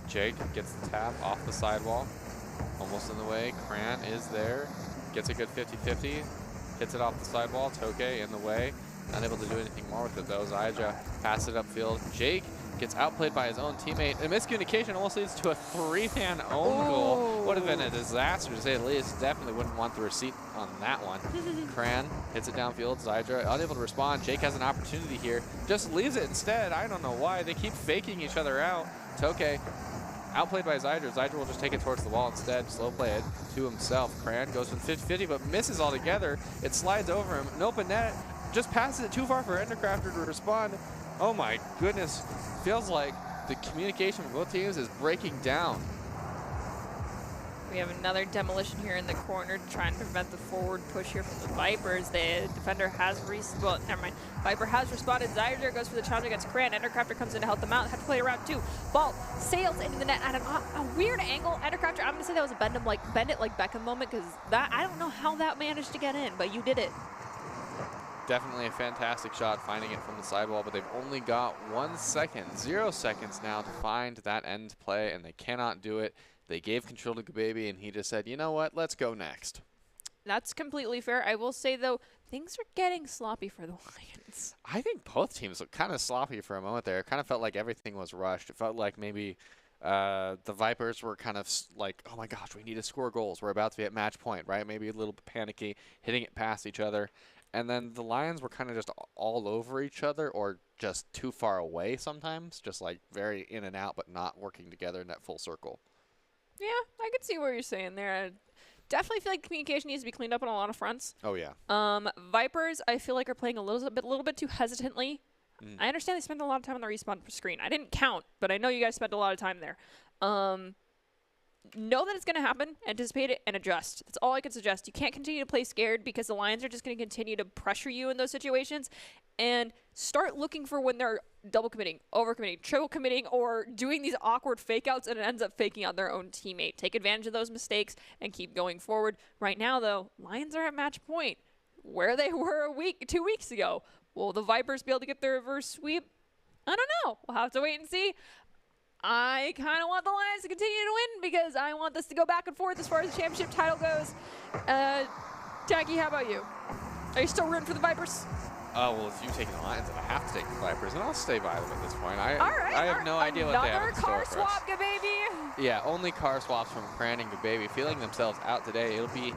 Jake gets the tap off the sidewall. Almost in the way. Kran is there. Gets a good 50-50. Hits it off the sidewall. Toke in the way. Unable to do anything more with it though. Zydra passes it upfield. Jake gets outplayed by his own teammate. A miscommunication almost leads to a 3-man own goal. Would have been a disaster to say the least. Definitely wouldn't want the receipt on that one. Cran hits it downfield. Zydra unable to respond. Jake has an opportunity here. Just leaves it instead. I don't know why. They keep faking each other out. Toke outplayed by Zydra. Zydra will just take it towards the wall instead. Slow play it to himself. Cran goes from 50-50 but misses altogether. It slides over him. An open net. Just passes it too far for Endercrafter to respond. Oh my goodness. Feels like the communication from both teams is breaking down. We have another demolition here in the corner to try and prevent the forward push here from the Vipers. The defender has Viper has responded. Zydra goes for the challenge against Cran. Endercrafter comes in to help them out. Have to play around two. Ball sails into the net at a weird angle. Endercrafter, I'm gonna say that was a bend it like Beckham moment, because that, I don't know how that managed to get in, but you did it. Definitely a fantastic shot finding it from the sidewall, but they've only got 1 second, 0 seconds now to find that end play, and they cannot do it. They gave control to Gababy, and he just said, you know what, let's go next. That's completely fair. I will say, though, things are getting sloppy for the Lions. I think both teams looked kind of sloppy for a moment there. It kind of felt like everything was rushed. It felt like maybe the Vipers were kind of like, oh my gosh, we need to score goals. We're about to be at match point, right? Maybe a little bit panicky, hitting it past each other. And then the Lions were kind of just all over each other, or just too far away sometimes, just like very in and out, but not working together in that full circle. Yeah, I could see what you're saying there. I definitely feel like communication needs to be cleaned up on a lot of fronts. Oh yeah. Vipers, I feel like, are playing a little bit too hesitantly. I understand they spend a lot of time on the respawn screen. I didn't count, but I know you guys spent a lot of time there. Know that it's going to happen, anticipate it, and adjust. That's all I can suggest. You can't continue to play scared, because the Lions are just going to continue to pressure you in those situations, and start looking for when they're double committing, over committing, triple committing, or doing these awkward fake outs, and it ends up faking out their own teammate. Take advantage of those mistakes and keep going forward. Right now, though, Lions are at match point, where they were 2 weeks ago. Will the Vipers be able to get their reverse sweep? I don't know. We'll have to wait and see. I kind of want the Lions to continue to win, because I want this to go back and forth as far as the championship title goes. Jackie, how about you? Are you still rooting for the Vipers? Well, if you take the Lions, then I have to take the Vipers, and I'll stay by them at this point. I have no idea what they have in store for us. Another car swap, Gababy. Yeah, only car swaps from Cran and Gababy, feeling themselves out today. It'll be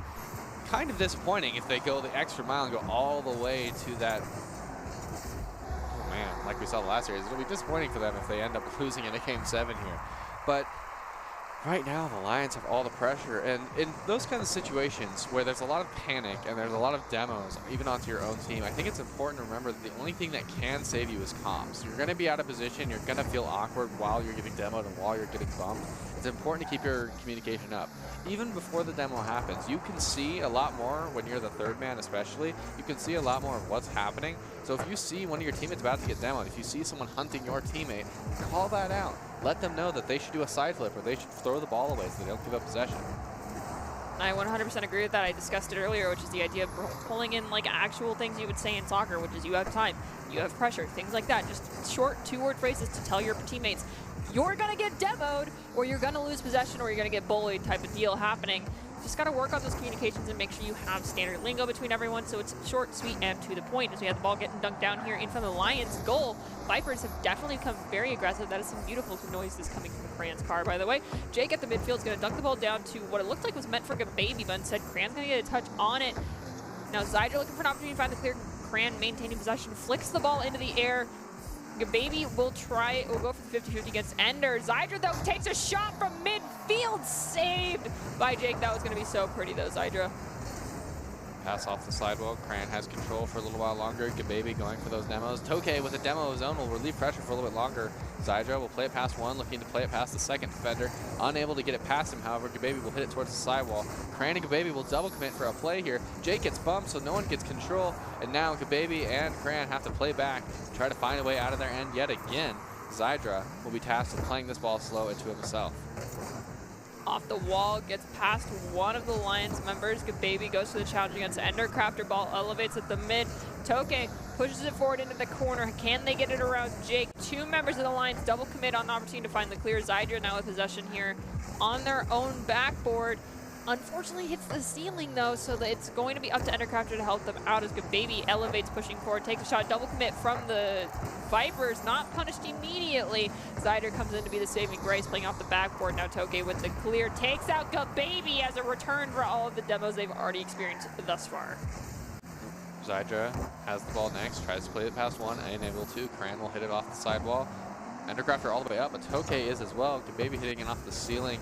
kind of disappointing if they go the extra mile and go all the way to that. Man, like we saw the last series, it'll be disappointing for them if they end up losing in a Game 7 here. But right now, the Lions have all the pressure, and in those kinds of situations where there's a lot of panic and there's a lot of demos, even onto your own team, I think it's important to remember that the only thing that can save you is comms. You're going to be out of position, you're going to feel awkward while you're getting demoed and while you're getting bumped. It's important to keep your communication up. Even before the demo happens, you can see a lot more when you're the third man especially. You can see a lot more of what's happening. So if you see one of your teammates about to get demoed, if you see someone hunting your teammate, call that out. Let them know that they should do a side flip, or they should throw the ball away so they don't give up possession. I 100% agree with that. I discussed it earlier, which is the idea of pulling in like actual things you would say in soccer, which is you have time, you have pressure, things like that. Just short 2-word phrases to tell your teammates, you're going to get demoed, or you're going to lose possession, or you're going to get bullied type of deal happening. Just got to work on those communications and make sure you have standard lingo between everyone, so it's short, sweet, and to the point. As we have the ball getting dunked down here in front of the Lions' goal, Vipers have definitely become very aggressive. That is some beautiful noises coming from Cran's car, by the way. Jake at the midfield is going to dunk the ball down to what it looked like was meant for Gababy, but instead Cran's going to get a touch on it. Now Zydra looking for an opportunity to find the clear. Cran maintaining possession, flicks the ball into the air. Gababy will go for the 50-50 against Ender. Zydra, though, takes a shot from midfield, saved by Jake. That was going to be so pretty, though, Zydra. Pass off the sidewalk. Cran has control for a little while longer. Gababy going for those demos. Toke with a demo of his own will relieve pressure for a little bit longer. Zydra will play it past one, looking to play it past the second defender. Unable to get it past him, however, Gababy will hit it towards the sidewall. Cran and Gababy will double commit for a play here. Jake gets bumped, so no one gets control. And now Gababy and Cran have to play back, try to find a way out of their end yet again. Zydra will be tasked with playing this ball slow into himself. Off the wall, gets past one of the Lions members. Gababy goes for the challenge against Ender. Crafter ball elevates at the mid. Toke pushes it forward into the corner. Can they get it around Jake? Two members of the Lions double commit on the opportunity to find the clear. Zydra now with possession here on their own backboard. Unfortunately hits the ceiling though, so that it's going to be up to Endercrafter to help them out as Baby elevates, pushing forward, takes a shot, double commit from the Vipers, not punished immediately. Zyder comes in to be the saving grace, playing off the backboard. Now Toke with the clear, takes out Baby as a return for all of the demos they've already experienced thus far. Zydra has the ball next, tries to play it past one, unable to. Cran will hit it off the sidewall. Endercrafter all the way up, but Toke is as well. Baby hitting it off the ceiling.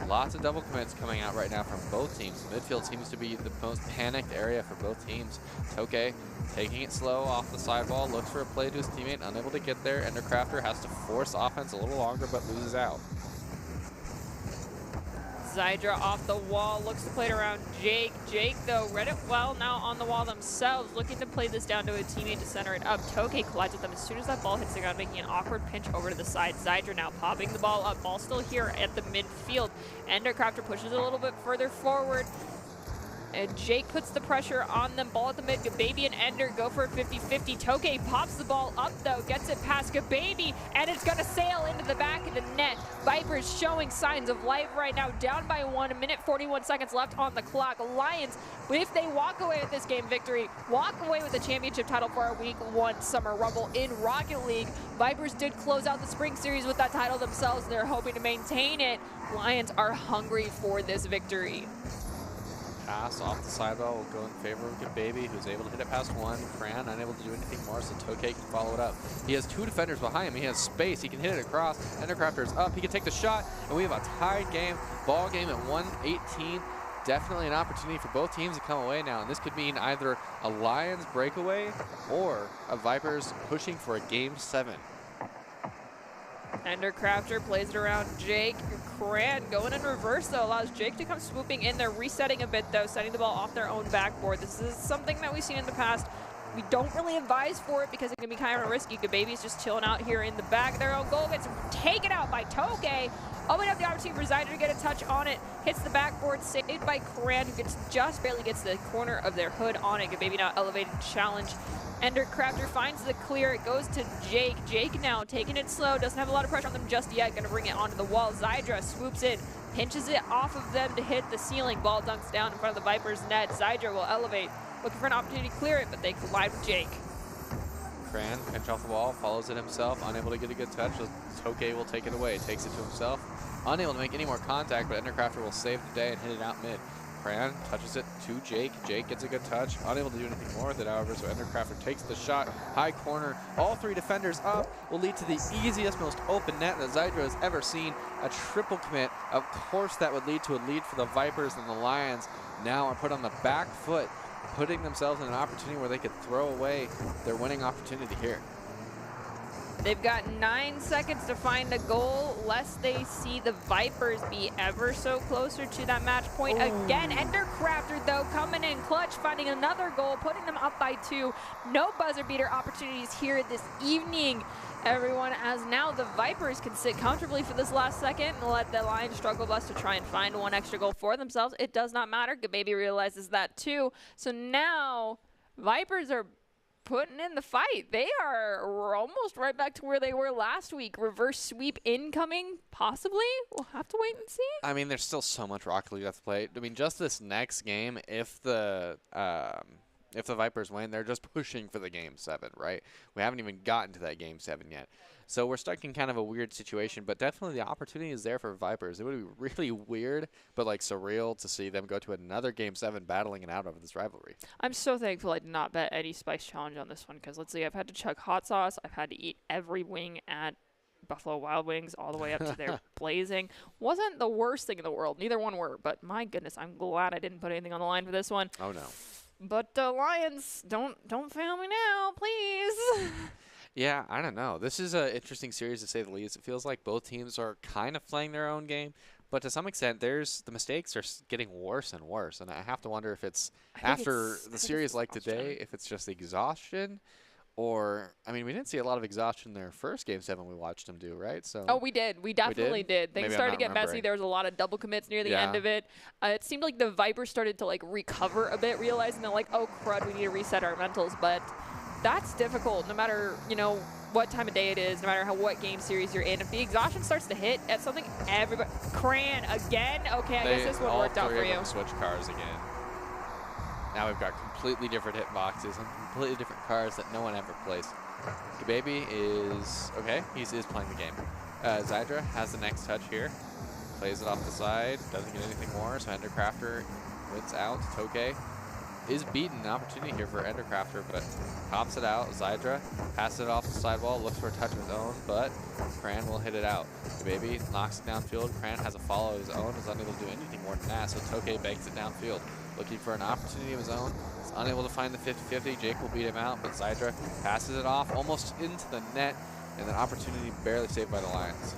Lots of double commits coming out right now from both teams. Midfield seems to be the most panicked area for both teams. Toke taking it slow off the sidewall, looks for a play to his teammate, unable to get there. Endercrafter has to force offense a little longer, but loses out. Zydra off the wall, looks to play it around Jake. Jake, though, read it well now on the wall themselves, looking to play this down to a teammate to center it up. Toke collides with them as soon as that ball hits the ground, making an awkward pinch over to the side. Zydra now popping the ball up, ball still here at the midfield. Endercrafter pushes it a little bit further forward. And Jake puts the pressure on them. Ball at the mid. Baby and Ender go for a 50-50. Toke pops the ball up, though. Gets it past Baby, and it's going to sail into the back of the net. Vipers showing signs of life right now. Down by 1. A minute 41 seconds left on the clock. Lions, if they walk away with this game victory, walk away with the championship title for our Week 1 Summer Rumble in Rocket League. Vipers did close out the spring series with that title themselves. They're hoping to maintain it. Lions are hungry for this victory. Pass off the sidewall will go in favor of Baby, who's able to hit it past one. Cran unable to do anything more, so Toke can follow it up. He has 2 defenders behind him. He has space. He can hit it across. Endercrafter is up. He can take the shot, and we have a tied game. Ball game at 1:18. Definitely an opportunity for both teams to come away now, and this could mean either a Lions breakaway or a Vipers pushing for a Game 7. Endercrafter plays it around Jake. Cran going in reverse, though, allows Jake to come swooping in there, resetting a bit, though, setting the ball off their own backboard. This is something that we've seen in the past. We don't really advise for it because it can be kind of risky. Baby's just chilling out here in the back. Their own goal gets taken out by Toke. Opening up the opportunity for Zyder to get a touch on it. Hits the backboard, saved by Cran, who just barely gets the corner of their hood on it. Baby now elevated challenge. Endercrafter finds the clear. It goes to Jake. Jake now taking it slow. Doesn't have a lot of pressure on them just yet. Going to bring it onto the wall. Zydra swoops in. Pinches it off of them to hit the ceiling. Ball dunks down in front of the Vipers net. Zydra will elevate. Looking for an opportunity to clear it, but they collide with Jake. Cran, pinch off the wall, follows it himself. Unable to get a good touch. Toke will take it away. Takes it to himself. Unable to make any more contact, but Endercrafter will save the day and hit it out mid. Cran touches it to Jake. Jake gets a good touch. Unable to do anything more with it, however, so Endercrafter takes the shot. High corner. All 3 defenders up will lead to the easiest, most open net that Zydra has ever seen. A triple commit. Of course, that would lead to a lead for the Vipers, and the Lions now are put on the back foot, putting themselves in an opportunity where they could throw away their winning opportunity here. They've got 9 seconds to find a goal, lest they see the Vipers be ever so closer to that match point. Again, Endercrafter, though, coming in clutch, finding another goal, putting them up by 2. No buzzer beater opportunities here this evening, everyone, as now the Vipers can sit comfortably for this last second and let the Lions struggle bus to try and find 1 extra goal for themselves. It does not matter. Baby realizes that too. So now Vipers are putting in the fight. They are almost right back to where they were last week. Reverse sweep incoming, possibly. We'll have to wait and see. I mean, there's still so much Rocket League left to play. I mean, just this next game, if the Vipers win, they're just pushing for the Game 7, right? We haven't even gotten to that Game 7 yet. So we're stuck in kind of a weird situation, but definitely the opportunity is there for Vipers. It would be really weird, but like surreal to see them go to another Game 7 battling it out over this rivalry. I'm so thankful I did not bet any Spice Challenge on this one because, let's see, I've had to chug hot sauce. I've had to eat every wing at Buffalo Wild Wings all the way up to their Blazing. Wasn't the worst thing in the world. Neither one were, but my goodness, I'm glad I didn't put anything on the line for this one. Oh, no. But Lions, don't fail me now, please. Yeah, I don't know. This is an interesting series to say the least. It feels like both teams are kind of playing their own game, but to some extent, the mistakes are getting worse and worse. And I have to wonder if it's after the series like today, if it's just exhaustion, or I mean, we didn't see a lot of exhaustion in their first Game 7 we watched them do, right? So we did. We definitely did. Things started to get messy. There was a lot of double commits near the end of it. It seemed like the Vipers started to like recover a bit, realizing they're like, oh crud, we need to reset our mentals, but that's difficult no matter, you know, what time of day it is, no matter what game series you're in. If the exhaustion starts to hit, that's something everybody... Cran again? Okay, I guess this one worked out for you. All three of them switch cars again. Now we've got completely different hitboxes and completely different cars that no one ever plays. Baby is... okay, he is playing the game. Zydra has the next touch here. Plays it off the side, doesn't get anything more, so Endercrafter wins out. Toke is beaten. An opportunity here for Endercrafter, but pops it out. Zydra passes it off the sidewall, looks for a touch of his own, but Cran will hit it out. Baby knocks it downfield. Cran has a follow of his own, is unable to do anything more than that, so Toke banks it downfield. Looking for an opportunity of his own. Is unable to find the 50-50. Jake will beat him out, but Zydra passes it off almost into the net, and an opportunity barely saved by the Lions.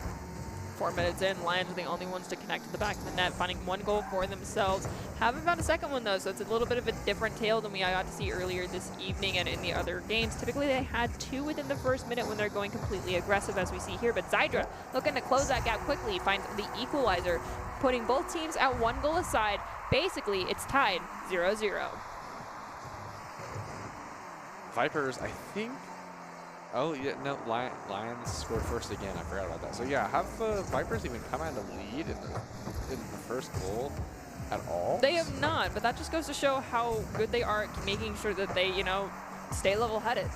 4 minutes in, Lions are the only ones to connect to the back of the net, finding one goal for themselves. Haven't found a second one, though, so it's a little bit of a different tale than we got to see earlier this evening and in the other games. Typically, they had 2 within the first minute when they're going completely aggressive, as we see here. But Zydra looking to close that gap quickly, finds the equalizer, putting both teams at 1 goal aside. Basically, it's tied 0-0. Vipers, I think... oh, yeah, no, Lions scored first again. I forgot about that. So, yeah, have the Vipers even come out of the lead in the first goal at all? They have not, but that just goes to show how good they are at making sure that they, you know, stay level-headed.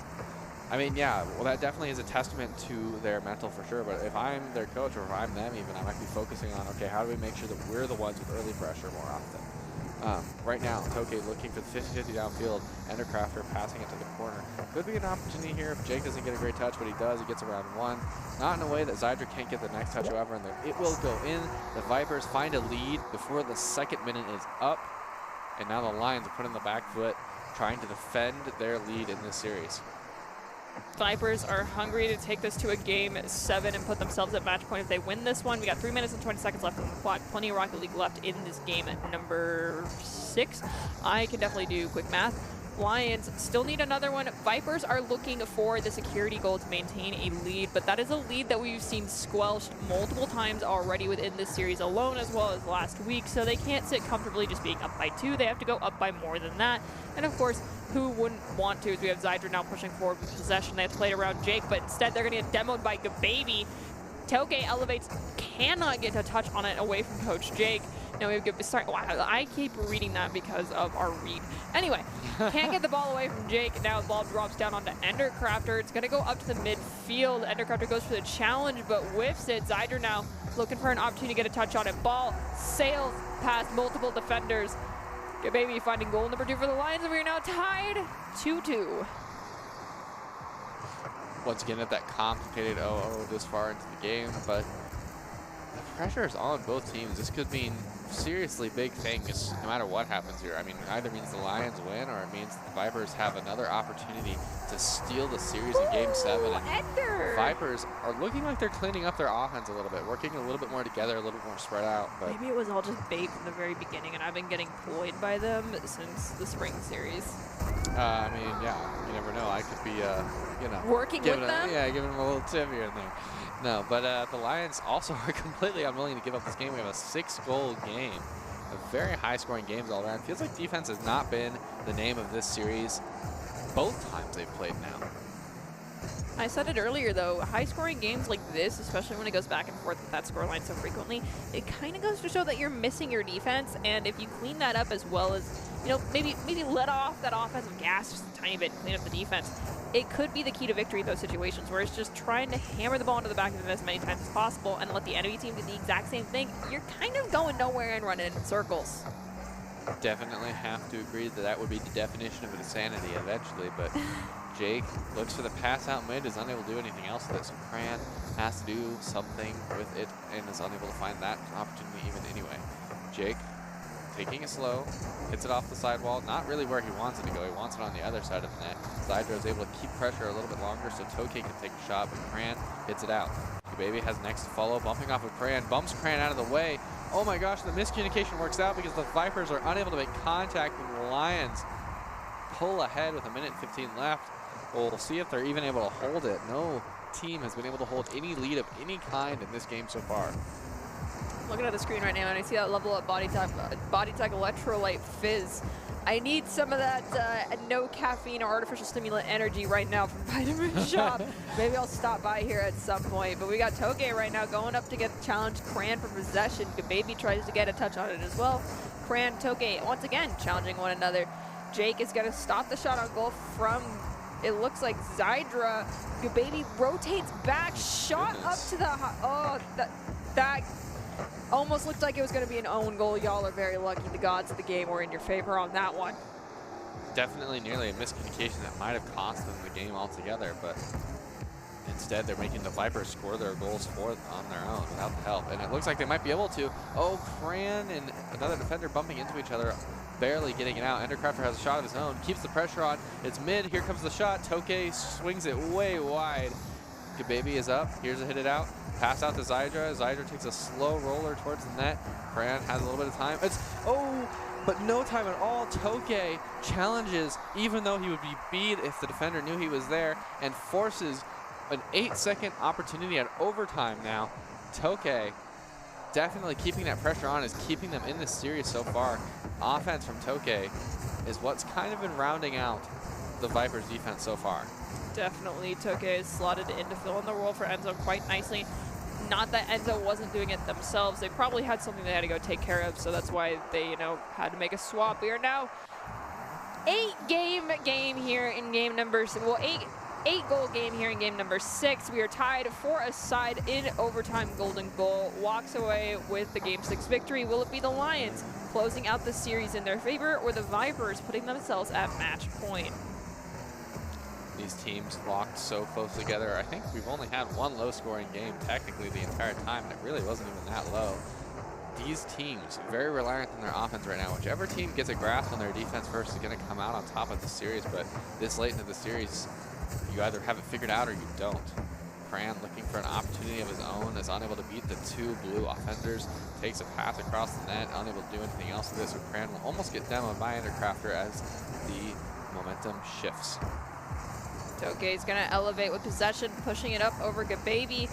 I mean, yeah, well, that definitely is a testament to their mental for sure. But if I'm their coach or if I'm them even, I might be focusing on, okay, how do we make sure that we're the ones with early pressure more often? Right now, Toke looking for the 50-50 downfield. Endercrafter passing it to the corner. Could be an opportunity here if Jake doesn't get a great touch, but he does. He gets around 1. Not in a way that Zydra can't get the next touch, however, and it will go in. The Vipers find a lead before the second minute is up. And now the Lions are putting the back foot, trying to defend their lead in this series. Vipers are hungry to take this to a game 7 and put themselves at match point if they win this one. We got 3 minutes and 20 seconds left on the clock. Plenty of Rocket League left in this game at number 6. I can definitely do quick math. Lions still need another one. Vipers are looking for the security goal to maintain a lead, but that is a lead that we've seen squelched multiple times already within this series alone, as well as last week, so they can't sit comfortably just being up by 2. They have to go up by more than that. And of course, who wouldn't want to, as we have Zydra now pushing forward with possession. They have to play it around Jake, but instead they're going to get demoed by Gababy. Toke elevates, cannot get a touch on it away from Coach Jake. Now we have sorry, wow, I keep reading that because of our read. Anyway, can't get the ball away from Jake. Now the ball drops down onto Endercrafter. It's going to go up to the midfield. Endercrafter goes for the challenge, but whiffs it. Zydra now looking for an opportunity to get a touch on it. Ball sails past multiple defenders. Gababy finding goal number 2 for the Lions, and we are now tied 2-2. Once again, at that complicated 0-0 this far into the game, but the pressure is on both teams. This could mean seriously big things no matter what happens here. I mean, it either means the Lions win or it means the Vipers have another opportunity to steal the series in Game 7. And Vipers are looking like they're cleaning up their offense a little bit, working a little bit more together, a little bit more spread out. But maybe it was all just bait from the very beginning, and I've been getting ployed by them since the spring series. I mean, yeah, you never know. I could be, you know, working with them? Yeah, giving them a little tip here and there. No, but the Lions also are completely unwilling to give up this game. We have a 6-goal game. A very high-scoring games all around. Feels like defense has not been the name of this series both times they've played now. I said it earlier, though, high-scoring games like this, especially when it goes back and forth with that scoreline so frequently, it kind of goes to show that you're missing your defense, and if you clean that up as well as, you know, maybe let off that offensive gas just a tiny bit, clean up the defense, it could be the key to victory in those situations where it's just trying to hammer the ball into the back of the net as many times as possible and let the enemy team do the exact same thing. You're kind of going nowhere and running in circles. Definitely have to agree that that would be the definition of insanity eventually, but Jake looks for the pass out mid, is unable to do anything else with it, so Cran has to do something with it and is unable to find that opportunity even anyway. Jake taking it slow, hits it off the sidewall, not really where he wants it to go, he wants it on the other side of the net. Zydra is able to keep pressure a little bit longer so Toke can take a shot, but Cran hits it out. Baby has next to follow, bumping off of Cran, bumps Cran out of the way. Oh my gosh, the miscommunication works out because the Vipers are unable to make contact with the Lions. Pull ahead with 1:15 left. We'll see if they're even able to hold it. No team has been able to hold any lead of any kind in this game so far. Looking at the screen right now, and I see that level up body tech electrolyte fizz. I need some of that no caffeine or artificial stimulant energy right now from Vitamin Shop. Maybe I'll stop by here at some point. But we got Toge right now going up to get challenged Cran for possession. Baby tries to get a touch on it as well. Cran, Toge once again challenging one another. Jake is going to stop the shot on goal from, it looks like Zydra. Baby rotates back, shot up to the, oh, that almost looked like it was going to be an own goal. Y'all are very lucky. The gods of the game were in your favor on that one. Definitely nearly a miscommunication that might have cost them the game altogether, but instead they're making the Vipers score their goals on their own without the help. And it looks like they might be able to. Oh, Cran and another defender bumping into each other, barely getting it out. Endercrafter has a shot of his own, keeps the pressure on. It's mid, here comes the shot. Toke swings it way wide. Baby is up, here's a hit it out. Pass out to Zydra. Zydra takes a slow roller towards the net. Cran has a little bit of time. But no time at all. Toke challenges, even though he would be beat if the defender knew he was there, and forces an 8-second opportunity at overtime now. Toke definitely keeping that pressure on, is keeping them in this series so far. Offense from Toke is what's kind of been rounding out the Vipers defense so far. Definitely Toke is slotted in to fill in the role for Enzo quite nicely. Not that Enzo wasn't doing it themselves. They probably had something they had to go take care of, so that's why they, had to make a swap. We are now 8-game here in game number, well, 8-goal game here in game number 6. We are tied for a side in overtime. Golden Goal walks away with the game 6 victory. Will it be the Lions closing out the series in their favor, or the Vipers putting themselves at match point? These teams locked so close together. I think we've only had one low-scoring game technically the entire time, and it really wasn't even that low. These teams, very reliant on their offense right now. Whichever team gets a grasp on their defense first is going to come out on top of the series, but this late into the series, you either have it figured out or you don't. Cran looking for an opportunity of his own, is unable to beat the 2 blue offenders, takes a pass across the net, unable to do anything else with this, so Cran will almost get demoed by Endercrafter as the momentum shifts. Toke is going to elevate with possession, pushing it up over Gababy.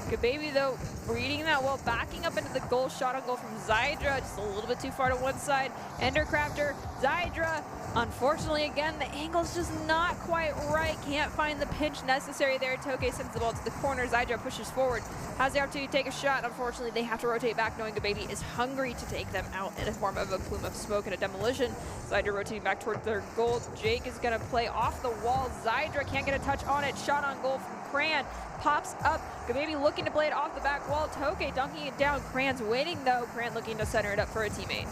Gababy, though, reading that well, backing up into the goal, shot on goal from Zydra, just a little bit too far to one side. Endercrafter, Zydra, unfortunately, again, the angle's just not quite right. Can't find the pinch necessary there. Toke sends the ball to the corner. Zydra pushes forward, has the opportunity to take a shot. Unfortunately, they have to rotate back, knowing Gababy is hungry to take them out in a form of a plume of smoke and a demolition. Zydra rotating back towards their goal. Jake is going to play off the wall. Zydra can't get a touch on it. Shot on goal from Cran. Pops up. Gababy looking to play it off the back wall. Toke dunking it down. Cran's waiting, though. Cran looking to center it up for a teammate.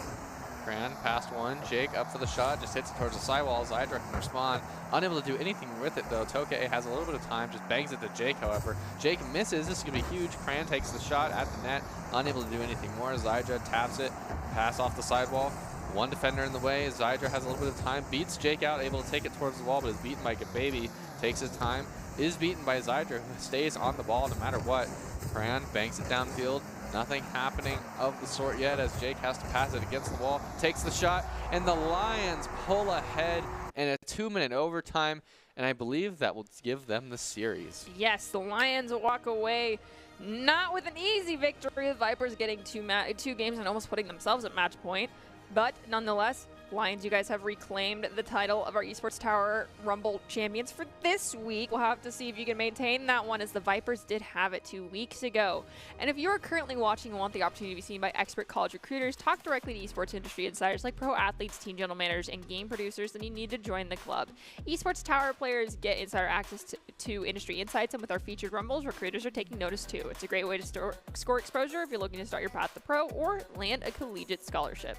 Cran past one. Jake up for the shot, just hits it towards the sidewall. Zydra can respond. Unable to do anything with it, though. Toke has a little bit of time, just bangs it to Jake, however. Jake misses. This is going to be huge. Cran takes the shot at the net. Unable to do anything more. Zydra taps it. Pass off the sidewall. One defender in the way. Zydra has a little bit of time. Beats Jake out, able to take it towards the wall, but is beaten by Gababy. Takes his time. Is beaten by Zydra, who stays on the ball no matter what. Cran banks it downfield. Nothing happening of the sort yet as Jake has to pass it against the wall. Takes the shot, and the Lions pull ahead in a 2-minute overtime, and I believe that will give them the series. Yes, the Lions walk away not with an easy victory. The Vipers getting two games and almost putting themselves at match point. But nonetheless, Lions, you guys have reclaimed the title of our Esports Tower Rumble champions for this week. We'll have to see if you can maintain that one, as the Vipers did have it 2 weeks ago. And if you are currently watching and want the opportunity to be seen by expert college recruiters, talk directly to esports industry insiders like pro athletes, team general managers, and game producers, then you need to join the club. Esports Tower players get insider access to industry insights, and with our featured Rumbles, recruiters are taking notice too. It's a great way to score exposure if you're looking to start your path to pro or land a collegiate scholarship.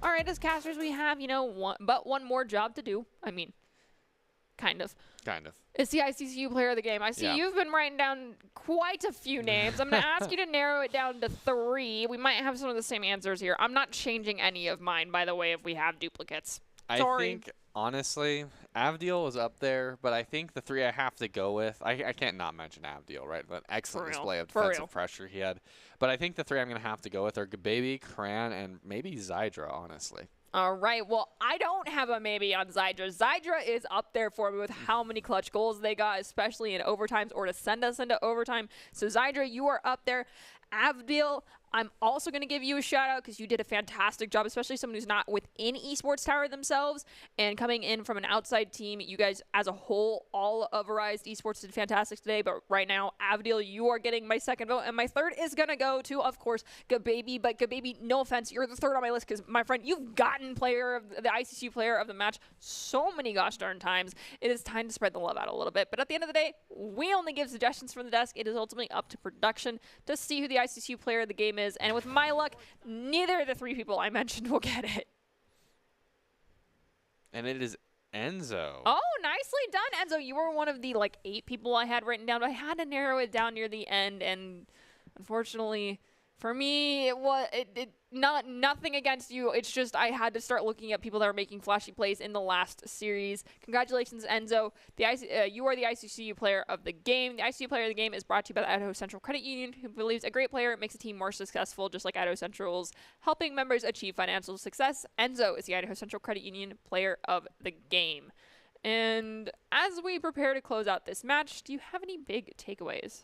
All right, as casters, we have, one more job to do. I mean, kind of. Kind of. It's the ICCU player of the game. I see you've been writing down quite a few names. I'm going to ask you to narrow it down to 3. We might have some of the same answers here. I'm not changing any of mine, by the way, if we have duplicates. Sorry. I think, honestly, Avdiel was up there, but I think the 3 I have to go with, I can't not mention Avdiel, right? An excellent display of defensive pressure he had. But I think the 3 I'm going to have to go with are Gababy, Cran, and maybe Zydra, honestly. All right, well, I don't have a maybe on Zydra. Zydra is up there for me with how many clutch goals they got, especially in overtimes or to send us into overtime. So Zydra, you are up there. Avdil, I'm also going to give you a shout out because you did a fantastic job, especially someone who's not within Esports Tower themselves and coming in from an outside team. You guys as a whole, all of Arise Esports did fantastic today, but right now, Avdil, you are getting my second vote, and my third is going to go to, of course, Gababy. But Gababy, no offense, you're the third on my list because, my friend, you've gotten the ICC player of the match so many gosh darn times. It is time to spread the love out a little bit. But at the end of the day, we only give suggestions from the desk. It is ultimately up to production to see who the ICC player of the game is. And with my luck, neither of the three people I mentioned will get it. And it is Enzo. Oh, nicely done, Enzo. You were one of the 8 people I had written down, but I had to narrow it down near the end, and unfortunately for me, it was nothing against you. It's just I had to start looking at people that were making flashy plays in the last series. Congratulations, Enzo. You are the ICCU player of the game. The ICCU player of the game is brought to you by the Idaho Central Credit Union, who believes a great player makes a team more successful, just like Idaho Central's helping members achieve financial success. Enzo is the Idaho Central Credit Union player of the game. And as we prepare to close out this match, do you have any big takeaways?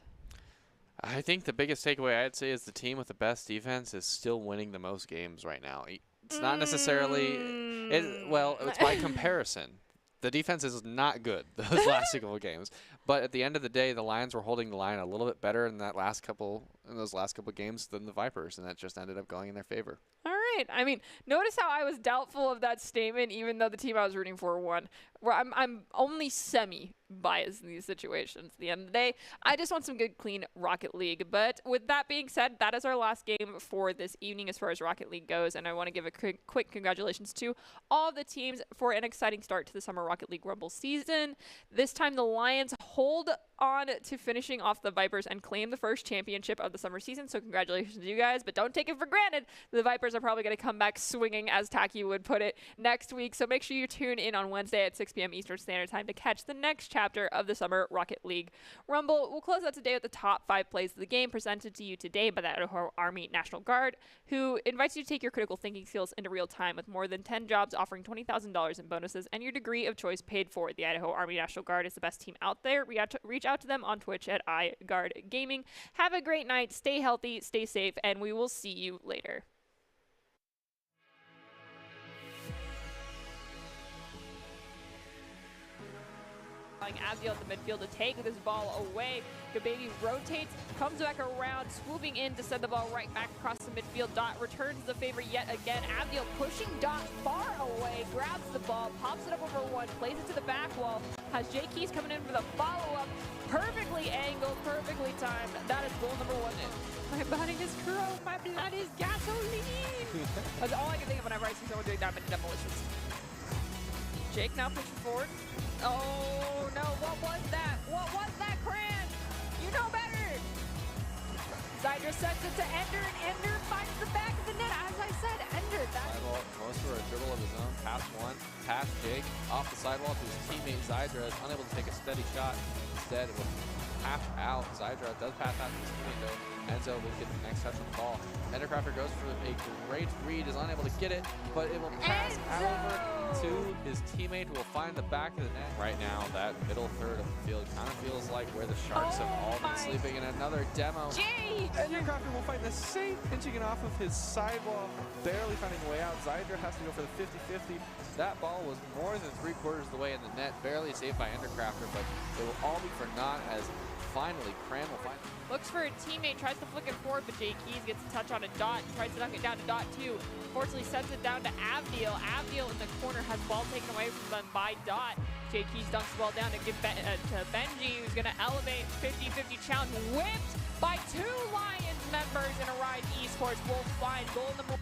I think the biggest takeaway I'd say is the team with the best defense is still winning the most games right now. It's not necessarily, it's by comparison. The defense is not good those last couple of games, but at the end of the day, the Lions were holding the line a little bit better in those last couple of games than the Vipers, and that just ended up going in their favor. All right. I mean, notice how I was doubtful of that statement, even though the team I was rooting for won. Where I'm only semi-biased in these situations. At the end of the day, I just want some good, clean Rocket League. But with that being said, that is our last game for this evening as far as Rocket League goes. And I want to give a quick congratulations to all of the teams for an exciting start to the Summer Rocket League Rumble season. This time, the Lions hold on to finishing off the Vipers and claim the first championship of the summer season. So congratulations to you guys, but don't take it for granted. The Vipers are probably going to come back swinging, as Taki would put it, next week. So make sure you tune in on Wednesday at 6 p.m. Eastern Standard Time to catch the next chapter of the Summer Rocket League Rumble. We'll close out today with the top 5 plays of the game presented to you today by the Idaho Army National Guard, who invites you to take your critical thinking skills into real time with more than 10 jobs offering $20,000 in bonuses and your degree of choice paid for. The Idaho Army National Guard is the best team out there. Reach out to them on Twitch at iGuard Gaming. Have a great night. Stay healthy, stay safe, and we will see you later. Avdil at the midfield to take this ball away. Gababy rotates, comes back around, swooping in to send the ball right back across the midfield. Dot returns the favor yet again. Avdil pushing Dot far away, grabs the ball, pops it up over one, plays it to the back wall. Has Jay Keys coming in for the follow-up. Perfectly angled, perfectly timed. That is goal number 1 in. My body is chrome, my blood is gasoline. That's all I can think of whenever I see someone doing diamond demolitions. Jake now pushing forward. Oh no, what was that? What was that, Cran? You know better! Zydra sends it to Ender, and Ender finds the back of the net. As I said, Ender, Most for a dribble of his own. Pass one, pass Jake, off the sidewall to his teammate Zydra, is unable to take a steady shot. Instead, it will pass out. Zydra does pass out to his teammate though. Enzo will get the next touch on the ball. Endercrafter goes for a great read, is unable to get it, but it will pass over to his teammate who will find the back of the net. Right now, that middle third of the field kind of feels like where the Sharks have all been sleeping in another demo. Endercrafter will find the same pinching it off of his sidewall, barely finding a way out. Zydra has to go for the 50-50. That ball was more than 3/4 of the way in the net, barely saved by Endercrafter, but it will all be for naught as finally Cran will find. Looks for a teammate, tries to flick it forward, but Jay Keys gets a touch on a Dot, tries to dunk it down to Dot too. Unfortunately, sends it down to Avdil. Avdil in the corner has ball taken away from them by Dot. Jay Keys dunks the ball down to give to Benji, who's going to elevate 50-50 challenge, whipped by 2 Lions members in Arise Esports. Will find goal number